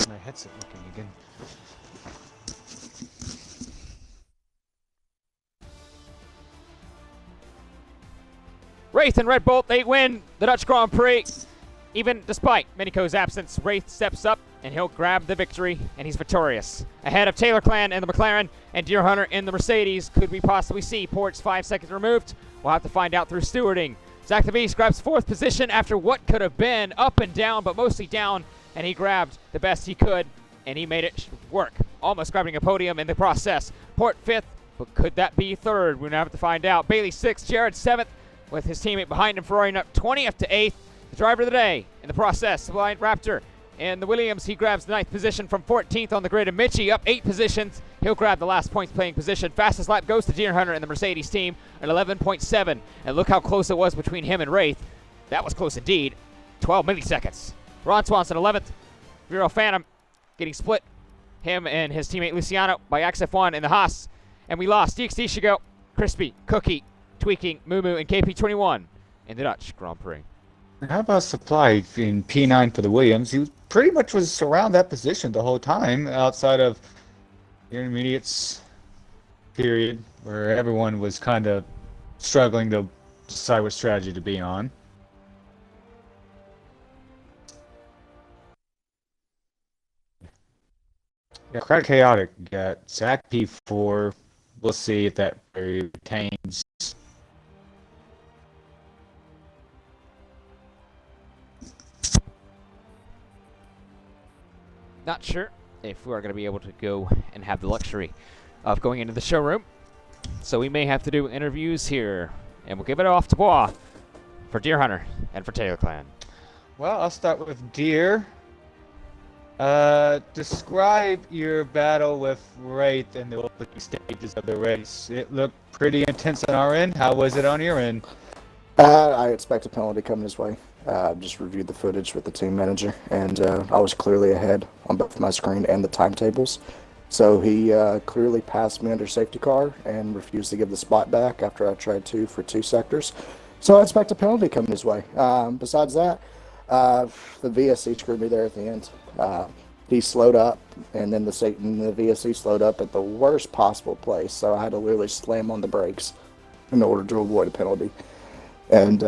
[SPEAKER 2] My headset looking again.
[SPEAKER 1] Wraith and Red Bull, they win the Dutch Grand Prix. Even despite Miniko's absence, Wraith steps up and he'll grab the victory, and he's victorious. Ahead of Taylor Clan in the McLaren and Deer Hunter in the Mercedes. Could we possibly see Ports 5 seconds removed? We'll have to find out through stewarding. Zach the Beast grabs 4th position after what could have been up and down, but mostly down, and he grabbed the best he could, and he made it work. Almost grabbing a podium in the process. Port 5th, but could that be 3rd? We're going to have to find out. Bailey 6th, Jared 7th, with his teammate behind him, Ferrari up 20th to 8th. The driver of the day in the process, Blind Raptor. And the Williams, he grabs the 9th position from 14th on the grid. And Mitchie up 8 positions. He'll grab the last points playing position. Fastest lap goes to Deer Hunter and the Mercedes team at 11.7. And look how close it was between him and Wraith. That was close indeed. 12 milliseconds. Ron Swanson 11th. Vero Phantom getting split. Him and his teammate Luciano by XF1 in the Haas. And we lost DXD Shigo, Crispy, Cookie, Tweaking, Moo and KP21 in the Dutch Grand Prix.
[SPEAKER 2] How about Supply in P9 for the Williams? He pretty much was around that position the whole time, outside of the intermediates period, where everyone was kind of struggling to decide what strategy to be on. Yeah, quite chaotic. Got Zach P4. We'll see if that retains.
[SPEAKER 1] Not sure if we're going to be able to go and have the luxury of going into the showroom. So we may have to do interviews here. And we'll give it off to Bois for Deer Hunter and for Taylor Clan.
[SPEAKER 2] Well, I'll start with Deer. Describe your battle with Wraith in the opening stages of the race. It looked pretty intense on our end. How was it on your end?
[SPEAKER 3] I expect a penalty coming his way. Just reviewed the footage with the team manager, and I was clearly ahead on both my screen and the timetables. So he clearly passed me under safety car and refused to give the spot back after I tried to for 2 sectors. So I expect a penalty coming his way. Besides that, the VSC screwed me there at the end. He slowed up, and then the VSC slowed up at the worst possible place. So I had to literally slam on the brakes in order to avoid a penalty. And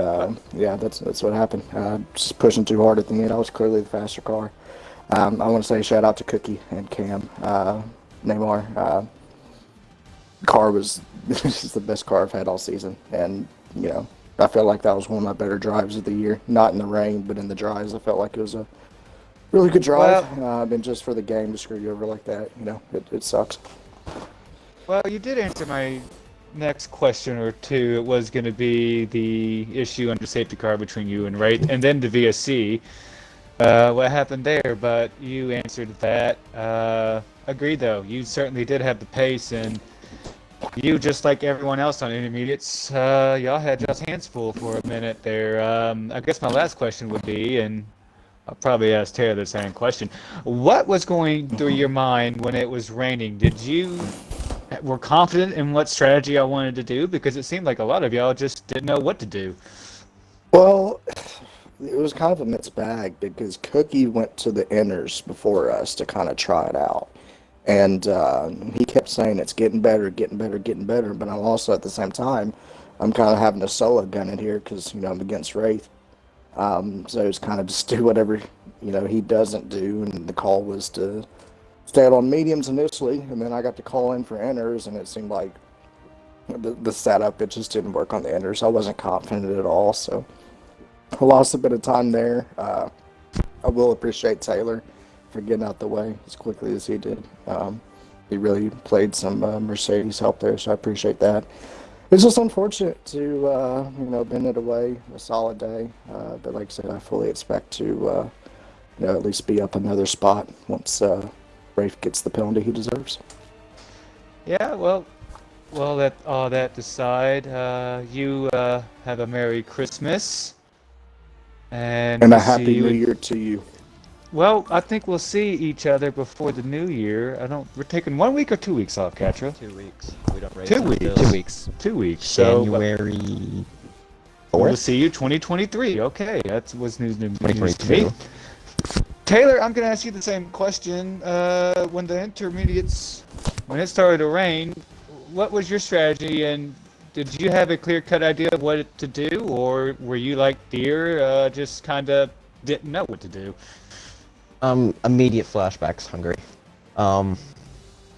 [SPEAKER 3] yeah, that's what happened. Just pushing too hard at the end. I was clearly the faster car. I want to say shout out to Cookie and Cam, Neymar. Car was this is the best car I've had all season, and you know I felt like that was one of my better drives of the year. Not in the rain, but in the dries, I felt like it was a really good drive. And just for the game to screw you over like that, you know, it sucks.
[SPEAKER 2] Well, you did answer my next question or two. It was going to be the issue under safety car between you and Wraith, and then the VSC. What happened there? But you answered that. Agreed, though. You certainly did have the pace, and you, just like everyone else on intermediates, y'all had just hands full for a minute there. I guess my last question would be, and I'll probably ask Taylor the same question. What was going through your mind when it was raining? Did you were confident in what strategy I wanted to do? Because it seemed like a lot of y'all just didn't know what to do.
[SPEAKER 3] Well, it was kind of a mixed bag because Cookie went to the inners before us to kind of try it out. And he kept saying it's getting better, getting better, getting better. But I'm also at the same time, I'm kind of having a solo gun in here because, you know, I'm against Wraith. So it's kind of just do whatever, you know, he doesn't do. And the call was to stay out on mediums initially. And then I got to call in for inners, and it seemed like the setup, it just didn't work on the inners. I wasn't confident at all. So I lost a bit of time there. I will appreciate Taylor for getting out the way as quickly as he did. He really played some Mercedes help there, so I appreciate that. It's just unfortunate to, you know, bend it away a solid day. But like I said, I fully expect to, you know, at least be up another spot once Rafe gets the penalty he deserves.
[SPEAKER 2] Yeah, well, that all that aside, you have a Merry Christmas. And
[SPEAKER 3] a Happy New Year to you.
[SPEAKER 2] Well, I think we'll see each other before the new year. We're taking 1 week or 2 weeks off, Katra?
[SPEAKER 4] 2 weeks. We don't raise
[SPEAKER 2] 2 weeks.
[SPEAKER 1] 2 weeks.
[SPEAKER 2] 2 weeks.
[SPEAKER 4] January 4th?
[SPEAKER 2] We'll see you 2023. Okay, that was news to me.
[SPEAKER 4] 2022.
[SPEAKER 2] Taylor, I'm going to ask you the same question. When the intermediates, when it started to rain, what was your strategy, and did you have a clear-cut idea of what to do, or were you like Deer, just kind of didn't know what to do.
[SPEAKER 4] Immediate flashbacks, Hungary.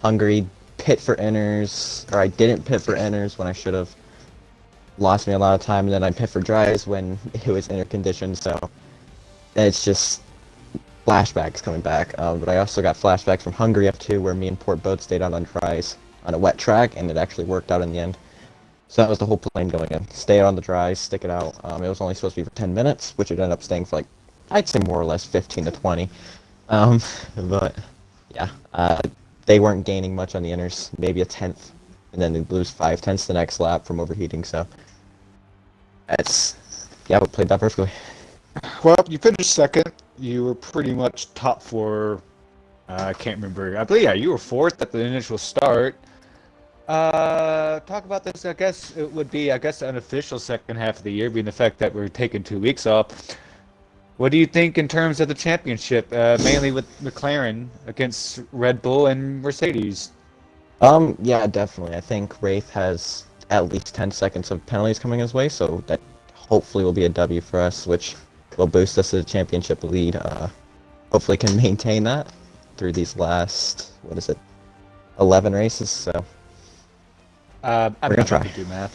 [SPEAKER 4] Hungary pit for inners, or I didn't pit for inners when I should have. Lost me a lot of time, and then I pit for dries when it was inner condition, so it's just flashbacks coming back. But I also got flashbacks from Hungary F2, where me and Port both stayed out on dries on a wet track, and it actually worked out in the end. So that was the whole plan going in. Stay out on the dries, stick it out. It was only supposed to be for 10 minutes, which it ended up staying for like, I'd say more or less 15 to 20. But yeah, they weren't gaining much on the inners, maybe a tenth, and then they lose 5/10 the next lap from overheating. So we played that perfectly.
[SPEAKER 2] Well, you finished second. You were pretty much top four. I can't remember. I believe, yeah, you were fourth at the initial start. Talk about this. I guess it would be, an unofficial second half of the year, being the fact that we're taking 2 weeks off. What do you think in terms of the championship, mainly with McLaren against Red Bull and Mercedes?
[SPEAKER 4] Yeah, definitely. I think Wraith has at least 10 seconds of penalties coming his way, so that hopefully will be a W for us, which will boost us to the championship lead. Hopefully can maintain that through these last, 11 races, so
[SPEAKER 2] I'm
[SPEAKER 4] gonna
[SPEAKER 2] not
[SPEAKER 4] try.
[SPEAKER 2] going to do math.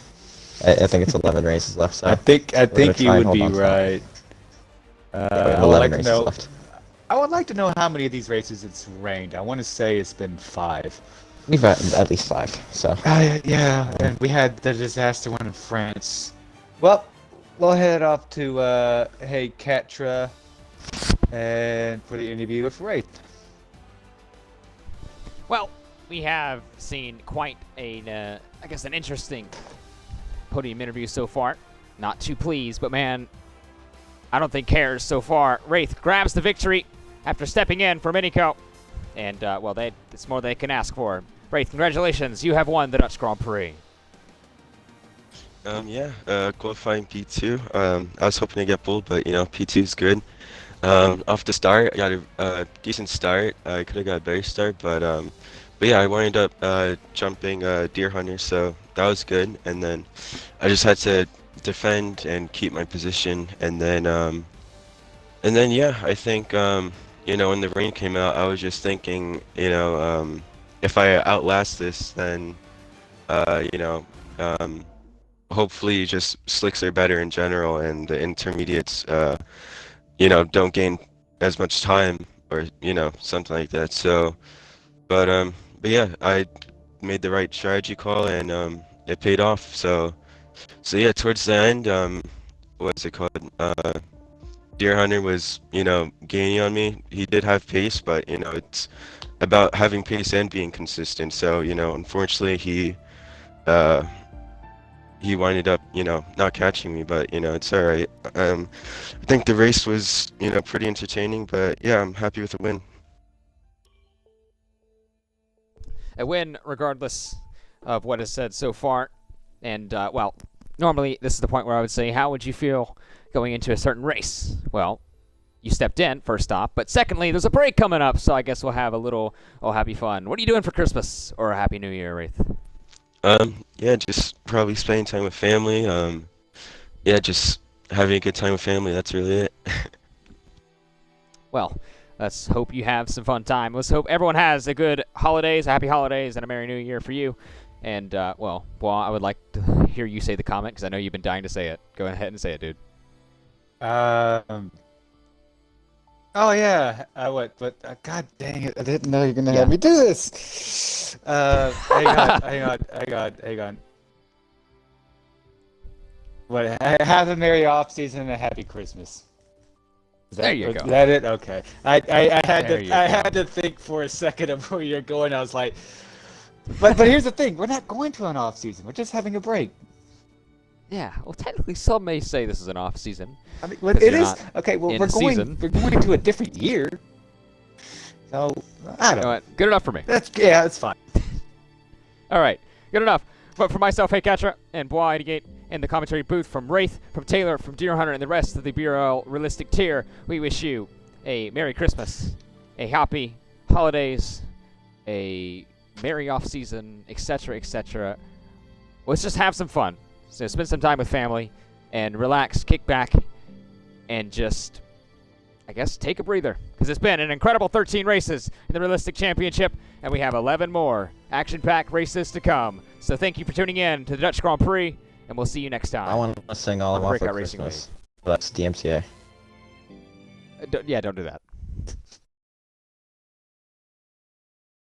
[SPEAKER 4] I think it's 11 races left, so
[SPEAKER 2] I think you
[SPEAKER 4] try and
[SPEAKER 2] would
[SPEAKER 4] hold
[SPEAKER 2] be
[SPEAKER 4] on to that.
[SPEAKER 2] right.
[SPEAKER 4] We have
[SPEAKER 2] I would
[SPEAKER 4] 11
[SPEAKER 2] like to
[SPEAKER 4] races
[SPEAKER 2] know.
[SPEAKER 4] left.
[SPEAKER 2] I would like to know how many of these races it's rained. I want to say it's been 5.
[SPEAKER 4] We've had at least 5, so.
[SPEAKER 2] Yeah, and we had the disaster one in France. Well, we'll head off to Hey Katra, and for the interview with Wraith.
[SPEAKER 1] Well, we have seen quite an interesting podium interview so far. Not too pleased, but man, I don't think cares so far. Wraith grabs the victory after stepping in for Minico. And, it's more than they can ask for. Wraith, congratulations. You have won the Dutch Grand Prix.
[SPEAKER 5] Qualifying P2. I was hoping to get pole, but, P2 is good. Off the start, I got a decent start. I could have got a better start, but yeah, I wound up jumping Deer Hunter, so that was good. And then I just had to defend and keep my position, and then I think when the rain came out, I was just thinking, if I outlast this, then hopefully just slicks are better in general, and the intermediates don't gain as much time, or something like that. So but yeah, I made the right strategy call, and it paid off. So yeah, towards the end, what's it called? Deer Hunter was, gaining on me. He did have pace, but it's about having pace and being consistent. So unfortunately, he winded up, not catching me. But it's all right. I think the race was, pretty entertaining. But yeah, I'm happy with the win.
[SPEAKER 1] A win, regardless of what is said so far. And, normally this is the point where I would say, how would you feel going into a certain race? Well, you stepped in, first off. But secondly, there's a break coming up, so I guess we'll have a little happy fun. What are you doing for Christmas or a Happy New Year, Wraith?
[SPEAKER 5] Yeah, just probably spending time with family. Yeah, just having a good time with family. That's really it.
[SPEAKER 1] Well, let's hope you have some fun time. Let's hope everyone has a good holidays, a happy holidays, and a Merry New Year for you. And, I would like to hear you say the comment, because I know you've been dying to say it. Go ahead and say it, dude.
[SPEAKER 2] Oh yeah, God dang it! I didn't know you're gonna have me do this. Hang on. What? Have a merry off season and a happy Christmas.
[SPEAKER 1] There you go.
[SPEAKER 2] Is that it? Okay. I had to think for a second of where you're going. I was like, but here's the thing: we're not going to an off season. We're just having a break.
[SPEAKER 1] Yeah, well, technically, some may say this is an off season.
[SPEAKER 2] I mean, well, it is okay. Well, we're going to a different year. So I don't
[SPEAKER 1] You know
[SPEAKER 2] know.
[SPEAKER 1] what? Good enough for me.
[SPEAKER 2] That's fine.
[SPEAKER 1] All right, good enough. But for myself, Hey Katra, and Bois Gate in the commentary booth, from Wraith, from Taylor, from Deer Hunter, and the rest of the BRL realistic tier, we wish you a Merry Christmas, a happy holidays, a merry off season, etc., etc. Let's just have some fun. So spend some time with family and relax, kick back, and just I guess, take a breather, because it's been an incredible 13 races in the Realistic Championship, and we have 11 more action-packed races to come. So thank you for tuning in to the Dutch Grand Prix, and we'll see you next time.
[SPEAKER 4] I want to sing all
[SPEAKER 1] on
[SPEAKER 4] I want for
[SPEAKER 1] Breakout Racing
[SPEAKER 4] Christmas. That's DMCA.
[SPEAKER 1] Yeah, don't do that.